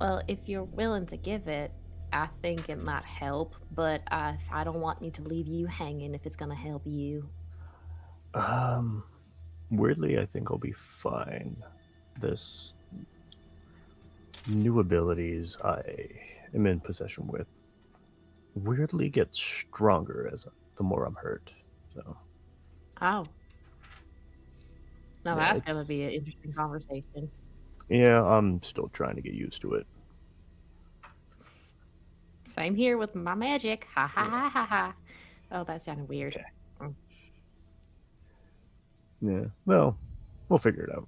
Well, if you're willing to give it, I think it might help, but I don't want me to leave you hanging if it's gonna help you. Weirdly, I think I'll be fine. This new abilities I am in possession with weirdly get stronger the more I'm hurt. So. Oh. Now Yeah, that's gonna be an interesting conversation. Yeah, I'm still trying to get used to it. Same here with my magic. Ha ha ha ha ha. Oh, that sounded weird. Okay. Yeah. Well, we'll figure it out.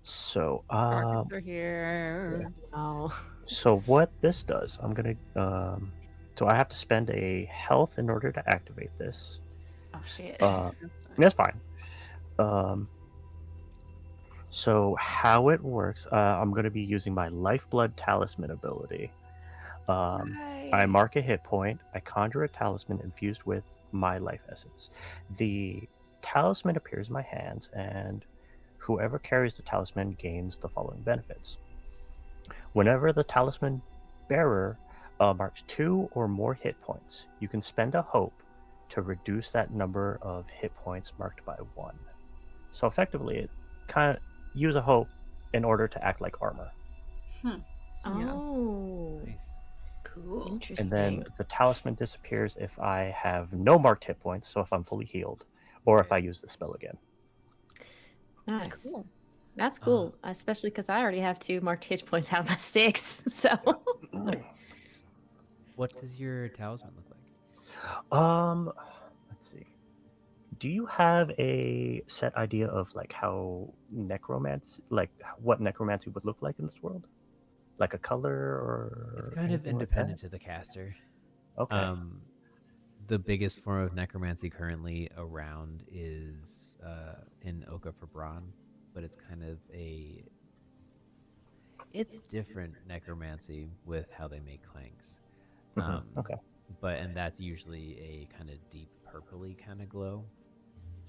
So, Sprockets are here. Oh. so what this does, I'm gonna so I have to spend a health in order to activate this. Oh shit. That's fine. So how it works, I'm gonna be using my Lifeblood Talisman ability. I mark a hit point. I conjure a talisman infused with my life essence. The talisman appears in my hands, and whoever carries the talisman gains the following benefits. Whenever the talisman bearer marks 2 or more hit points, you can spend a hope to reduce that number of hit points marked by 1. So effectively, it kind of use a hope in order to act like armor. Oh. Nice. Cool. Interesting. And then the talisman disappears if I have no marked hit points, so if I'm fully healed, or if I use the spell again. Nice. Cool. That's cool, especially because I already have 2 marked hit points out of my 6. So. What does your talisman look like? Let's see. Do you have a set idea of like how necromancy, like what necromancy would look like in this world? Like a color or? It's kind of independent to the caster. Okay. The biggest form of necromancy currently around is in Oka for Braun, but it's kind of it's different necromancy with how they make clanks. Okay. And that's usually a kind of deep purpley kind of glow.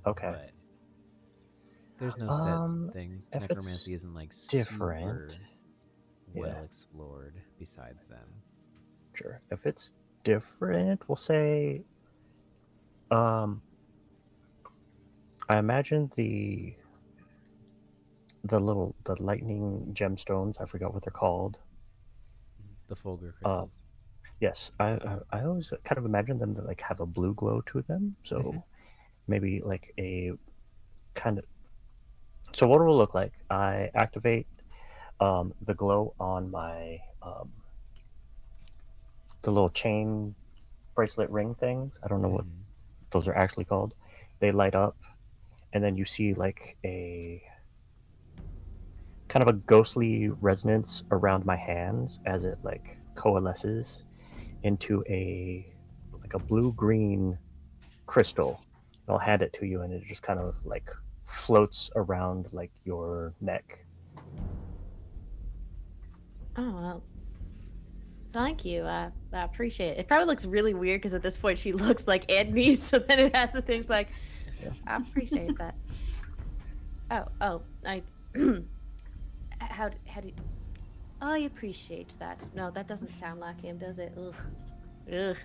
Okay. But there's no set things. if Necromancy isn't like different, super well yeah. explored besides them. Sure. If it's different, we'll say I imagine the lightning gemstones, I forgot what they're called. The Fulgur crystals. Yes, I always kind of imagine them to like have a blue glow to them. So maybe like a kind of. So what it will look like? I activate the glow on my the little chain bracelet ring things. I don't know what those are actually called. They light up, and then you see like a kind of a ghostly resonance around my hands as it like coalesces into a blue-green crystal. I'll hand it to you, and it just kind of like floats around like your neck. Oh well. Thank you. I appreciate it. It probably looks really weird because at this point she looks like Edme, so then it has the things like. Yeah. I appreciate that. I. How do you... I appreciate that. No, that doesn't sound like him, does it? Ugh. The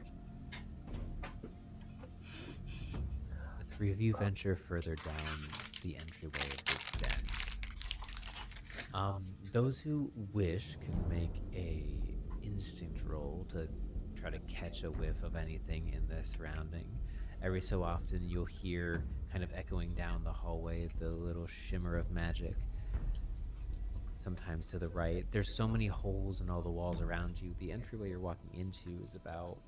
three of you venture further down the entryway of this den. Those who wish can make a instinct roll to try to catch a whiff of anything in the surrounding. Every so often you'll hear, kind of echoing down the hallway, the little shimmer of magic. Sometimes to the right. There's so many holes in all the walls around you. The entryway you're walking into is about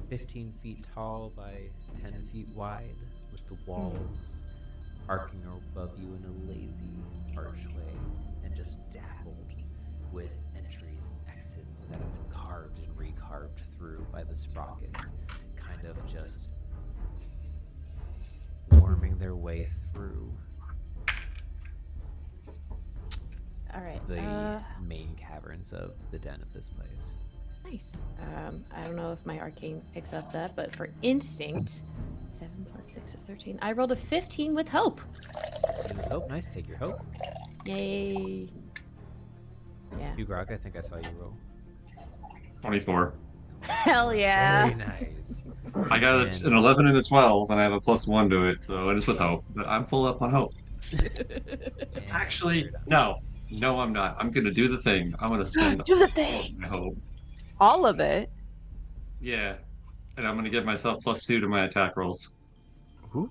15 feet tall by 10 feet wide, with the walls arcing above you in a lazy archway and just dappled with entries and exits that have been carved and recarved through by the sprockets, kind of just worming their way through the main caverns of the den of this place. Nice. I don't know if my arcane picks up that, but for instinct, 7 plus 6 is 13. I rolled a 15 with hope. With hope, nice. Take your hope. Yay. Yeah. Hugrokk, I think I saw you roll. 24. Hell yeah. Very nice. I got an 11 and a 12, and I have a +1 to it, so it is with hope. But I'm full up on hope. Actually, no. No, I'm not. I'm going to do the thing. I'm going to spend Do the thing. I hope. All of it. Yeah. And I'm going to give myself +2 to my attack rolls. Ooh.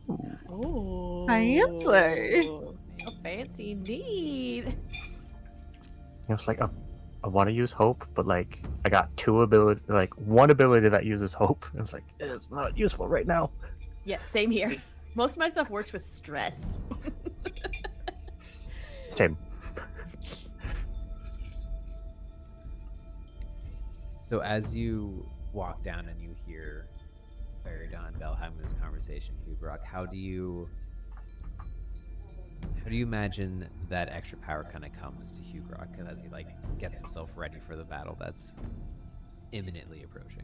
Oh. Fancy. So fancy indeed. It's like a I want to use hope, but like I got one ability that uses hope. And it's like it's not useful right now. Yeah, same here. Most of my stuff works with stress. Same. So as you walk down and you hear Variedawnt and Belle having this conversation, Hugrokk, how do you imagine that extra power kind of comes to Hugrokk as he like gets himself ready for the battle that's imminently approaching?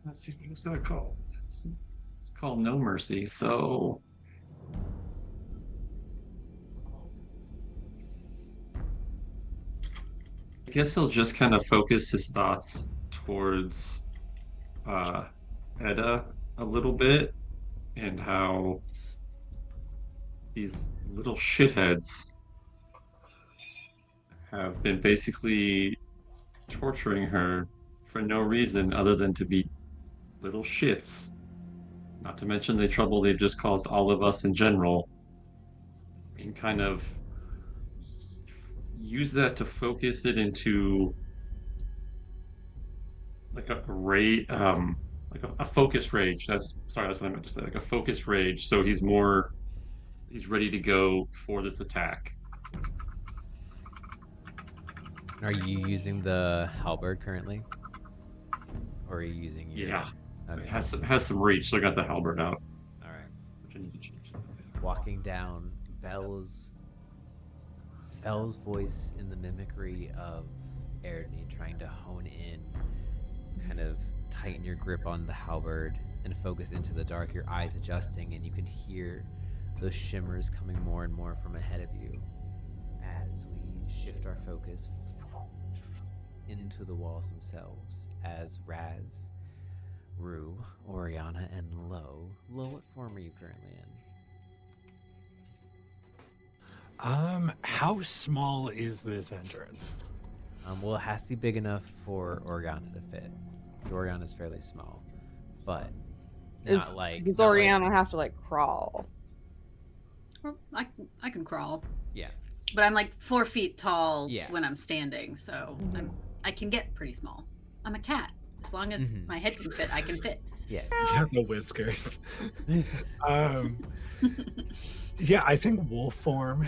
Let's see, what's that called? It's called No Mercy. So I guess he'll just kind of focus his thoughts towards Edda a little bit, and how these little shitheads have been basically torturing her for no reason other than to be little shits. Not to mention the trouble they've just caused all of us in general. And kind of use that to focus it into like a focus rage. That's what I meant to say. Like a focus rage. So he's ready to go for this attack. Are you using the halberd currently? Or are you using your... Yeah. Okay. It has some reach, so I got the halberd out. Alright. Which I need to change. Walking down, Belle's voice in the mimicry of Erdney, trying to hone in, kind of tighten your grip on the halberd and focus into the dark, your eyes adjusting, and you can hear those shimmers coming more and more from ahead of you as we shift our focus into the walls themselves, as Razz, Rue, Oriana, and Lo, what form are you currently in? How small is this entrance? Well, it has to be big enough for Oriana to fit. Oriana's fairly small, but Does Oriana have to like crawl? Well, I can crawl. Yeah. But I'm like 4 feet tall Yeah. when I'm standing, so I can get pretty small. I'm a cat. As long as my head can fit, I can fit. Yeah. Yeah, the whiskers. Yeah, I think wolf form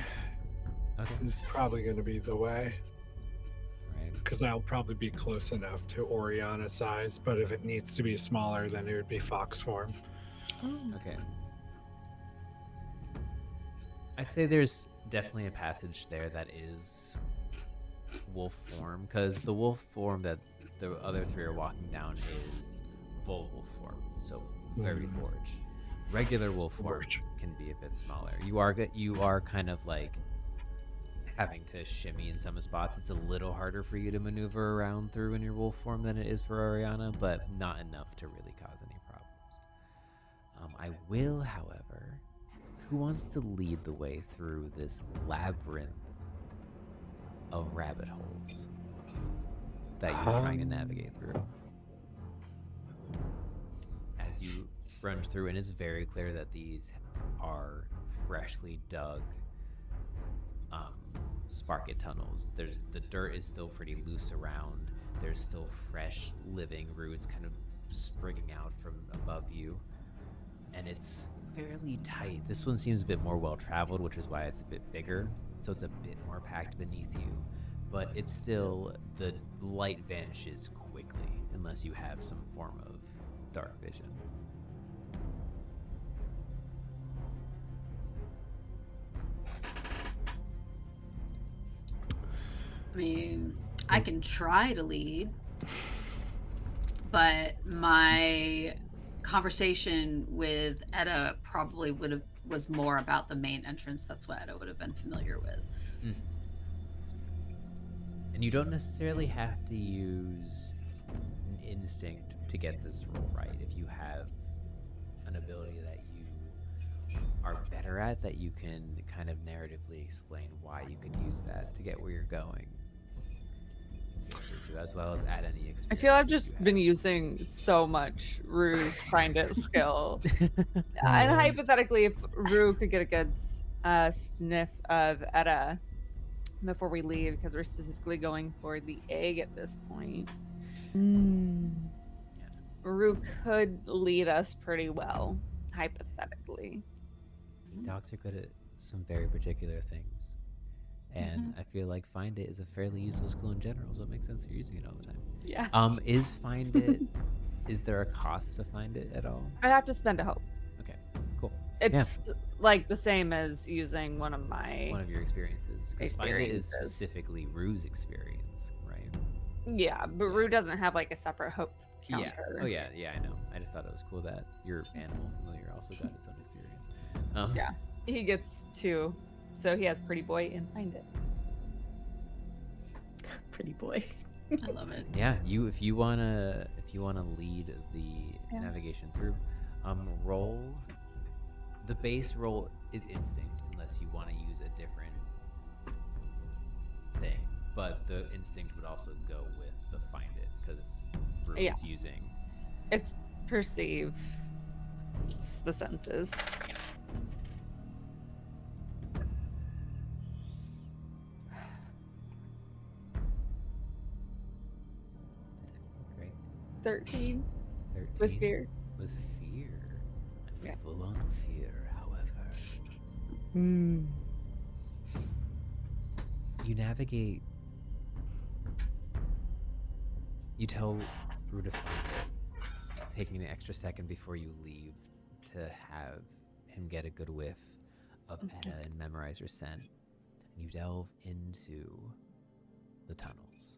is probably going to be the way. Right. Because that'll probably be close enough to Oriana size, but if it needs to be smaller, then it would be fox form. Okay. I'd say there's definitely a passage there that is wolf form, because the wolf form that the other three are walking down is Vulwolf form, so very large. Regular wolf form can be a bit smaller. You are kind of like having to shimmy in some spots. It's a little harder for you to maneuver around through in your wolf form than it is for Oriana, but not enough to really cause any problems. I will, however, who wants to lead the way through this labyrinth of rabbit holes that you're trying to navigate through? As you run through, and it's very clear that these are freshly dug sparket tunnels. The dirt is still pretty loose around. There's still fresh living roots kind of springing out from above you, and it's fairly tight. This one seems a bit more well-traveled, which is why it's a bit bigger, so it's a bit more packed beneath you, but it's still, the light vanishes quickly unless you have some form of dark vision. I mean, I can try to lead, but my conversation with Edda probably was more about the main entrance. That's what Edda would have been familiar with. And you don't necessarily have to use an instinct to get this roll right. If you have an ability that you are better at, that you can kind of narratively explain why you could use that to get where you're going, as well as add any experience. I feel I've just been using so much Rue's find it skill. And hypothetically, if Rue could get a good sniff of Edda, before we leave, because we're specifically going for the egg at this point. Rue could lead us pretty well, hypothetically. Dogs are good at some very particular things. And I feel like Find It is a fairly useful skill in general, so it makes sense you're using it all the time. Yeah. Is Find It, is there a cost to Find It at all? I have to spend a hope. Okay, cool. It's like the same as using one of your experiences. Because Find It is specifically Rue's experience, right? Yeah, but Rue doesn't have like a separate hope counter. Yeah. Oh yeah, I know. I just thought it was cool that your animal familiar also got its own experience. Yeah, he gets 2, so he has Pretty Boy and Find It. Pretty Boy. I love it. Yeah, if you wanna lead the navigation through, roll. The base roll is instinct, unless you want to use a different thing. But the instinct would also go with the Find It, because Rue is using. It's perceive. It's the senses. Great. 13. 13. With fear. With fear. Yeah. Full on fear, however. You navigate. You tell Rue to find it, taking an extra second before you leave to have him get a good whiff of Etta and memorize her scent. And you delve into the tunnels.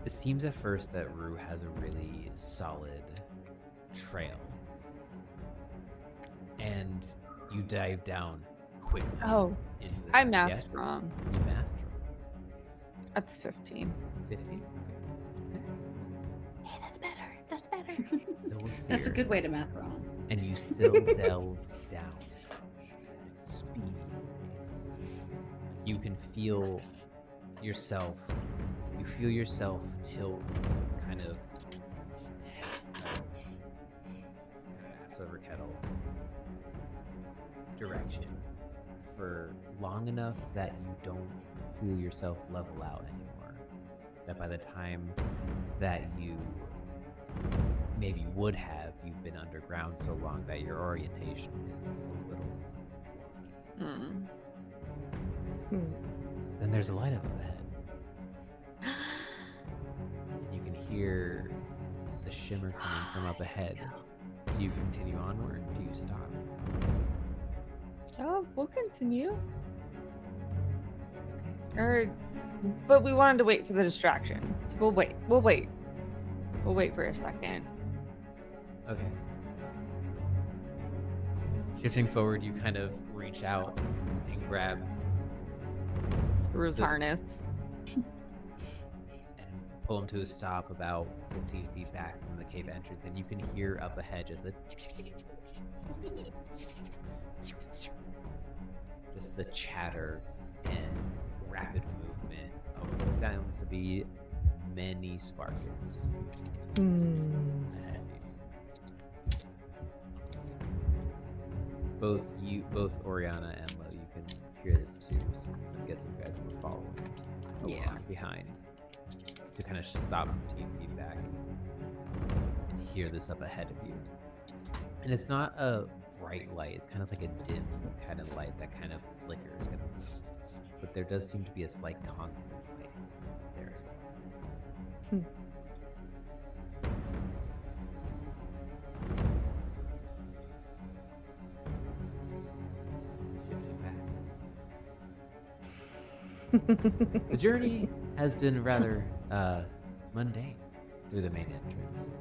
It seems at first that Rue has a really solid trail. And you dive down quickly. Oh, into the I dark. mathed wrong. You mathed wrong. That's 15. 15? Hey, that's better. That's better. Still with That's a fear. good way to math wrong. And you still delve down at a speedy pace. You can feel yourself. You feel yourself tilt kind of ass over kettle direction for long enough that you don't feel yourself level out anymore. That by the time that you maybe would have, you've been underground so long that your orientation is a little wonky. Then there's a light up ahead. And you can hear the shimmer coming from up ahead. Do you continue onward? Do you stop? Oh, we'll continue. Okay. But we wanted to wait for the distraction. So we'll wait. We'll wait. We'll wait for a second. Okay. Shifting forward, you kind of reach out and grab Rue's harness. and pull him to a stop about 15 feet back from the cave entrance, and you can hear up ahead just the chatter and rapid movement of what sounds to be many sparkets ahead of you. Both Oriana and Lo, you can hear this too, since I'm guessing you guys were following along behind to kind of stop 15 feet back and hear this up ahead of you. And it's not a bright light, it's kind of like a dim kind of light that kind of flickers, kind of, but there does seem to be a slight constant light there as well. Shifting back. The journey has been rather mundane through the main entrance.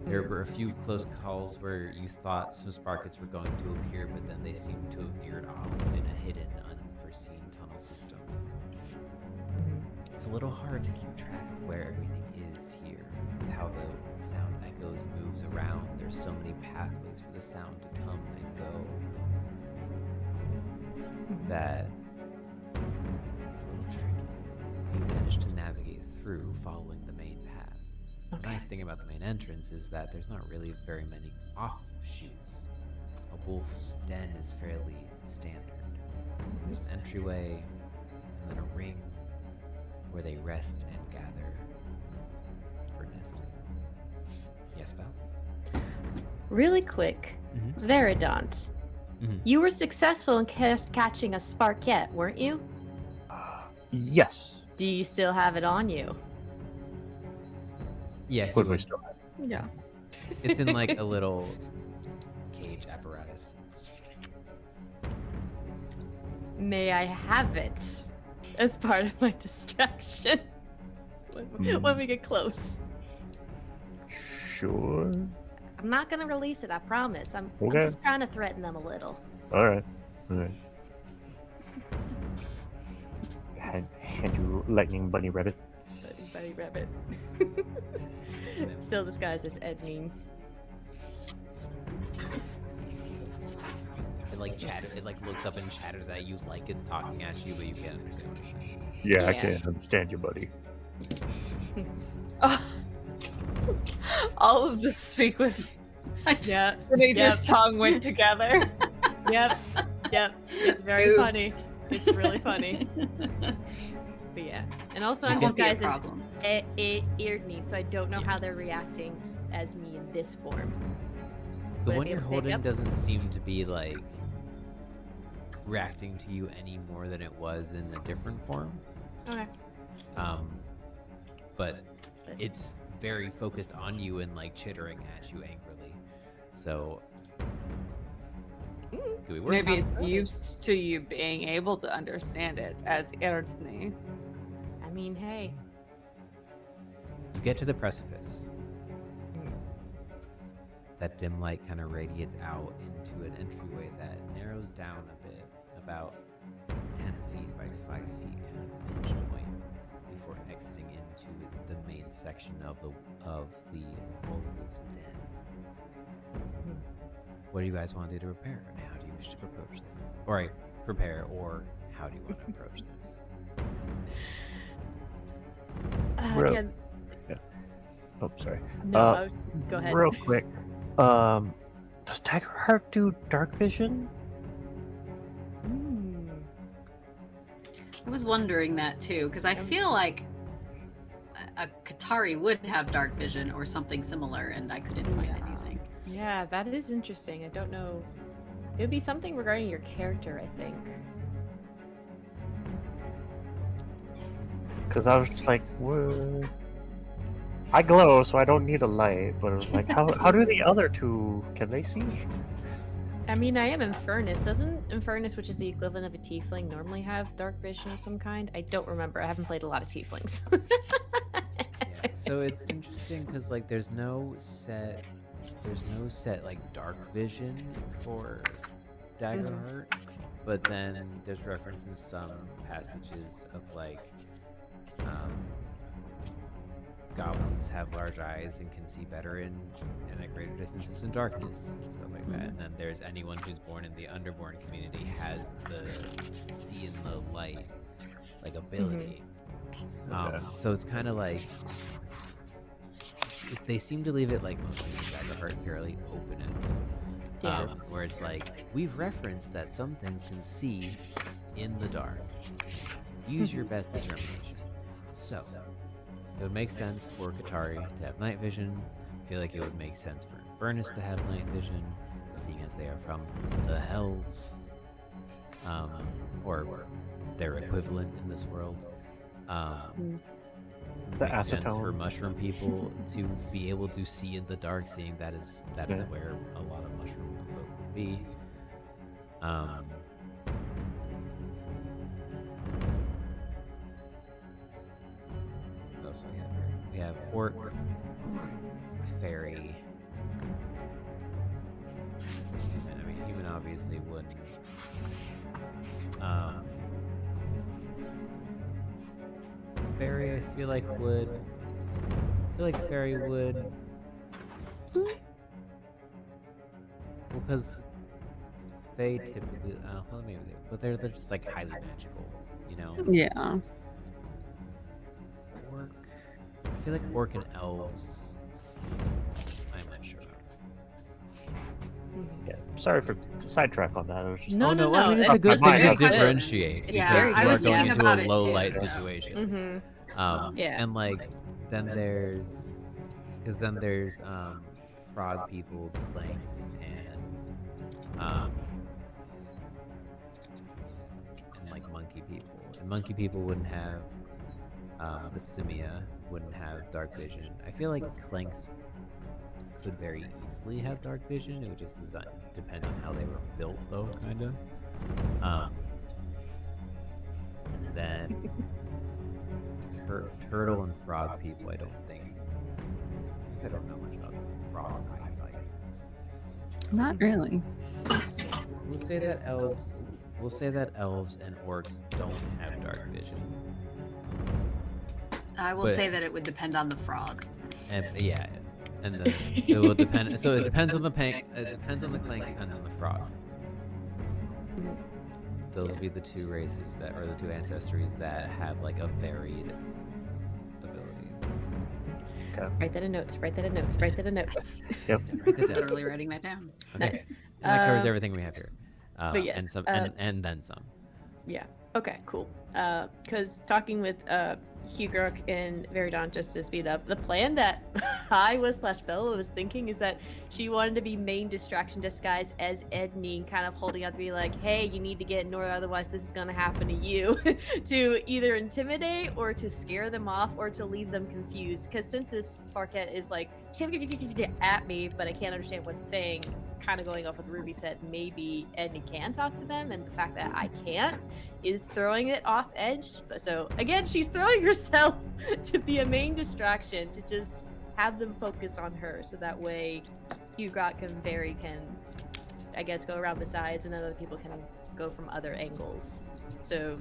There were a few close calls where you thought some sparkets were going to appear, but then they seemed to have veered off in a hidden, unforeseen tunnel system. It's a little hard to keep track of where everything is here, with how the sound echoes moves around. There's so many pathways for the sound to come and go that it's a little tricky. You managed to navigate through following the main path. The nice thing about the main entrance is that there's not really very many offshoots a wolf's den is fairly standard. There's an entryway, and then a ring where they rest and gather for nesting. Yes, Belle? Really quick, Variedawnt. You were successful in catching a sparkette, weren't you? Yes. Do you still have it on you? Yeah, Would we still have? Yeah. it's in like a little cage apparatus. May I have it as part of my distraction when we get close? Sure. I'm not gonna release it, I promise. I'm Okay. just trying to threaten them a little. All right. Hand you lightning bunny rabbit. Buddy rabbit. Still disguised as Ed means. It like it like looks up and chatters at you like it's talking at you, but you can't understand what it's saying. Yeah, I Yeah. can't understand you, buddy. All of the speak with Yeah. nature's tongue went together. Yep. It's very funny. It's really funny. But yeah. And also I'm Won't be a disguised as problem. eared meat, so I don't know how they're reacting as me in this form. The Would I one be you're able to pick holding up? doesn't seem to be like reacting to you any more than it was in a different form. Okay. But it's very focused on you and like chittering at you angrily. So do we work? Maybe it's Possibility. used to you being able to understand it as Erdney. I mean, hey. You get to the precipice. That dim light kind of radiates out into an entryway that narrows down a bit, about 10 feet by 5 feet, kind of pinch point, before exiting into the main section of the Vulwolf's den. What do you guys want to do to prepare, and how do you wish to approach this? Or prepare, or how do you want to approach this? Real- Again, Oh, sorry. no, go ahead. Real quick. Does Daggerheart do dark vision? I was wondering that too, because I feel like a Qatari would have dark vision or something similar, and I couldn't find anything. Yeah, that is interesting. I don't know. It would be something regarding your character, I think. Because I was just like, what? I glow, so I don't need a light. But I was like, how do the other two? Can they see? I mean, I am Infernus. Doesn't Infernus, which is the equivalent of a tiefling, normally have dark vision of some kind? I don't remember. I haven't played a lot of tieflings. Yeah, so it's interesting because like there's no set like dark vision for Daggerheart, but then there's reference in some passages of like goblins have large eyes and can see better in and at greater distances in darkness and stuff like that. And then there's anyone who's born in the underborn community has the see in the light like ability. So it's kind of like they seem to leave it like mostly Daggerheart fairly open ended. Where it's like we've referenced that some things can see in the dark. Use your best determination. So it would make sense for Qatari to have night vision. I feel like it would make sense for Infernus to have night vision, seeing as they are from the Hells, or their equivalent in this world. The Makes sense acetone. for mushroom people to be able to see in the dark, seeing that is where a lot of mushroom folk would be. What else do we have here? We have orc, fairy. Human. I mean, human obviously wouldn't. Fairy, I feel like would. I feel like fairy would. Well, because they typically, well, maybe they, but they're just like highly magical, you know. Yeah. Orc. I feel like orc and elves. I'm not sure. Yeah, sorry for the sidetrack on that. I was just No, Oh no, no, I mean no, it's a good that's thing to fine. Good. differentiate It's Yeah, very because I you was are going thinking into about a it low too. light So. situation. Yeah. And like then there's frog people, planks, and like monkey people. And monkey people wouldn't have the simia wouldn't have dark vision. I feel like clanks could very easily have dark vision. It would just depend on how they were built, though, kind of. And then turtle and frog people, I don't think. I don't know much about frogs' eyesight. Not really. We'll say that elves and orcs don't have dark vision. I will But- say that it would depend on the frog. And yeah, and then it will depend. So it depends on the plank. It depends on the clank. Depends on the frog. Those will be the two races that, or the two ancestries that have like a varied ability. Write that in notes. Write that in notes. Write that in notes. Yep. Write that down. Literally writing that down. Okay. Nice. And that covers everything we have here. but yes, and some, and then some. Yeah. Okay. Cool. Because talking with Hugrokk and Variedawnt, just to speed up, the plan that I Bella was thinking is that she wanted to be main distraction disguise as Edney, kind of holding out to be like, "Hey, you need to get north, otherwise this is gonna happen to you," to either intimidate or to scare them off or to leave them confused. Because since this Sparkette is like at me, but I can't understand what's saying, kind of going off what Ruby said, maybe Edney can talk to them, and the fact that I can't is throwing it off edge. So again, she's throwing herself to be a main distraction, to just have them focus on her, so that way Hugrokk and Very can, I guess, go around the sides, and then other people can go from other angles. So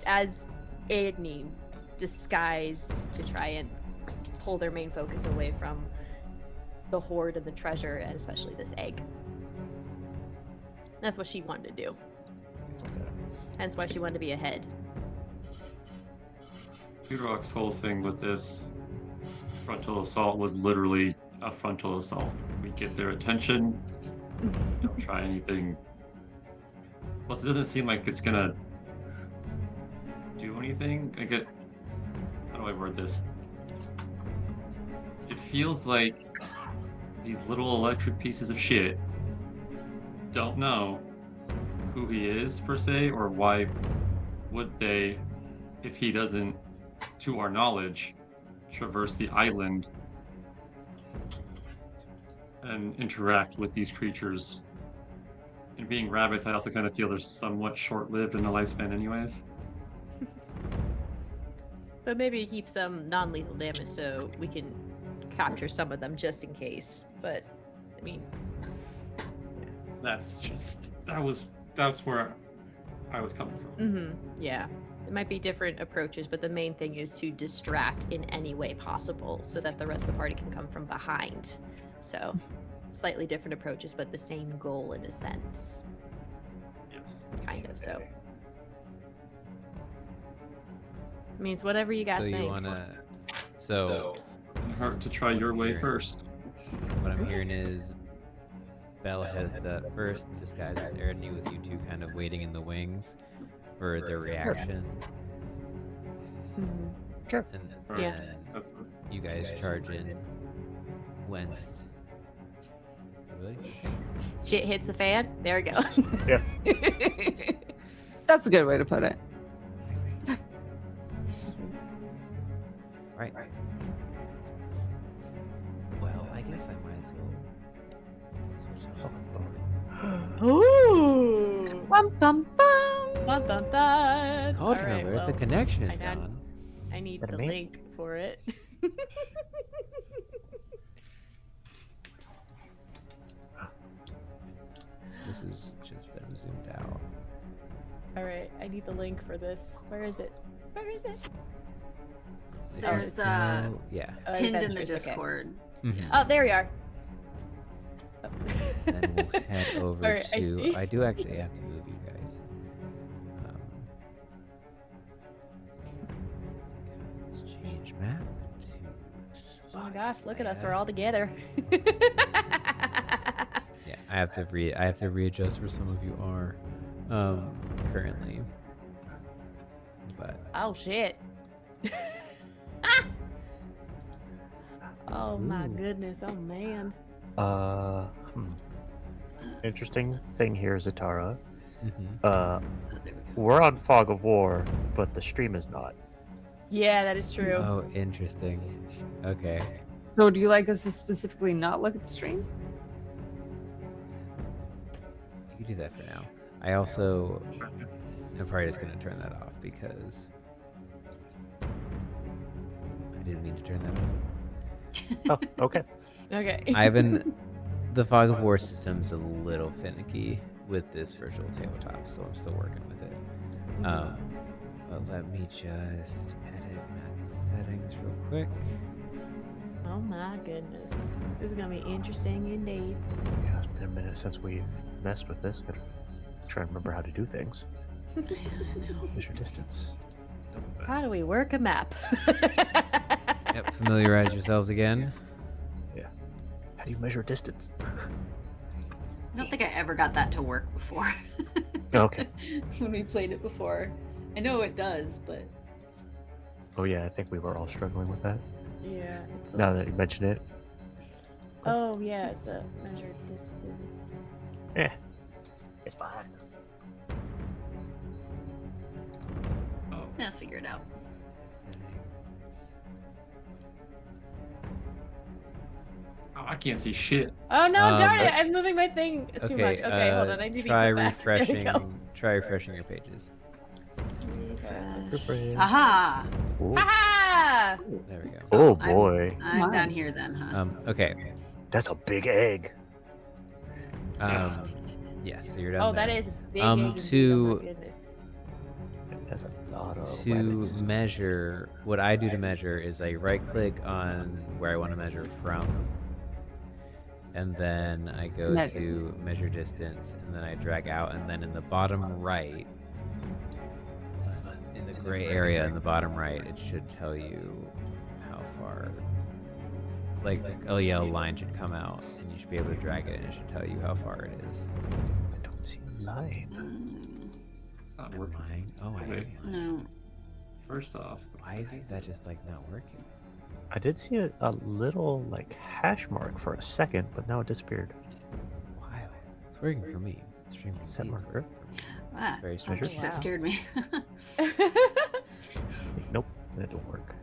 as Edney, disguised to try and pull their main focus away from the hoard and the treasure, and especially this egg. That's what she wanted to do. Hence why she wanted to be ahead. Hugrock's whole thing with this frontal assault was literally a frontal assault. We get their attention, don't try anything. Plus, it doesn't seem like it's gonna do anything. How do I word this? It feels like these little electric pieces of shit don't know who he is per se, or why would they, if he doesn't, to our knowledge, traverse the island and interact with these creatures. And being rabbits, I also kind of feel they're somewhat short-lived in the lifespan anyways. But maybe keep some non-lethal damage so we can capture some of them just in case. But I mean, That's where I was coming from. yeah. There might be different approaches, but the main thing is to distract in any way possible so that the rest of the party can come from behind. So, slightly different approaches, but the same goal in a sense. Yes. Kind of, so. I mean, it's whatever you guys So think. you wanna? So Couldn't hurt to try your way Here. first. what I'm hearing is Belle heads up first, disguised as Eridanny, with you two kind of waiting in the wings for their reaction. Mhm. And Yeah. then That's good. you guys charge in whence. Really? Shit hits the fan. There we go. Yeah. That's a good way to put it. Right. Well, I guess I might as well. Ooh. Bum, bum, bum. Dun, dun, dun. Cauldron Alright, alert, well, the connection is I got- gone. I need Is that the me? link for it. This is just them zoomed out. Alright, I need the link for this. Where is it? Where is it? If There's, you go- yeah. Pinned in the Adventures, okay. Discord. Mhm. Oh, there we are. Then we'll head over Alright, I to. see. I do actually have to move you guys. Let's change map to. Oh my gosh, look at us, we're all together. Yeah. I have to readjust where some of you are currently. But Oh shit. Oh my goodness. Oh man. Interesting thing here, Zatara. mhm. We're on Fog of War, but the stream is not. Yeah, that is true. Oh, interesting. Okay. So do you like us to specifically not look at the stream? You can do that for now. I'm probably just gonna turn that off because I didn't mean to turn that off. Oh, okay. Okay. The Fog of War system's a little finicky with this virtual tabletop, so I'm still working with it. But let me just edit my settings real quick. Oh my goodness. This is gonna be interesting indeed. Yeah, it's been a minute since we've messed with this. Gotta try and remember how to do things. Measure distance. How do we work a map? Yep, familiarize yourselves again. Yeah. How do you measure distance? I don't think I ever got that to work before. Okay. When we played it before. I know it does, but Oh yeah, I think we were all struggling with that. Yeah. It's Now that you mention it. Oh yeah, it's a measured distance. Yeah. It's fine. I'll figure it out. Oh, I can't see shit. Oh no, darn it! okay. I'm moving my thing too much. Okay, hold on. I need to try get back. There we refreshing. go. Try refreshing your pages. Aha! Ooh. Ah! There we go. Oh boy. I'm down here then, huh? Okay. That's a big egg. Yes, so you're done. Oh, that there. is big. Um, egg indeed. to- Oh my goodness. That's a lot of To lemons. measure, what I do to measure is I right click on where I want to measure from, and then I go Measures. to measure distance, and then I drag out, and then in the bottom right, in the gray area in the bottom right, it should tell you how far, like a yellow line should come out, and you should be able to drag it, and it should tell you how far it is. I don't see a line. It's not Am working. I? Oh, Wait. No. First off, why is that just like not working? I did see a little like hash mark for a second, but now it disappeared. Why? It's working for me. Stream can Is see that it's marker? working. Ah, very oh, strange. geez, that Wow. scared me. Nope, that don't work.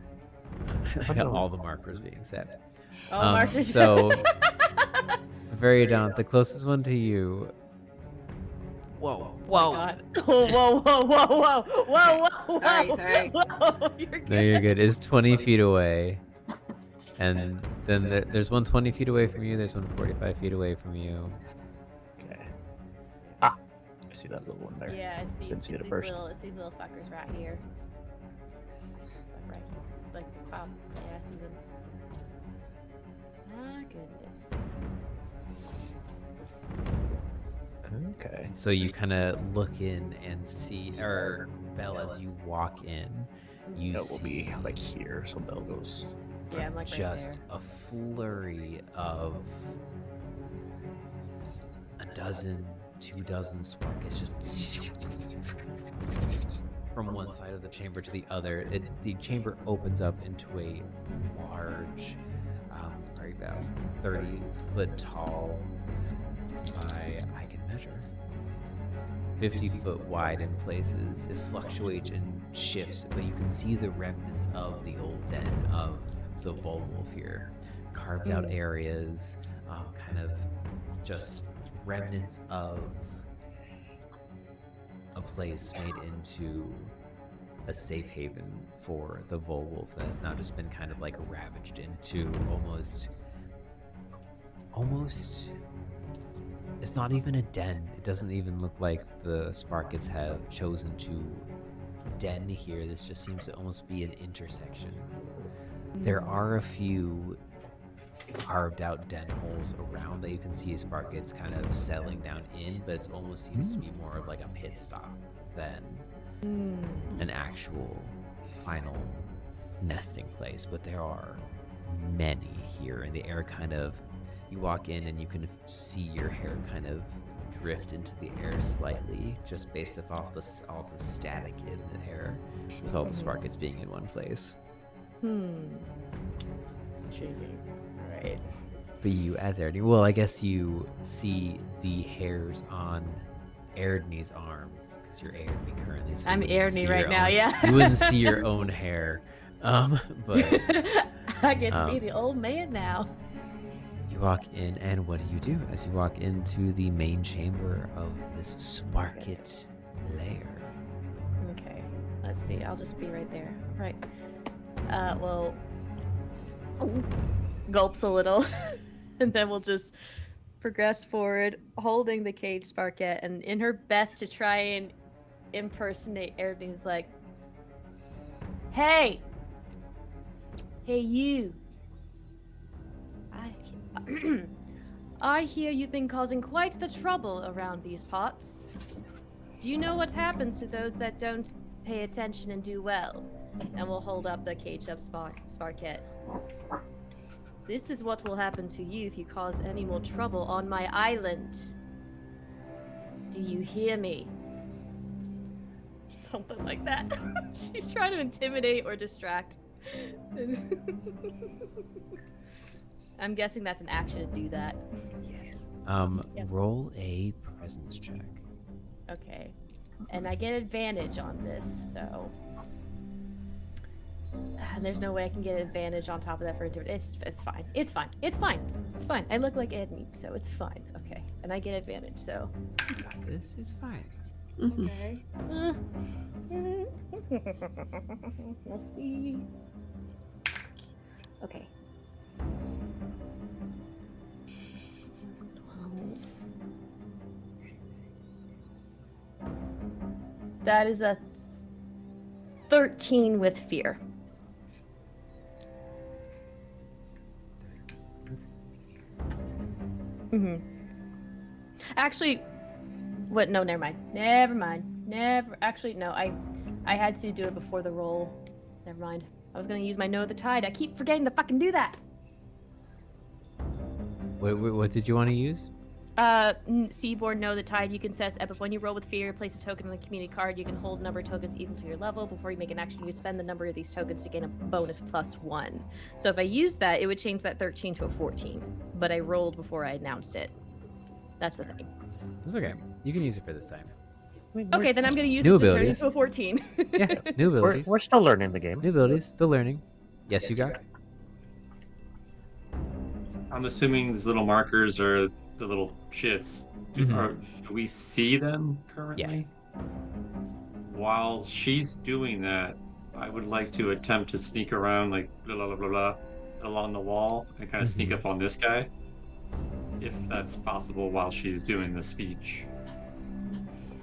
I got all the markers being set. Oh, markers. So, Variedawnt, the closest one to you. Whoa, Oh my God. Oh, whoa, whoa, whoa, whoa, whoa, whoa, Sorry, whoa, sorry. whoa. You're good. No, you're good. Is 20 feet away. And then there's one 20 feet away from you, there's one 45 feet away from you. Okay. Ah, I see that little one there. Yeah, it's these, Didn't see it it's at first. it's these little fuckers right here. It's like right here. It's like the top. Yeah, I see them. My goodness. Okay. So you kind of look in and see, or Belle, as you walk in, you That will see be like here, so Belle goes. Yeah, I'm like right just there. a flurry of a dozen, 2 dozen sparks just from one side of the chamber to the other. The chamber opens up into a large, probably about 30-foot tall by, I can measure, 50-foot wide in places. It fluctuates and shifts, but you can see the remnants of the old den of the Vulwolf here. Carved out areas, kind of just remnants of a place made into a safe haven for the Vulwolf that has now just been kind of like ravaged into almost it's not even a den. It doesn't even look like the Sparkets have chosen to den here. This just seems to almost be an intersection. There are a few carved out den holes around that you can see Sparkets kind of settling down in, but it almost seems to be more of like a pit stop than an actual final nesting place. But there are many here, and the air kind of, You walk in and you can see your hair kind of drift into the air slightly, just based off all the static in the air, with all the sparkets being in one place. Intriguing. Right. But you, as Erdney, well, I guess you see the hairs on Erdney's arms, because you're Erdney currently. So I'm Erdney right now, yeah. You wouldn't see your own hair, but I get to be the old man now. you walk in, and what do? As you walk into the main chamber of this Sparket lair? Okay, let's see. I'll just be right there. Right. Well, gulps a little, and then we'll just progress forward, holding the cage Sparket, and in her best to try and impersonate Erdney's like, "Hey, you. I hear you've been causing quite the trouble around these parts. Do you know what happens to those that don't pay attention and do well?" And we'll hold up the caged up Sparket. "This is what will happen to you if you cause any more trouble on my island. Do you hear me?" Something like that. She's trying to intimidate or distract. I'm guessing that's an action to do that. Yes. Yep. Roll a presence check. Okay. And I get advantage on this, so... there's no way I can get advantage on top of that for intimidation. It's fine. It's fine. It's fine. It's fine. I look like Edney, so it's fine. Okay. And I get advantage, so... You got this. It's fine. Okay. Let's see. Okay. 12. That is a 13 with fear. Actually, what? No, never mind. Actually, no. I had to do it before the roll. Never mind. I was gonna use my Know of the Tide. I keep forgetting to fucking do that. What did you want to use? Seaboard Know the Tide. You can set up when you roll with fear, place a token on the community card. You can hold a number of tokens equal to your level. Before you make an action, you spend the number of these tokens to gain a bonus +1. So if I use that, it would change that 13 to a 14. But I rolled before I announced it. That's the thing. It's okay. You can use it for this time. Okay, then I'm gonna use New it to turn it abilities. into a 14. Yeah, new abilities. We're still learning the game. New abilities, still learning. Yes, you got. I'm assuming these little markers are the little shits. Do we see them currently? Yes. While she's doing that, I would like to attempt to sneak around like blah blah blah blah along the wall and kind of sneak up on this guy, if that's possible while she's doing the speech.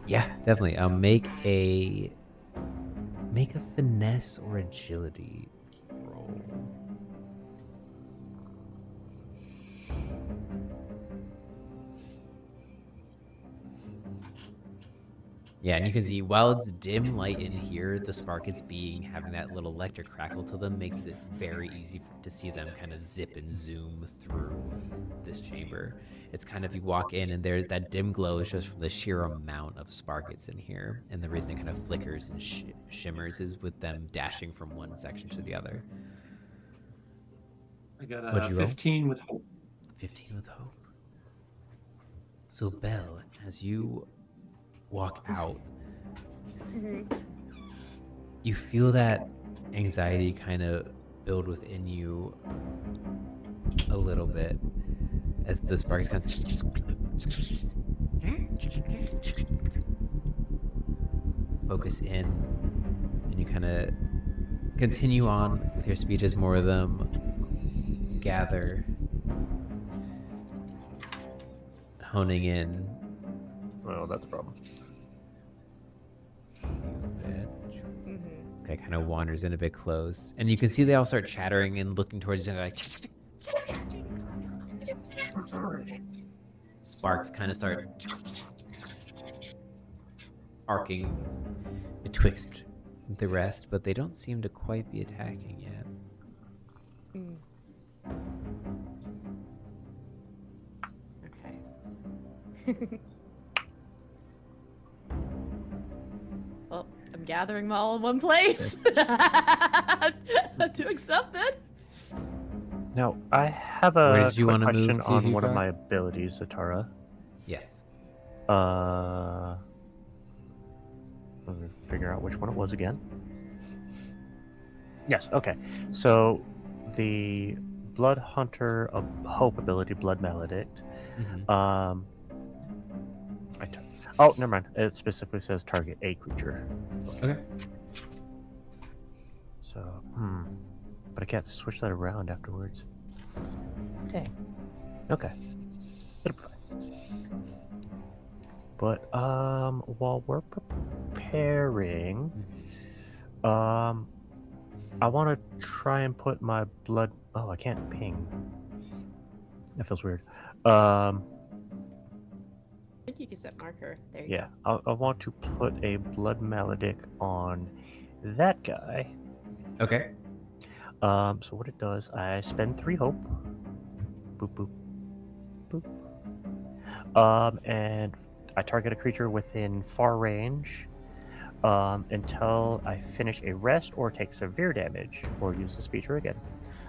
Yeah, definitely. Make a finesse or agility roll. Yeah, and you can see while it's dim light in here, the Sparkets having that little electric crackle to them makes it very easy to see them kind of zip and zoom through this chamber. It's kind of, you walk in and there, that dim glow is just from the sheer amount of Sparkets in here, and the reason it kind of flickers and shimmers is with them dashing from one section to the other. I got What'd a you roll? 15 with hope. 15 with hope. So Belle, as you walk out, you feel that anxiety kind of build within you a little bit as the sparks kind of focus in, and you kind of continue on with your speech as more of them gather, honing in. Well, that's a problem. This guy kind of wanders in a bit close, and you can see they all start chattering and looking towards each other like sparks kind of start arcing betwixt the rest, but they don't seem to quite be attacking yet. Well, I'm gathering them all in one place. I'm doing something. Now, I have Where a did you quick wanna move question to, on one of Hugrokk? my abilities, Zatara. Yes. Let me figure out which one it was again. Yes, okay. So, the Blood Hunter of Hope ability, Blood Maledict. Mhm. Oh, never mind. It specifically says target a creature. Okay. So, but I can't switch that around afterwards. Dang. Okay. It'll be fine. But while we're preparing, I want to try and put my blood. Oh, I can't ping. That feels weird. I think you can set marker. There you Yeah, I want to put a blood maledict on that guy. Okay. So what it does, I spend 3 hope. Boop boop boop. And I target a creature within far range until I finish a rest or take severe damage or use this feature again.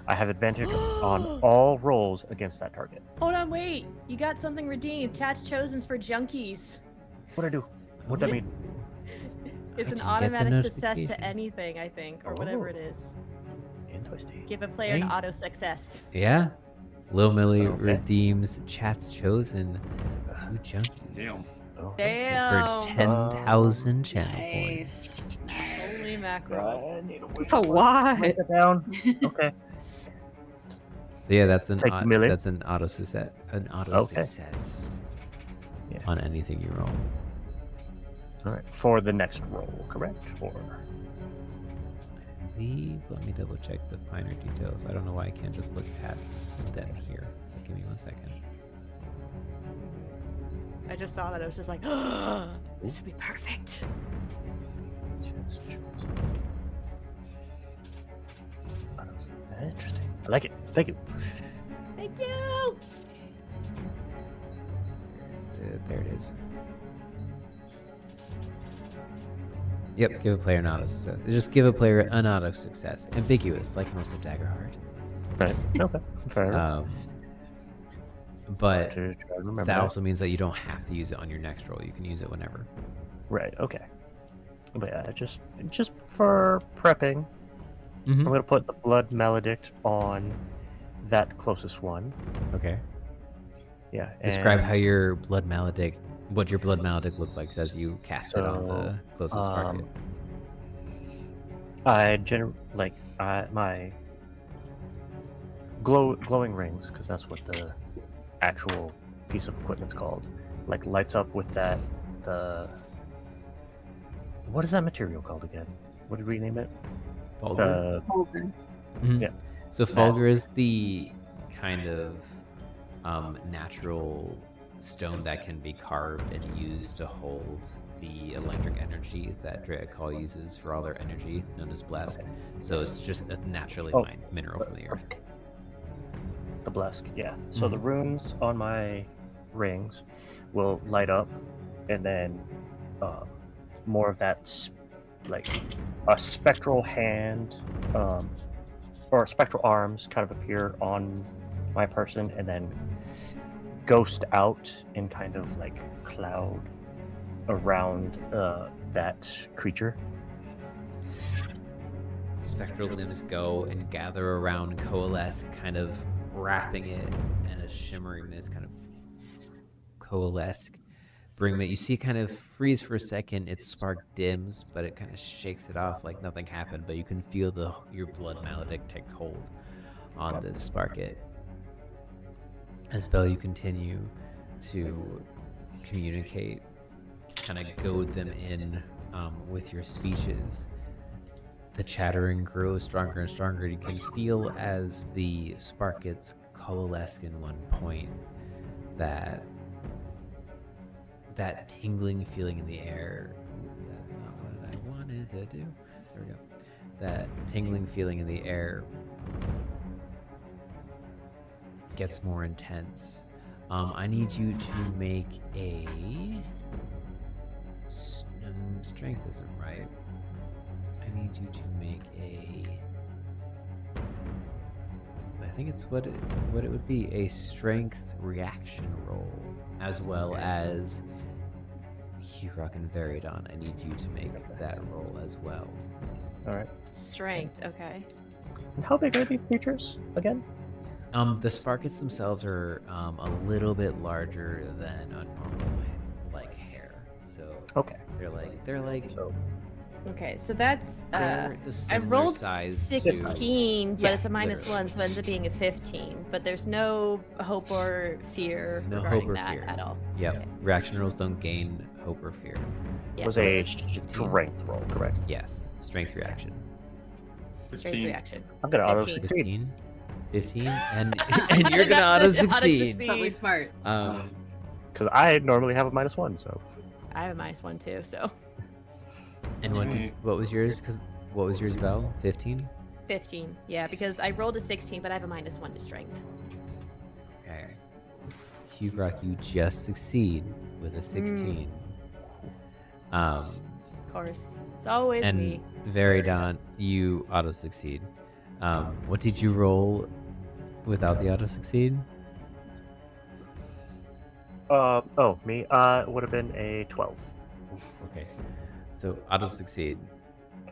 I have advantage on all rolls against that target. Hold on, wait. You got something redeemed. Chat's chosen's for junkies. What'd I do? What'd that mean? It's I an didn't get the automatic success notification. to anything, I think, or whatever it is. Interesting. Give a player an Dang. auto success. Yeah. Lil Millie Okay. redeems Chat's Chosen 2 junkies. Damn. Oh, Damn. For 10,000 channel points. Nice. Holy mackerel. I need a It's a lot. Write it down. Okay. So yeah, that's an Take Millie. that's an auto success. An auto Okay. success Yeah. on anything you roll. All right. For the next roll, correct? Or Let me double check the finer details. I don't know why I can't just look at them here. Give me 1 second. I just saw that. I was just like, this would be perfect. Interesting. I like it. Thank you. Thank you. There it is. Yep, give a player an auto success. Just give a player an auto success. Ambiguous, like most of Daggerheart. Right. Okay. Fair enough. But To try to remember that also means that you don't have to use it on your next roll. You can use it whenever. Right. Okay. But yeah, just for prepping, I'm gonna put the blood maledict on that closest one. Okay. Yeah. Describe and how your blood maledict, what your blood maledict looked like as you cast it on the closest target. my glowing rings, because that's what the actual piece of equipment's called, like lights up with that what is that material called again? What did we name it? Fulgur. Yeah. So Fulgur is the kind of natural stone that can be carved and used to hold the electric energy that Drakall uses for all their energy, known as Blesk. So it's just a naturally mined mineral from the earth. The Blesk, yeah. So the runes on my rings will light up, and then more of that, like a spectral hand or spectral arms kind of appear on my person, and then ghost out in kind of like cloud around that creature. Spectral limbs go and gather around, coalesce, kind of wrapping it in a shimmering mist, kind of coalesce. Bring that you see kind of freeze for a second. Its spark dims, but it kind of shakes it off like nothing happened. But you can feel your blood maledict take hold on this spark. It. As Belle, you continue to communicate, kind of goad them in with your speeches. The chattering grows stronger and stronger. You can feel as the spark gets coalesced in one point that tingling feeling in the air. That's not what I wanted to do. There we go. That tingling feeling in the air gets more intense. I need you to make a strength isn't right. I need you to make a. I think it's what it would be, a strength reaction roll, as well as Hugrokk and Variedawnt. I need you to make that roll as well. All right. Strength, okay. And how big are these creatures again? The Sparkets themselves are a little bit larger than a normal like hare. So Okay. they're like So Okay, so that's they're a I similar rolled size 16, but Yeah, it's a minus literally. 1, so it ends up being a 15. But there's no hope or fear No regarding hope or that fear. at all. Yep. Okay. Reaction rolls don't gain hope or fear. Yes. was a strength roll, correct? Yes. Strength reaction. strength 15. reaction. I'm gonna auto 15. succeed. 15, and you're gonna auto succeed. Probably smart. Because I normally have a -1, so. I have a minus 1 too, so And what was yours? What was yours, Belle? 15. 15. Yeah, because I rolled a 16, but I have a minus 1 to strength. Okay. Hugrokk, you just succeed with a 16. Of course, it's always And me. Variedawnt, you auto succeed. What did you roll without the auto succeed? Oh, me. Would have been a 12. Okay. So auto succeed.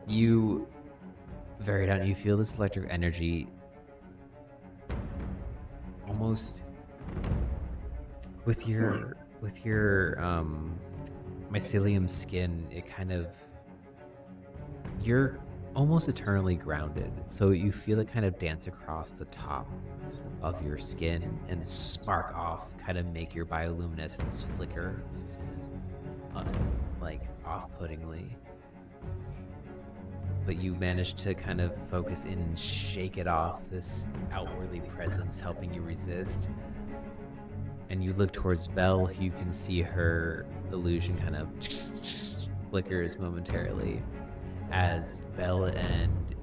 You, Variedawnt, you feel this electric energy almost with your mycelium skin. It kind of, you're almost eternally grounded, so you feel it kind of dance across the top of your skin and spark off, kind of make your bioluminescence flicker like off-puttingly. But you manage to kind of focus in and shake it off, this outwardly presence helping you resist. And you look towards Belle. You can see her illusion kind of flickers momentarily as Belle and,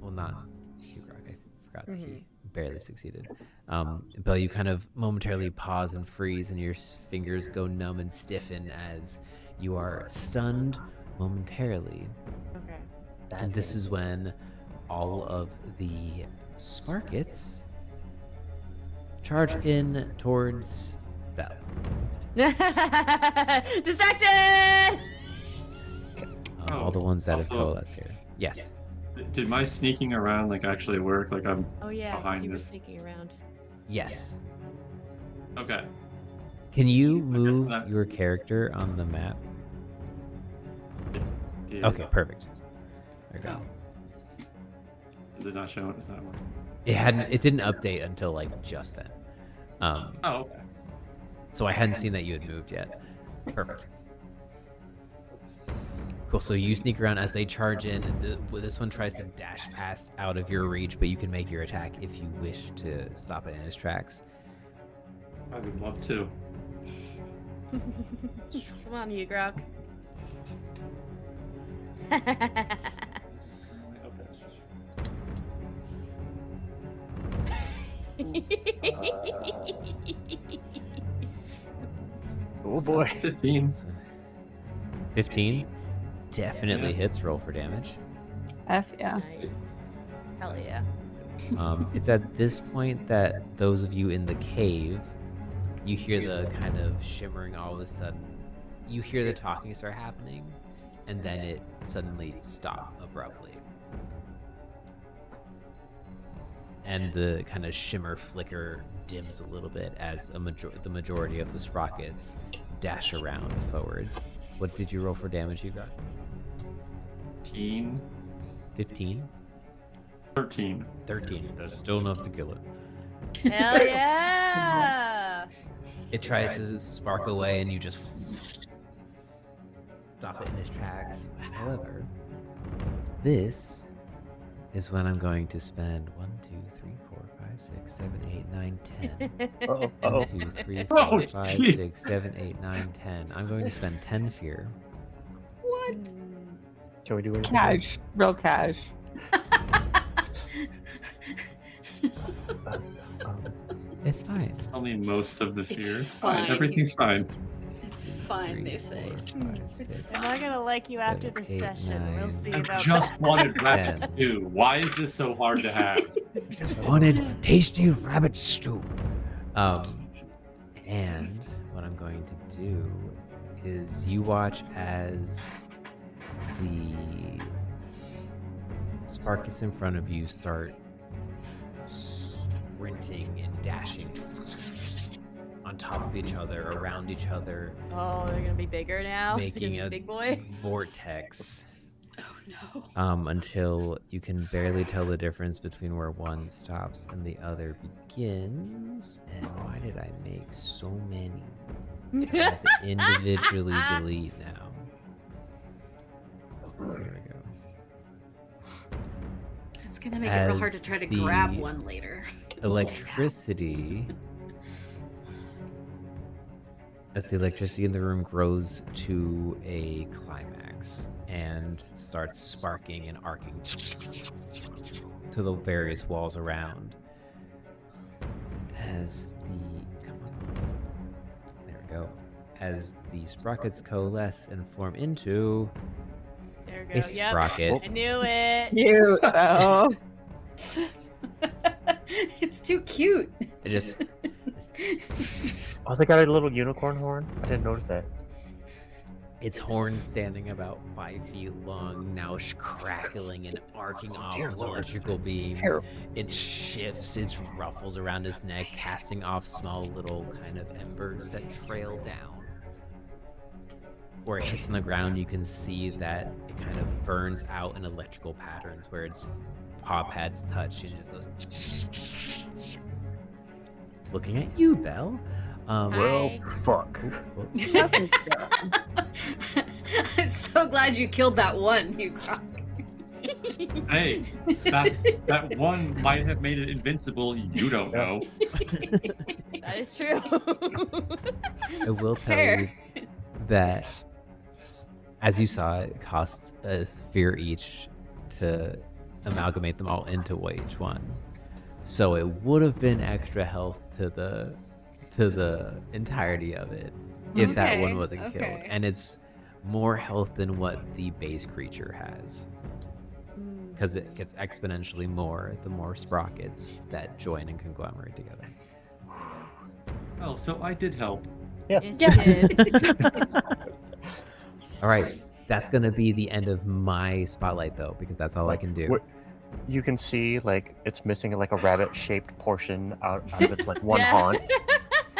well, not Hugrokk, I forgot that he barely succeeded. Belle, you kind of momentarily pause and freeze, and your fingers go numb and stiffen as you are stunned momentarily. Okay. And this is when all of the Sparkets charge in towards Belle. Distraction! All the ones that have also- coalesced here. Yes. Did my sneaking around like actually work? Like I'm Oh yeah, 'cause behind you were this. sneaking around. Yes. Okay. Can you I guess move that- your character on the map? Did- Okay, perfect. There we go. Oh. Is it not showing? Is that one? It didn't update until like just then. Oh, okay. So I hadn't seen that you had moved yet. Perfect. Cool. So you sneak around as they charge in. This one tries to dash past out of your reach, but you can make your attack if you wish to stop it in its tracks. I would love to. Come on, Hugrokk. Oh boy. 15. 15 definitely hits. Roll for damage. F yeah. Nice. Hell yeah. It's at this point that those of you in the cave, you hear the kind of shimmering all of a sudden. You hear the talking start happening, and then it suddenly stops abruptly. And the kind of shimmer flicker dims a little bit as the majority of the sprockets dash around forwards. What did you roll for damage you got? 15. 15? 13. 13. That's still enough to kill it. Hell yeah! It tries to spark away and you just stop it in its tracks. However, this is when I'm going to spend 1, 2, 3, 4, 5, 6, 7, 8, 9, 10. Uh-oh. Uh-oh. 1, 2, 3, Oh, 4, 5, jeez. 6, 7, 8, 9, 10. I'm going to spend 10 fear. What? Can we do anything? Cash. Real cash. It's fine. It's only most of the fear. It's It's fine. fine. Everything's fine. It's fine, they say. Am I gonna like you after this session? We'll see I about just wanted rabbit 10. stew. Why is this so hard to have? Just wanted tasty rabbit stew. And what I'm going to do is you watch as the Sparkus in front of you start sprinting and dashing on top of each other, around each other, Oh, they're gonna be bigger now. Is it gonna making be a big boy. vortex. Oh no. Until you can barely tell the difference between where one stops and the other begins. And why did I make so many? I have to individually delete now. There we go. It's gonna make it real hard As to try to the grab one later. Electricity. As the electricity in the room grows to a climax and starts sparking and arcing to the various walls around. As the there we go. As the sprockets coalesce and form into There we a go. Yep. sprocket. I knew it. Cute. Oh. It's too cute. It just Oh, they got a little unicorn horn? I didn't notice that. its horn standing about 5 feet long, now crackling and arcing off dear with Lord. electrical beams. Terrible. It shifts its ruffles around his neck, casting off small little kind of embers that trail down. Where it hits on the ground, you can see that it kind of burns out in electrical patterns where its paw pads touch and it just goes. Looking at you, Belle. Well, Hi. fuck. I'm so glad you killed that one, Hugrokk. Hey, that one might have made it invincible. You don't know. That is true. I will tell Fair. you that, as you saw, it costs a sphere each to amalgamate them all into each one. So it would have been extra health to the entirety of it if that one Okay, wasn't killed. okay. And it's more health than what the base creature has. Because it gets exponentially more the more sprockets that join and conglomerate together. Oh, so I did help. Yes, you did. All right, that's going to be the end of my spotlight, though, because that's all I can do. You can see, like, it's missing, like, a rabbit-shaped portion out of its, like, one Yeah. haunt.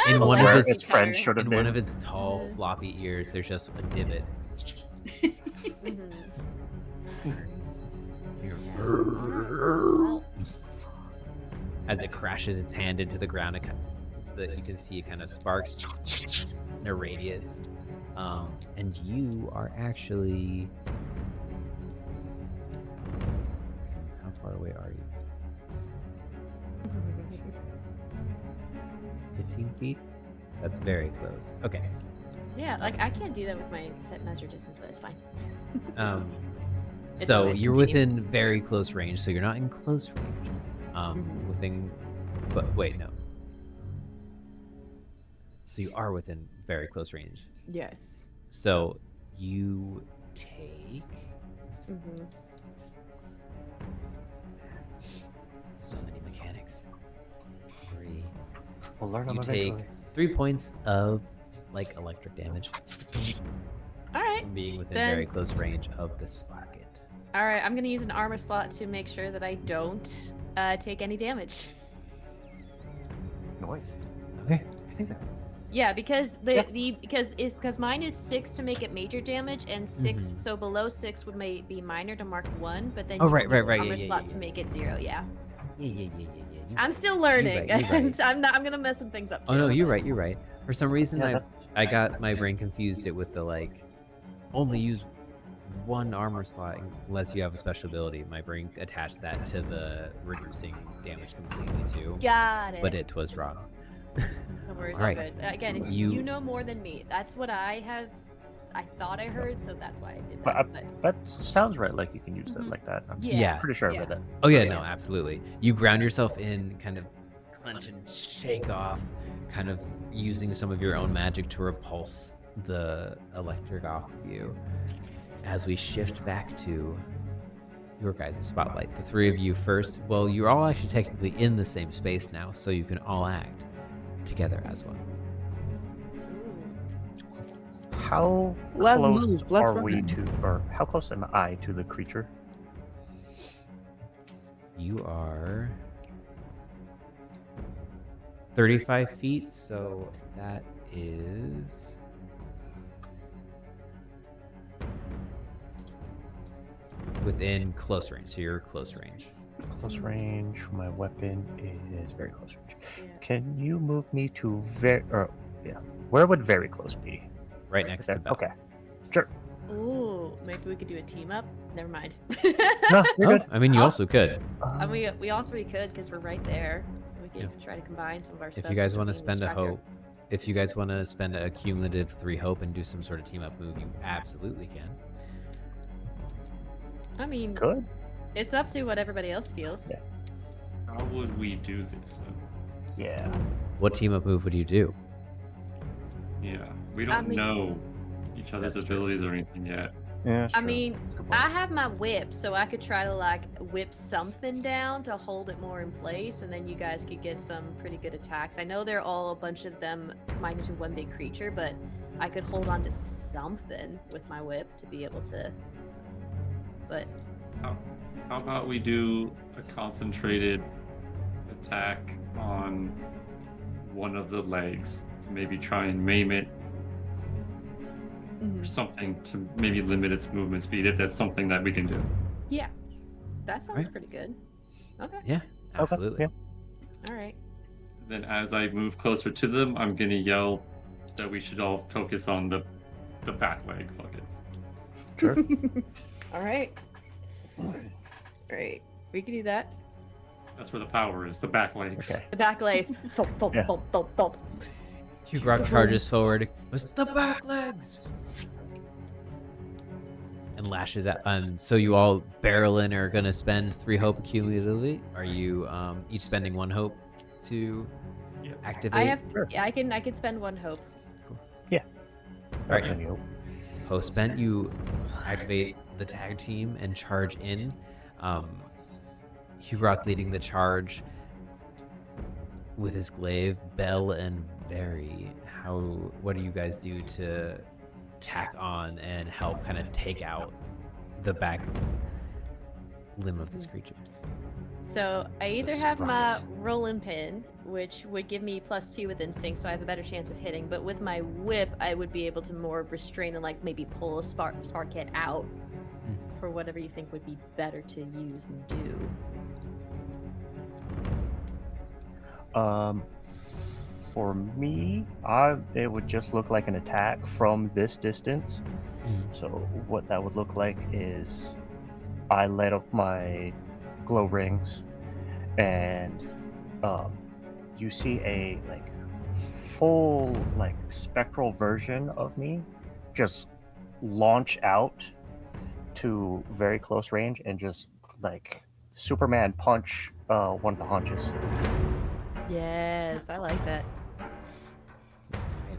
In one Where of its its friend should have in been. one of its tall, floppy ears, there's just a divot. As it crashes its hand into the ground, you can see it kind of sparks in a radius. And you are actually... How far away are you? 15 feet? That's very close. Okay. Yeah, like I can't do that with my set measure distance, but it's fine. It's So fine, you're continue. within very close range, so you're not in close range. Within, but wait, no. So you are within very close range. Yes. So you take so many mechanics. 3. We'll learn You them take eventually. 3 points of like electric damage All right. from being within Then- very close range of the sprocket. All right. I'm gonna use an armor slot to make sure that I don't take any damage. Noise. Okay, I think that. Yeah, because because mine is 6 to make it major damage, and 6 so below 6 would be minor to mark 1, but then Oh, you right, can use right, an yeah, armor yeah, slot yeah, to yeah. make it 0. Yeah. Yeah. I'm still learning. You're right. I'm gonna mess some things up too. Oh no, you're but- right. For some reason, Yeah, I got my brain confused it with the like, only use one armor slot unless you have a special ability. My brain attached that to the reducing damage completely too, Got it. but it was wrong. No worries, All all right. good. Again, You- you know more than me. That's what I thought I heard, so that's why I did But that. That sounds right, like you can use that Mhm. like that. I'm Yeah. Yeah. pretty sure Yeah. about that. Oh yeah, Yeah. no, absolutely. You ground yourself in, kind of clench and shake off, kind of using some of your own magic to repulse the electric off of you. As we shift back to your guys' spotlight, the three of you first. Well, you're all actually technically in the same space now, so you can all act together as one. How Let's close move, let's are we run. to, or how close am I to the creature? You are 35 feet, so that is within close range. So you're close range. Close range. My weapon is very close range. Yeah. Can you move me to where would very close be? Right next to Belle. Okay. Sure. Ooh, maybe we could do a team up. Never mind. No, you're Oh, good. I mean, you also could. And we all three could because we're right there. We could try to combine some of our stuff. If you guys so want to we can spend a distract her. hope, if you guys want to spend a cumulative 3 hope and do some sort of team up move, you absolutely can. I mean, Good. it's up to what everybody else feels. Yeah. How would we do this then? Yeah. What team up move would you do? Yeah, we don't mean- know each other's That's true. abilities or anything yet. Yeah. I sure. mean, That's a good I point. have my whip, so I could try to like whip something down to hold it more in place, and then you guys could get some pretty good attacks. I know they're all a bunch of them combined into one big creature, but I could hold on to something with my whip to be able to. But How about we do a concentrated attack on one of the legs to maybe try and maim it or something to maybe limit its movement speed if that's something that we can do. yeah, that sounds Right. pretty good. Okay, Yeah, Okay, absolutely. yeah. all right. Then as I move closer to them, I'm gonna yell that we should all focus on the back leg. Fuck it. Sure. All right. Great. We can do that. That's where the power is, the back legs. Okay. The back lays. Thump, thump, Yeah. thump, thump, thump. Hugrokk charges forward with the back legs and lashes at. So you all barrel in are gonna spend 3 hope cumulatively. Are you each spending 1 hope to Yeah. activate? I have. Sure. Yeah, I can spend 1 hope. All right. Okay. Post spent, you activate the tag team and charge in. Hugrokk leading the charge with his glaive. Belle and Very, what do you guys do to tack on and help kind of take out the back limb of this creature? So I either The have my sprocket. rolling pin, which would give me +2 with instinct, so I have a better chance of hitting. But with my whip, I would be able to more restrain and like maybe pull a spark kit out for whatever you think would be better to use and do. For me, it would just look like an attack from this distance. So what that would look like is I light up my glow rings, and you see a full spectral version of me just launch out to very close range and just Superman punch one of the haunches. Yes, I like that.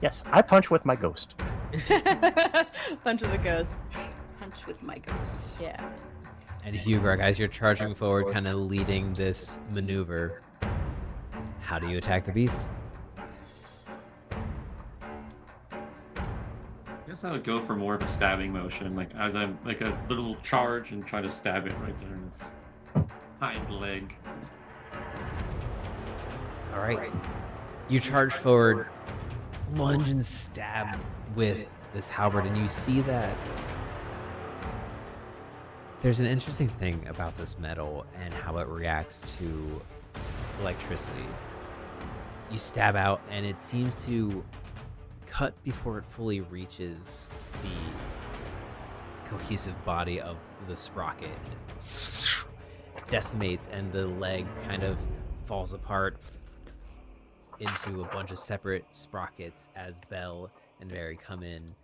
Yes, I punch with my ghost. Punch of the ghost. Punch with my ghost. Yeah. And Hugrokk, as you're charging forward, kind of leading this maneuver, how do you attack the beast? I guess I would go for more of a stabbing motion, as I'm a little charge and try to stab it right there in its hind leg. All right. You charge forward, lunge and stab with this halberd, and you see that there's an interesting thing about this metal and how it reacts to electricity. You stab out, and it seems to cut before it fully reaches the cohesive body of the sprocket. It decimates, and the leg kind of falls apart into a bunch of separate sprockets as Belle and Very come in.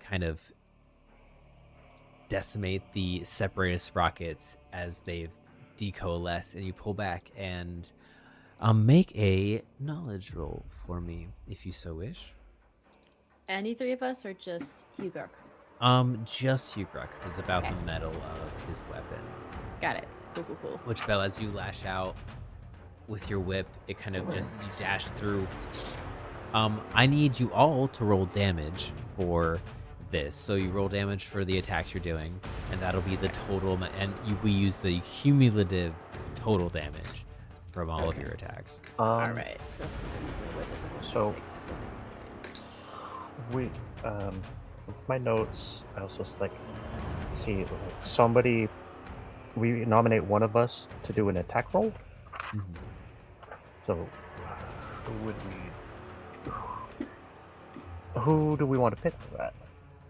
Kind of decimate the separated sprockets as they've decoalesced, and you pull back and make a knowledge roll for me, if you so wish. Any three of us, or just Hugrokk? Just Hugrokk, because it's about Okay. the metal of his weapon. Got it. Cool. Which, Belle, as you lash out with your whip, it kind of just, you dash through. I need you all to roll damage for this. So you roll damage for the attacks you're doing, and that'll be the total, we use the cumulative total damage from all of your attacks. All right. So since I'm using my whip, it's a 1d6. We, with my notes, I also see somebody. We nominate one of us to do an attack roll. Mm-hmm. So, who do we want to pick for that?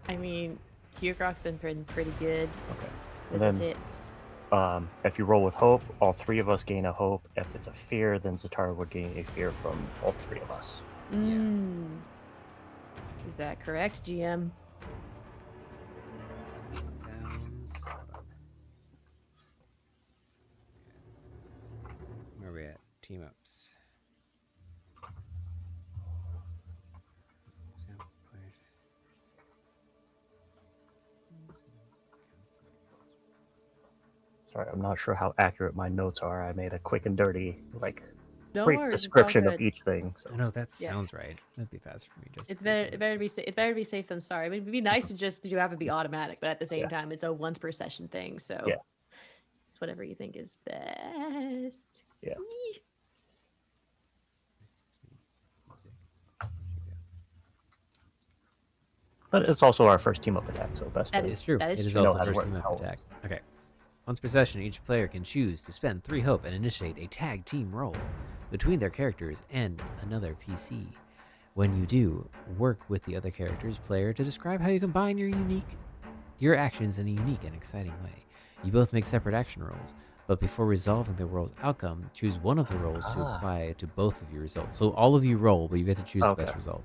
I mean, Hugrock's been pretty good. Okay. With And his then, hits. if you roll with hope, all three of us gain a hope. If it's a fear, then Zatara would gain a fear from all three of us. Is that correct, GM? Sounds. Where are we at? Team ups. Sorry, I'm not sure how accurate my notes are. I made a quick and dirty, No brief worries, it's all description of good. each thing. So. No, that sounds right. That'd be fast for me. Just It's better to be safe. It's better to be safe than sorry. I mean, it'd be nice to just do have it be automatic, but at the same time, it's a once per session thing. So it's whatever you think is best. Yeah. Whee! But it's also our first team up attack, so best. That It's true. That is it is true. also Know how the to first work team up power. attack. Okay. Once per session, each player can choose to spend 3 hope and initiate a tag team roll between their characters and another PC. When you do, work with the other character's player to describe how you combine your actions in a unique and exciting way. You both make separate action rolls, but before resolving the roll's outcome, choose one of the rolls to apply to both of your results. So all of you roll, but you get to choose the best result.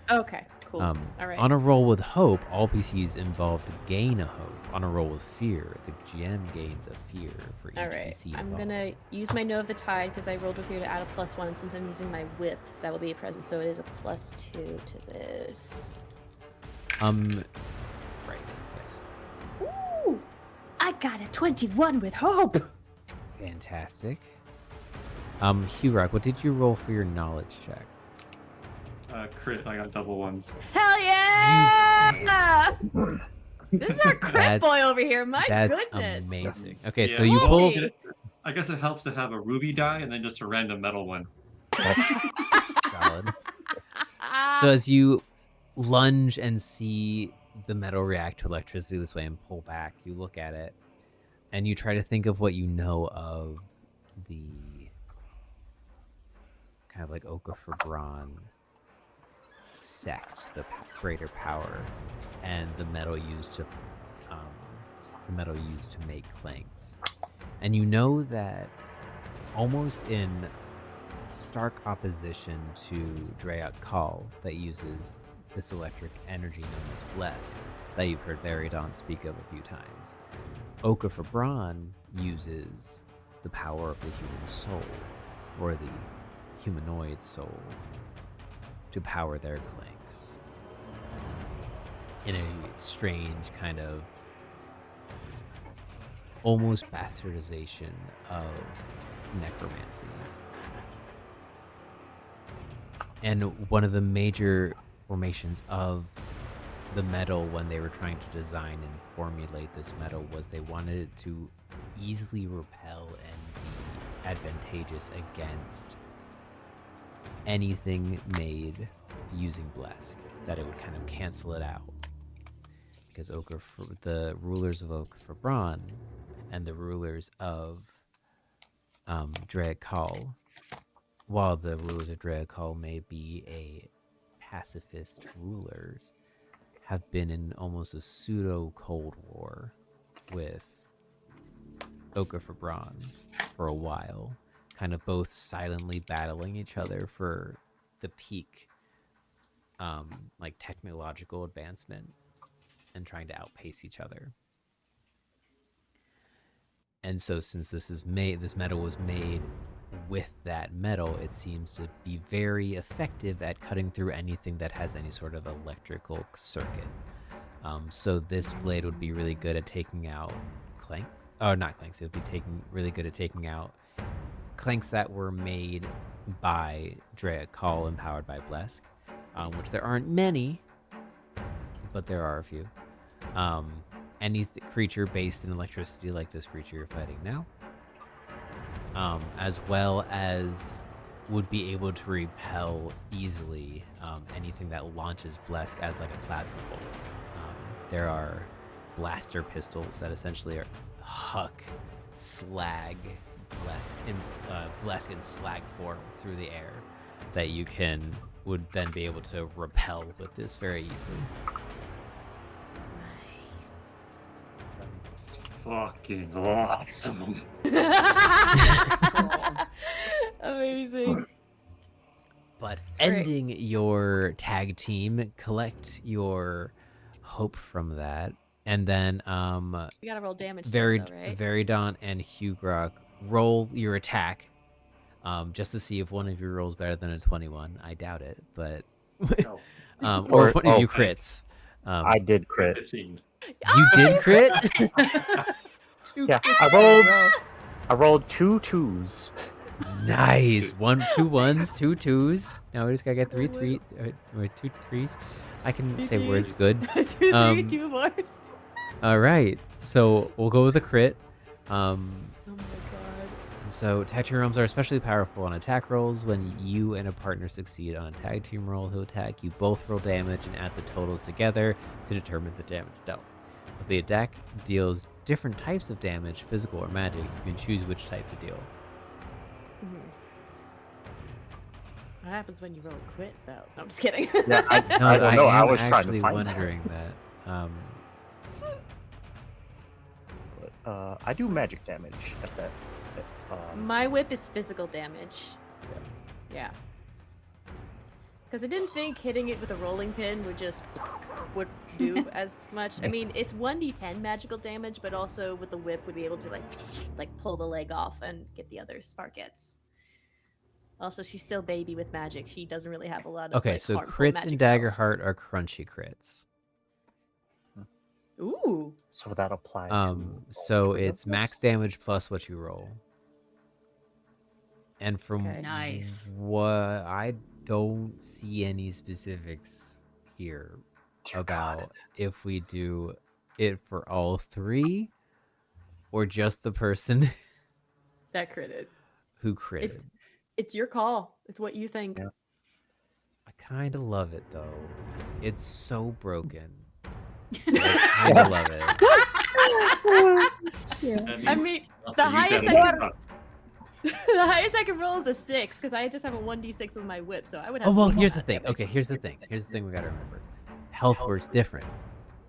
Okay, cool. All right. On a roll with hope, all PCs involved gain a hope. On a roll with fear, the GM gains a fear for each All right. PC I'm involved. gonna use my Know of the Tide because I rolled with fear to add a +1, and since I'm using my whip, that will be a present, so it is a +2 to this. Right. Yes. Ooh! I got a 21 with hope! Fantastic. Hugrokk, what did you roll for your knowledge check? Crit, I got double ones. Hell yeah! This is our crit boy over here. My That's goodness. amazing. Okay, Yeah, so you well, pull. I guess it helps to have a ruby die and then just a random metal one. Solid. So as you lunge and see the metal react to electricity this way and pull back, you look at it and you try to think of what you know of the kind of like yougotafern sect, the greater power, and the metal used to make planks. And you know that almost in stark opposition to Daggerheart that uses this electric energy known as Blesk that you've heard Variedawnt speak of a few times, yougotafern uses the power of the human soul, or the humanoid soul, to power their clanks in a strange kind of almost bastardization of necromancy. And one of the major formations of the metal when they were trying to design and formulate this metal was they wanted it to easily repel and be advantageous against anything made using Blesk, that it would kind of cancel it out. Because the rulers of yougotafern and the rulers of Daggerheart, while the rulers of Daggerheart may be a pacifist rulers, have been in almost a pseudo Cold War with yougotafern for a while, kind of both silently battling each other for the peak like technological advancement and trying to outpace each other. And so since this metal was made with that metal, it seems to be very effective at cutting through anything that has any sort of electrical circuit. So this blade would be really good at taking out clanks. Oh, not clanks. It would be really good at taking out clanks that were made by Drea Call and powered by Blesk, which there aren't many, but there are a few. Any creature based in electricity like this creature you're fighting now, as well as would be able to repel easily anything that launches Blesk as like a plasma bolt. There are blaster pistols that essentially are huck, slag, Blesk in slag form through the air that you would then be able to repel with this very easily. It's fucking awesome. Amazing. But ending your tag team, collect your hope from that, and then You gotta roll damage. Variedawnt and Hugrokk, roll your attack, just to see if one of you rolls better than a 21. I doubt it, but or if one of you crits. I did crit. 15. You did crit? Yeah, I rolled 2 2s. Nice. 2 1s, 2 2s. Now we just gotta get 2 3s. I can say words good. 2 3s, 2 4s. All right, so we'll go with a crit. Oh my god. And so tag team realms are especially powerful on attack rolls. When you and a partner succeed on a tag team roll to attack, you both roll damage and add the totals together to determine the damage dealt. If the attack deals different types of damage, physical or magic, you can choose which type to deal. What happens when you roll a crit, though? No, I'm just kidding. Yeah, I don't know. I was trying to find wondering that. But, I do magic damage at that. My whip is physical damage. Yeah. Because I didn't think hitting it with a rolling pin would do as much. I mean, it's 1d10 magical damage, but also with the whip would be able to like pull the leg off and get the other sparkets. Also, she's still baby with magic. She doesn't really have a lot of so harmful crits magic in spells. Daggerheart are crunchy crits. Ooh. So that applies. So it's max damage plus what you roll. And from Nice. what I don't see any specifics here about if we do it for all 3 or just the person That critted. who critted. It's your call. It's what you think. Yeah. I kind of love it though. It's so broken. I kind of love it. I mean, That's the what you highest said. I can the highest I can roll is a 6 because I just have a 1d6 with my whip, so I would have. Oh well, more here's the damage. thing. Okay, here's the thing. Here's the thing we gotta remember. Health works different.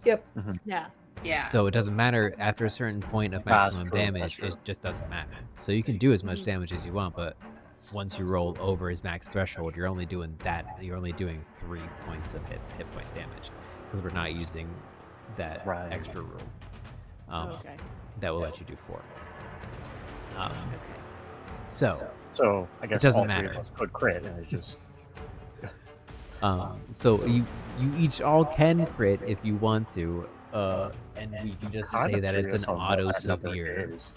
Yep. Yeah. Yeah. So it doesn't matter after a certain point of That's maximum true, damage. that's true. It just doesn't matter. So you can do as much damage as you want, but once you roll over his max threshold, you're only doing that. You're only doing 3 points of hit point damage because we're not using that Right. extra rule. Okay. That will let you do 4. Okay. So I guess doesn't all 3 matter. of us could crit, and it just So you each all can crit if you want to, and we can just kind say of that it's an curious on what auto that number severe. is.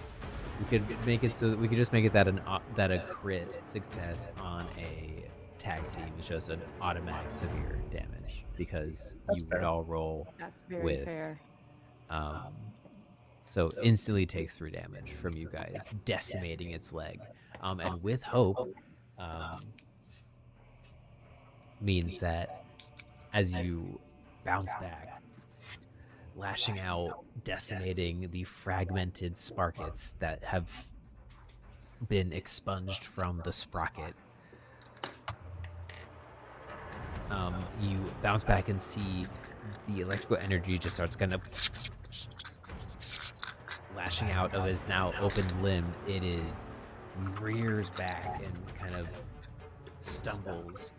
We could make it so we could just make it that that a crit success on a tag team is just an automatic severe damage because That's you would fair. all roll That's very with fair. so instantly takes 3 damage from you guys decimating its leg, and with hope means that as you bounce back, lashing out, decimating the fragmented sparkets that have been expunged from the sprocket. You bounce back and see the electrical energy just starts kind of lashing out of its now open limb. It is rears back and kind of stumbles.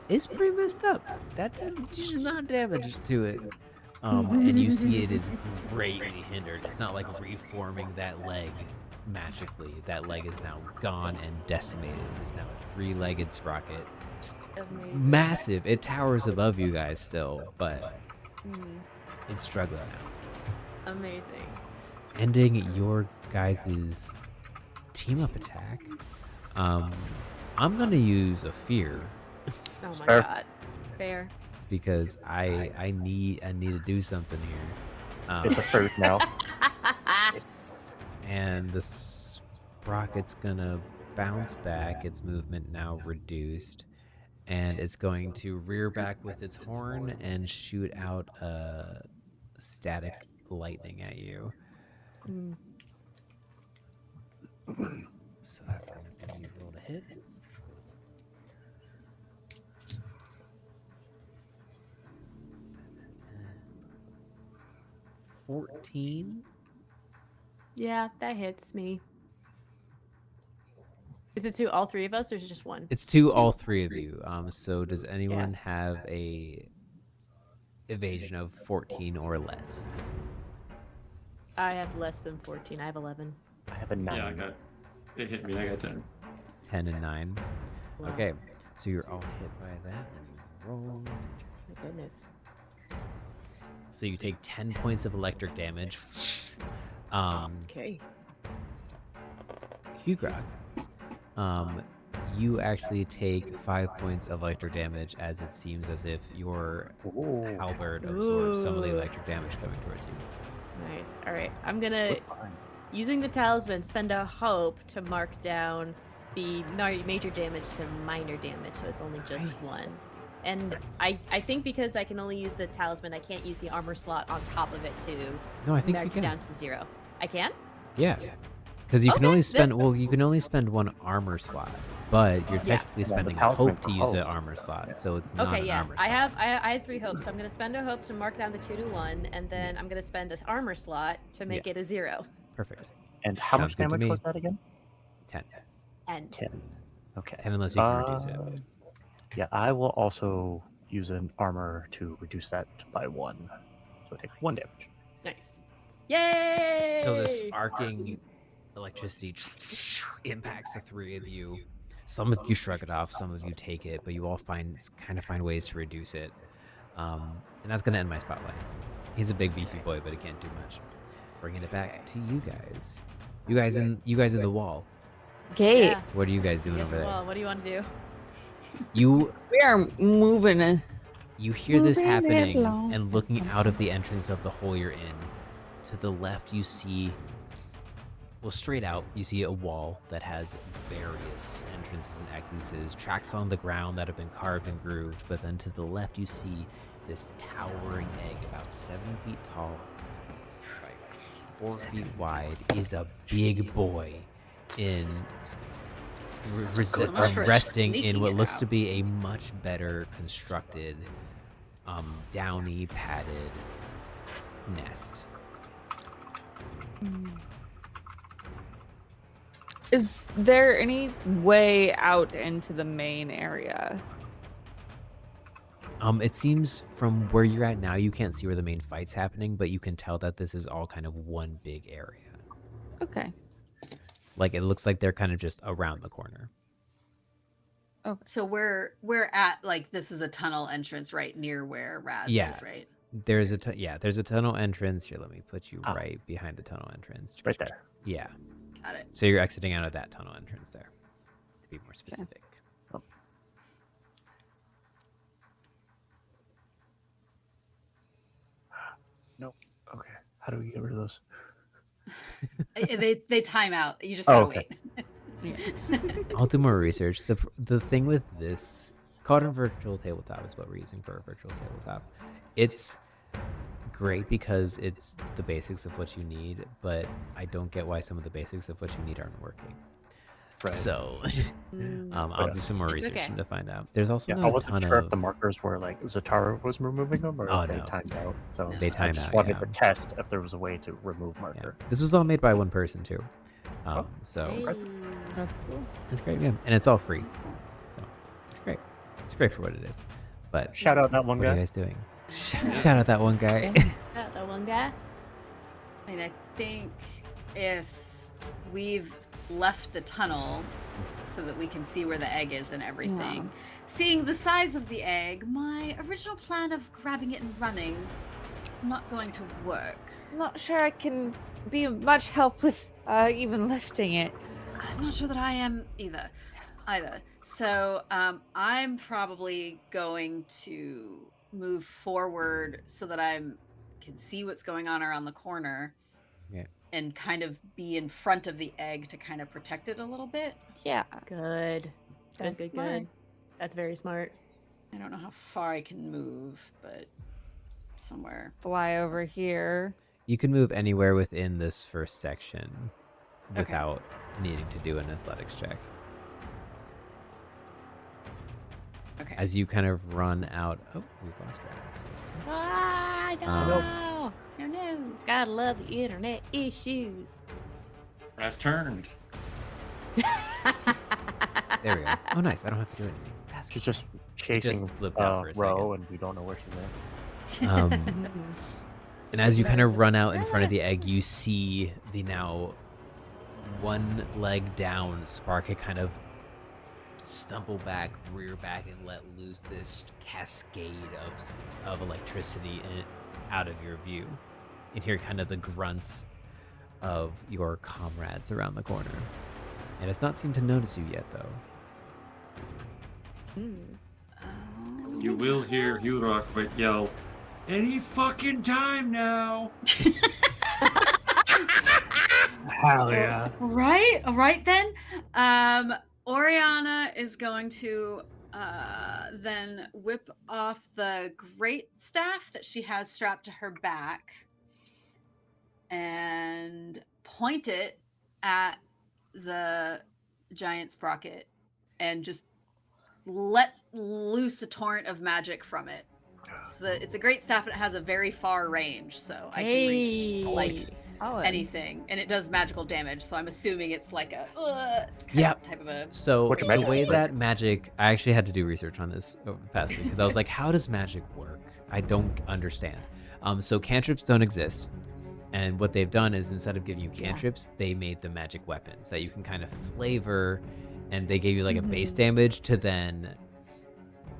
It's pretty messed up. That did not damage to it. And you see it is greatly hindered. It's not like reforming that leg magically. That leg is now gone and decimated. It's now a three-legged sprocket. Amazing. Massive. It towers above you guys still, but it's struggling now. Amazing. Ending your guys' team-up attack. I'm gonna use a fear Oh my Fair. god. Fair. because I need to do something here. It's a fruit now. And the sprocket's gonna bounce back. Its movement now reduced, and it's going to rear back with its horn and shoot out a static lightning at you. So that's gonna be roll to hit. Uh, 14. Yeah, that hits me. Is it to all three of us, or is it just one? It's to all three of you. So does anyone have a evasion of 14 or less? I have less than 14. I have 11. I have a 9. Yeah, it hit me. I got 10. 10 and 9. Wow. Okay, so you're all hit by that. And you roll. My goodness. So you take 10 points of electric damage. Okay. Hugrokk, you actually take 5 points of electric damage as it seems as if your halberd absorbs some of the Ooh. electric damage coming towards you. Nice. All right. I'm gonna, using the talisman, spend a hope to mark down the major damage to minor damage, so it's only just one. And I think because I can only use the talisman, I can't use the armor slot on top of it to No, I think mark you it can. down to 0. I can? Yeah. Because you can Okay, only then- spend you can only spend one armor slot, but you're Yeah. technically the spending a talisman hope to for use an hope. armor slot, so it's not Okay, an yeah. armor slot. I had 3 hopes, so I'm gonna spend a hope to mark down the 2 to 1, and then I'm gonna spend this armor slot to make it a 0. Perfect. And how Sounds much good to damage me. was that again? 10. And 10. Okay. 10 unless you can reduce it. Yeah, I will also use an armor to reduce that by 1. So I take 1 damage. nice. Yay! So this arcing electricity impacts the three of you. Some of you shrug it off, some of you take it, but you all find ways to reduce it. And that's gonna end my spotlight. He's a big beefy boy, but he can't do much. Bringing it back to you guys. You guys in the wall. Okay, Yeah. What are you guys doing Yes, over there? well, what do you want to do? You we are moving. You hear this Moving it happening, along. and looking out of the entrance of the hole you're in, to the left you see, well, straight out, you see a wall that has various entrances and exits, tracks on the ground that have been carved and grooved, but then to the left you see this towering egg, about 7 feet tall, like 4 feet wide, is a big boy in So much for resting in sneaking what it looks out. to be a much better constructed, downy, padded nest. Is there any way out into the main area? It seems from where you're at now, you can't see where the main fight's happening, but you can tell that this is all kind of one big area. Okay. Like, it looks like they're kind of just around the corner. So we're at, like, this is a tunnel entrance right near where Razz Yeah. is, right? There's a tunnel entrance. Here, let me put you Ah. right behind the tunnel entrance. Right there. Yeah. Got it. So you're exiting out of that tunnel entrance there, to be more specific. Nope. Okay. How do we get rid of those? They time out. You just gotta okay. wait. I'll do more research. The thing with this, called a virtual tabletop, is what we're using for a virtual tabletop. It's great because it's the basics of what you need, but I don't get why some of the basics of what you need aren't working. Right. So I'll Yeah. do some more It's research okay. to find out. There's also Yeah, not I a wasn't ton sure of if the markers were like Zatara was removing them or Oh, if they no. timed out. So They I timed just out, wanted yeah. to test if there was a way to remove yeah. marker. This was all made by one person too. So Hey. That's cool. it's great, yeah. And it's all free. So it's great. It's great for what it is. But Shout out that one what are you guy. guys doing? Shout out that one guy. That one guy. I mean, I think if we've left the tunnel so that we can see where the egg is and everything, seeing the size of the egg, my original plan of grabbing it and running is not going to work. I'm not sure I can be of much help with even lifting it. I'm not sure that I am either. So I'm probably going to move forward so that I can see what's going on around the corner. Yeah. And kind of be in front of the egg to kind of protect it a little bit. Yeah. Good. That's Good. smart. That's very smart. I don't know how far I can move, but somewhere. Fly over here. You can move anywhere within this first section without needing to do an athletics check. Okay. As you kind of run out. Oh, we've lost Razz. Ah, no. No. Gotta love the internet issues. Razz turned. There we go. Oh, nice. I don't have to do anything. That's She's good. just chasing flipped out for a Ro, and we don't know where she's at. And as you kind of run out in front of the egg, you see the now one leg down Sparkit kind of stumble back, rear back, and let loose this cascade of electricity out of your view. And hear kind of the grunts of your comrades around the corner. And it's not seemed to notice you yet, though. You will hear Hugrokk yell, "Any fucking time now!" Hell yeah. Right? All right then. Oriana is going to then whip off the great staff that she has strapped to her back and point it at the giant sprocket and just let loose a torrent of magic from it. It's a great staff and it has a very far range, so I can reach like anything, and it does magical damage. So I'm assuming it's like a type of a. So What's your the magic way work? that magic, I actually had to do research on this over the past week because I was like, how does magic work? I don't understand. So cantrips don't exist. And what they've done is instead of giving you cantrips, they made the magic weapons that you can kind of flavor, and they gave you like a base damage to then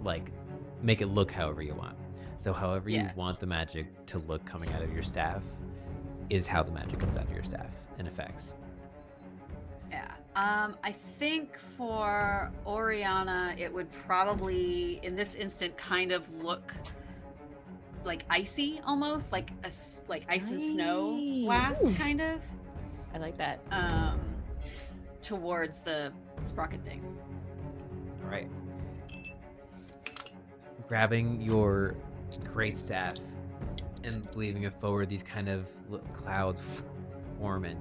like make it look however you want. So however you want the magic to look coming out of your staff is how the magic comes out of your staff and effects. Yeah. I think for Oriana, it would probably, in this instant, kind of look like icy, almost like ice and snow blast, kind of. I like that. Towards the sprocket thing. All right. Grabbing your great staff and leaving it forward, these kind of clouds form and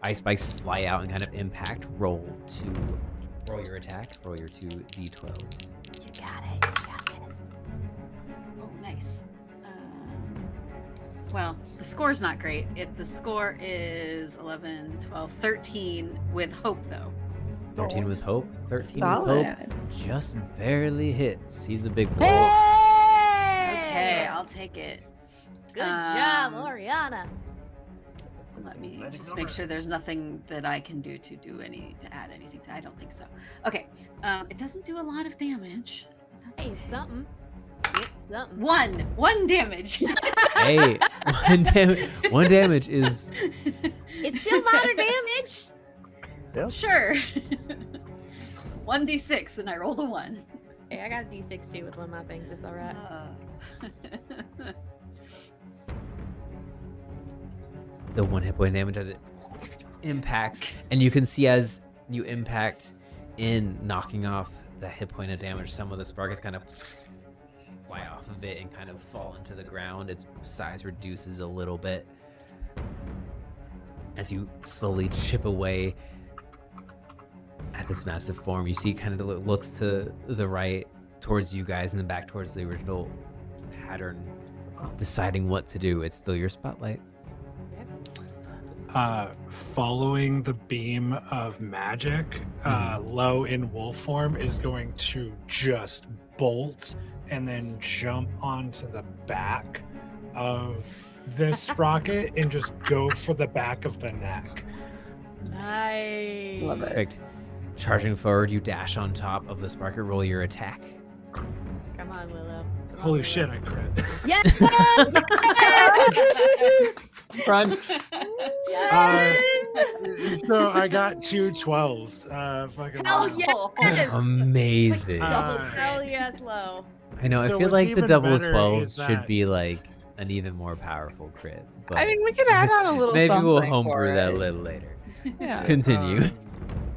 ice spikes fly out and kind of impact. Roll your attack. Roll your 2d12s. You got it. You got this. Oh, nice. Well, the score's not great. The score is 11, 12, 13 with hope, though. 13 with hope. 13 Solid. with hope. Just barely hits. He's a big boy. Okay, I'll take it. Good job, Oriana. Let me just make sure there's nothing that I can do to add anything to. I don't think so. Okay, it doesn't do a lot of damage. That's Hey, okay. it's something. It's something. One damage. Hey, one damage is It's still minor damage. Sure. 1d6, and I rolled a 1. Hey, I got a d6 too with one of my things. It's all right. the 1 hit point damage as it impacts, and you can see as you impact in knocking off the hit point of damage, some of the sparks kind of fly off of it and kind of fall into the ground. Its size reduces a little bit as you slowly chip away at this massive form. You see kind of looks to the right towards you guys and then back towards the original pattern, deciding what to do. It's still your spotlight. following the beam of magic, Low in wolf form is going to just bolt and then jump onto the back of this sprocket and just go for the back of the neck. Nice. Love it. Perfect. Charging forward, you dash on top of the sprocket. Roll your attack. Come on, Willow. Come on, Holy Willow. shit, I crit. Yes! Run. So I got 2 12s. Fucking Hell wow. yes! Amazing. Double Hell yes, Low. I know. So I feel what's like the even double better 12s is should that- be like an even more powerful crit. But I mean, we could add on a little maybe something we'll for homebrew that a it. little later. Yeah. Continue.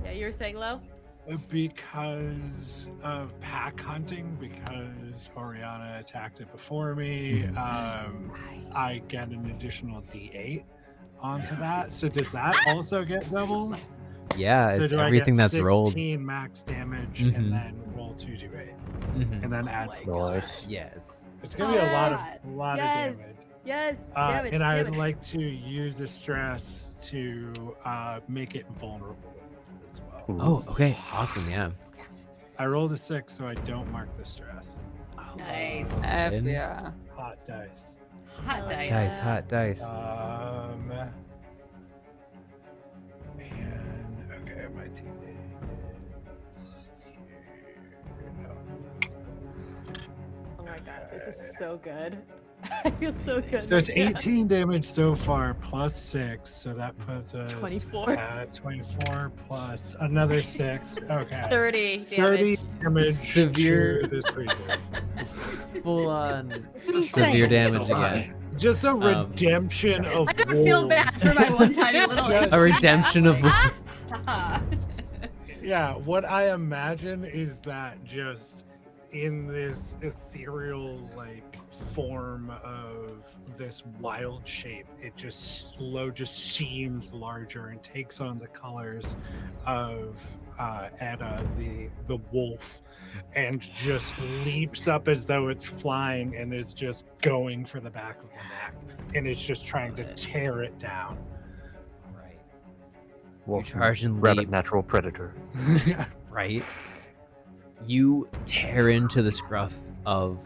Yeah, you were saying Low? Because of pack hunting, because Oriana attacked it before me, I get an additional D8 onto that. So does that also get doubled? Yeah, So it's do everything I get that's 16 rolled. max damage Mhm. and then roll 2d8 Mhm. and then add plus Nice. 6? Yes. It's gonna be a lot Yes. of damage. Yes. Damage, And I'd damage. like to use the stress to make it vulnerable as well. Oh, okay. Awesome. Yeah. I rolled a 6, so I don't mark the stress. Nice. F Then- yeah. Hot dice. Hot Hell dice. Dice, hot dice. And okay, my teammate is here. No, that's Oh my god, this is so good. I feel so good. so it's right now. 18 damage so far, plus 6, so that puts us 24. at 24 plus another 6. Okay, 30 30 damage. damage Severe- to this creature. Full on insane. severe damage So high. again. Just a redemption of I don't feel bad wolves. for my one tiny little. Just- A redemption of Like, wolves. ah. Yeah, what I imagine is that just in this ethereal like form of this wild shape, it just seems larger and takes on the colors of Edda, the wolf, and just leaps up as though it's flying and is just going for the back of the neck, and it's just trying to tear it down. Right. Wolf, charge and rabbit, leap. natural predator. Right. You tear into the scruff of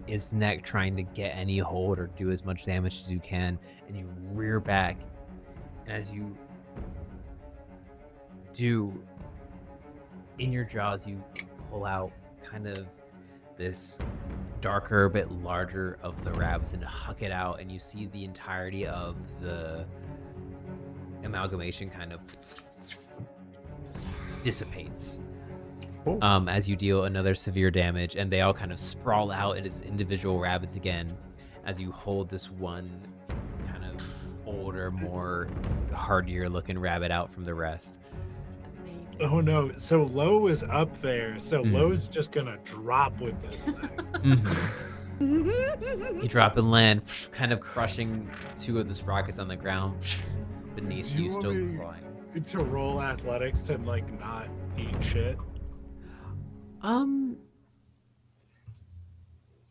its neck, trying to get any hold or do as much damage as you can, and you rear back. And as you do, in your jaws, you pull out kind of this darker, bit larger of the rabbits and huck it out, and you see the entirety of the amalgamation kind of dissipates. Cool. As you deal another severe damage, and they all kind of sprawl out as individual rabbits again, as you hold this one kind of older, more hardier looking rabbit out from the rest. Amazing. Oh no, so Low is up there, so Mm. Low's just gonna drop with this thing. You drop and land, kind of crushing two of the sprockets on the ground beneath Do you you, want still me- flying. To roll athletics to like not eat shit.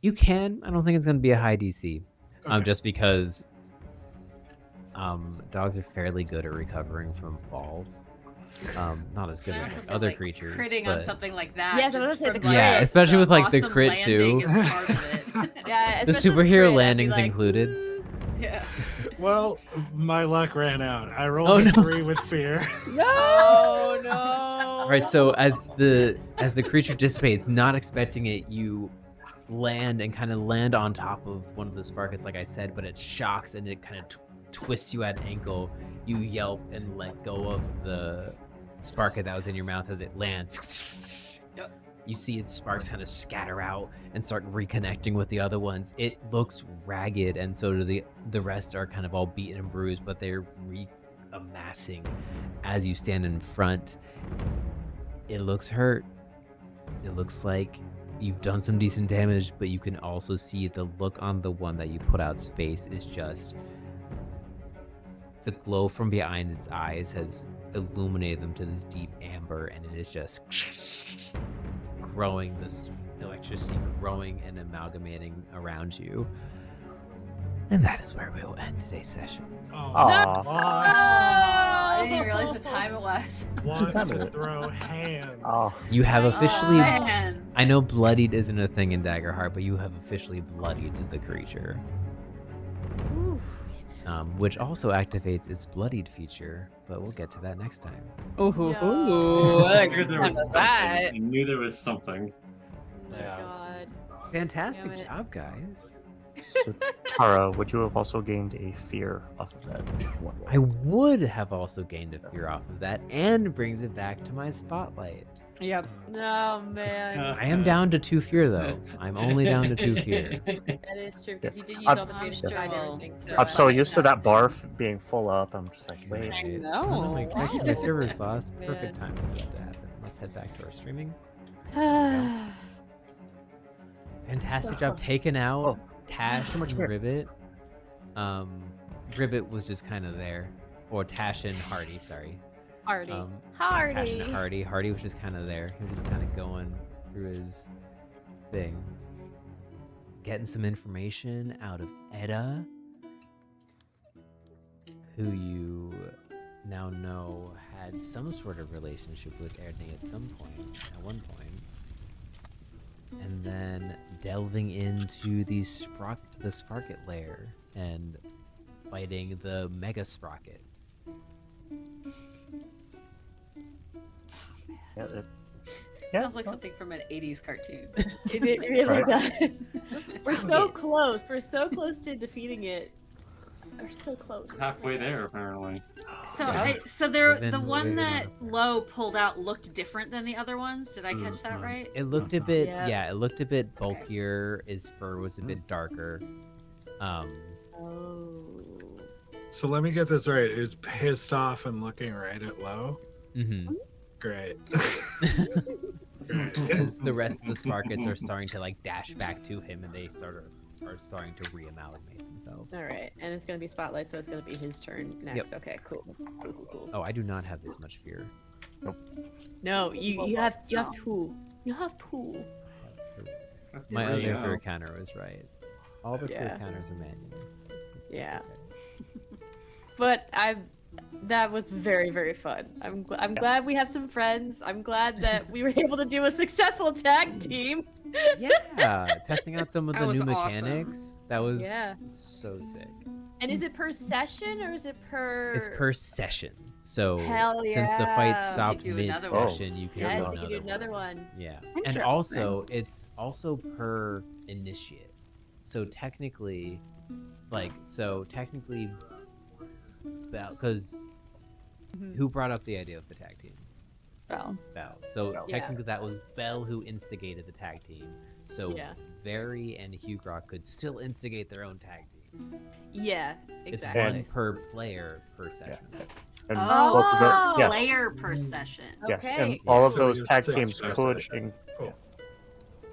You can. I don't think it's going to be a high DC. Okay. Just because dogs are fairly good at recovering from falls. Not as good I as also feel other like creatures. Critting but... on something like that. Yes, I was just gonna say from, the Yeah, crit. especially with like the awesome crit landing too. is part of it. Yeah, The especially with superhero crit, I'd be landings like, included. "Ooh." Yeah. Well, my luck ran out. I rolled Oh, a no. 3 with fear. Oh no! All right, so as the creature dissipates, not expecting it, you land and kind of land on top of one of the sprockets, like I said, but it shocks and it kind of twists you at an ankle. You yelp and let go of the sprocket that was in your mouth as it lands. Yep. You see its sparks kind of scatter out and start reconnecting with the other ones. It looks ragged, and so do the rest are kind of all beaten and bruised, but they're amassing as you stand in front. It looks hurt. It looks like you've done some decent damage, but you can also see the look on the one that you put out's face is just the glow from behind its eyes has illuminated them to this deep amber, and it is just growing, this electricity growing and amalgamating around you. And that is where we will end today's session. Oh, Aw. I didn't realize what time it was. Want Damn to it. throw hands. Oh, You have officially. Man. I know bloodied isn't a thing in Daggerheart, but you have officially bloodied the creature. Ooh, Which also activates its bloodied feature, but we'll get to that next time. Ooh, I figured there was something. that. I knew there was something. Yeah. God. Fantastic Damn it. job, guys. so Tara, would you have also gained a fear off of that? I would have also gained a fear off of that, and brings it back to my spotlight. Yep. No, man. I am down to 2 fear, though. I'm only down to 2 fear. That is true, because you did use I'm- all the fear to I'm hide sure. everything. I'm so Right. used to that bar being full up. I'm just like, wait. I Right. know. Oh, my connection to Wow. server's lost. Perfect Man. time for that to happen. Let's head back to our streaming. Fantastic So job close. taking out Oh, Tash too much and fear. Ribbit. Ribbit was just kind of there. Or Tash and Hardy, sorry. Hardy. Tash and Hardy. Hardy. Hardy was just kind of there. He was just kind of going through his thing. Getting some information out of Edda, who you now know had some sort of relationship with Erding at some point, at one point. And then delving into the Sprocket lair and fighting the Mega Sprocket. Yeah, Sounds like something from an 80s cartoon. It really Right. does. We're so close. We're so close to defeating it. We're so close. Halfway there, apparently. So, Yeah. the Then one we're that gonna- Low pulled out looked different than the other ones. Did I catch that right? It looked a bit, Yeah. yeah, it looked a bit bulkier. His fur was a bit darker. Oh. So let me get this right. It was pissed off and looking right at Low. Mm-hmm. Great. Because the rest of the Sparkets are starting to like dash back to him, and they sort of are starting to re-amalgamate themselves. All right, and it's gonna be Spotlight, so it's gonna be his turn next. Yep. Okay, cool. Cool. Oh, I do not have this much fear. No, you have two. You have two. My There you other fear go. counter was right. All the fear Yeah. counters are manual. Yeah. But that was very, very fun. I'm glad we have some friends. I'm glad that we were able to do a successful tag team. Yeah, testing out some of That the was new awesome. mechanics. That was Yeah. so sick. And is it per session or is it per? It's per session. So Hell since the fight yeah. stopped You could do another one. mid-session, you can Yes, do you can do another one. Yeah, and Interesting. also it's also per initiate. So technically, because Mhm. who brought up the idea of the tag team? Well, Belle. So Belle. Yeah. technically, that was Belle who instigated the tag team. So Yeah. Vary and Hugrokk could still instigate their own tag teams. Yeah, It's exactly. one per player per session. And Oh, both of those, yes, player per session. yes, Okay. and all of So those you're tag saying teams per could. session. Cool.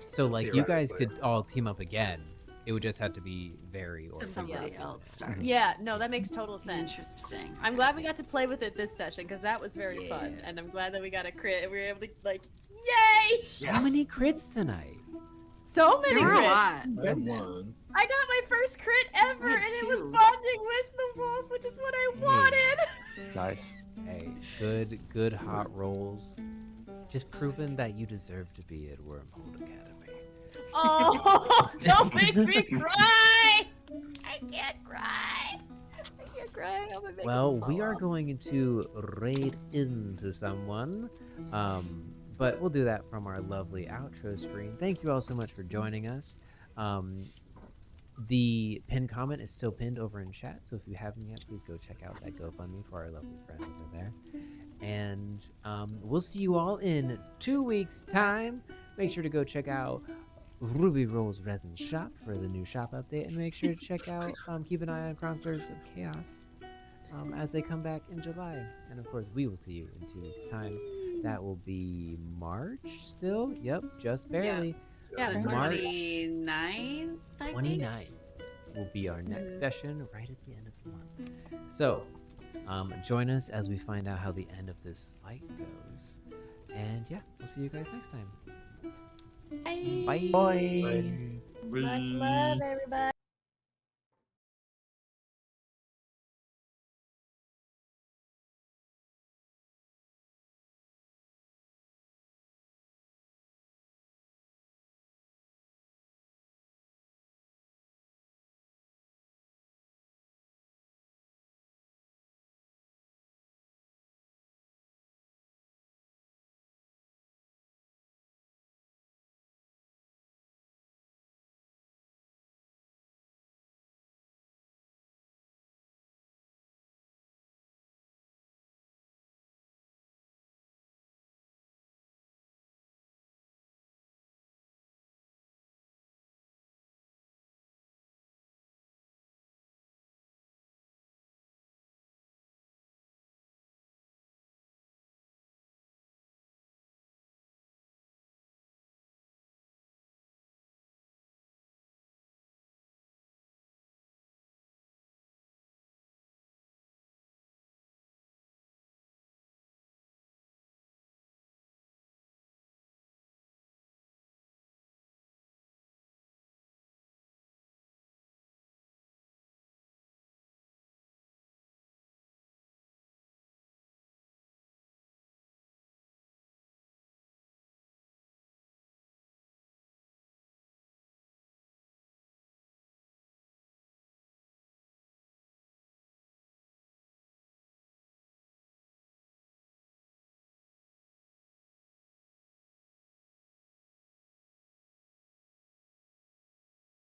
So like you guys Theoretically. could all team up again. It would just have to be Vary or Somebody Hugrokk. else started. Yeah, no, that makes total sense. Interesting. I'm glad we got to play with it this session because that was very fun, Yeah. and I'm glad that we got a crit and we were able to yay! So many crits tonight. So many There were a crits. lot. I won. I got my first crit ever, Me and it was too. bonding with the wolf, which is what I wanted. Nice. Hey, good hot rolls. Just proving that you deserve to be at Wyrmhold Academy. Oh, don't make me cry! I can't cry. I can't cry. I'm gonna make Well, it we fall are off. going to raid into someone, but we'll do that from our lovely outro screen. Thank you all so much for joining us. The pinned comment is still pinned over in chat, so if you haven't yet, please go check out that GoFundMe for our lovely friend over there. And we'll see you all in 2 weeks' time. Make sure to go check out Ruby Roll's Resin Shop for the new shop update, and make sure to check out, keep an eye on Chroniclers of Chaos as they come back in July. And of course, we will see you in 2 weeks' time. That will be March still? Yep, just barely. Yeah, March 29th, I think? 29th will be our next session right at the end of the month. So, join us as we find out how the end of this fight goes. And yeah, we'll see you guys next time. Bye. Bye. Bye. Much love, everybody.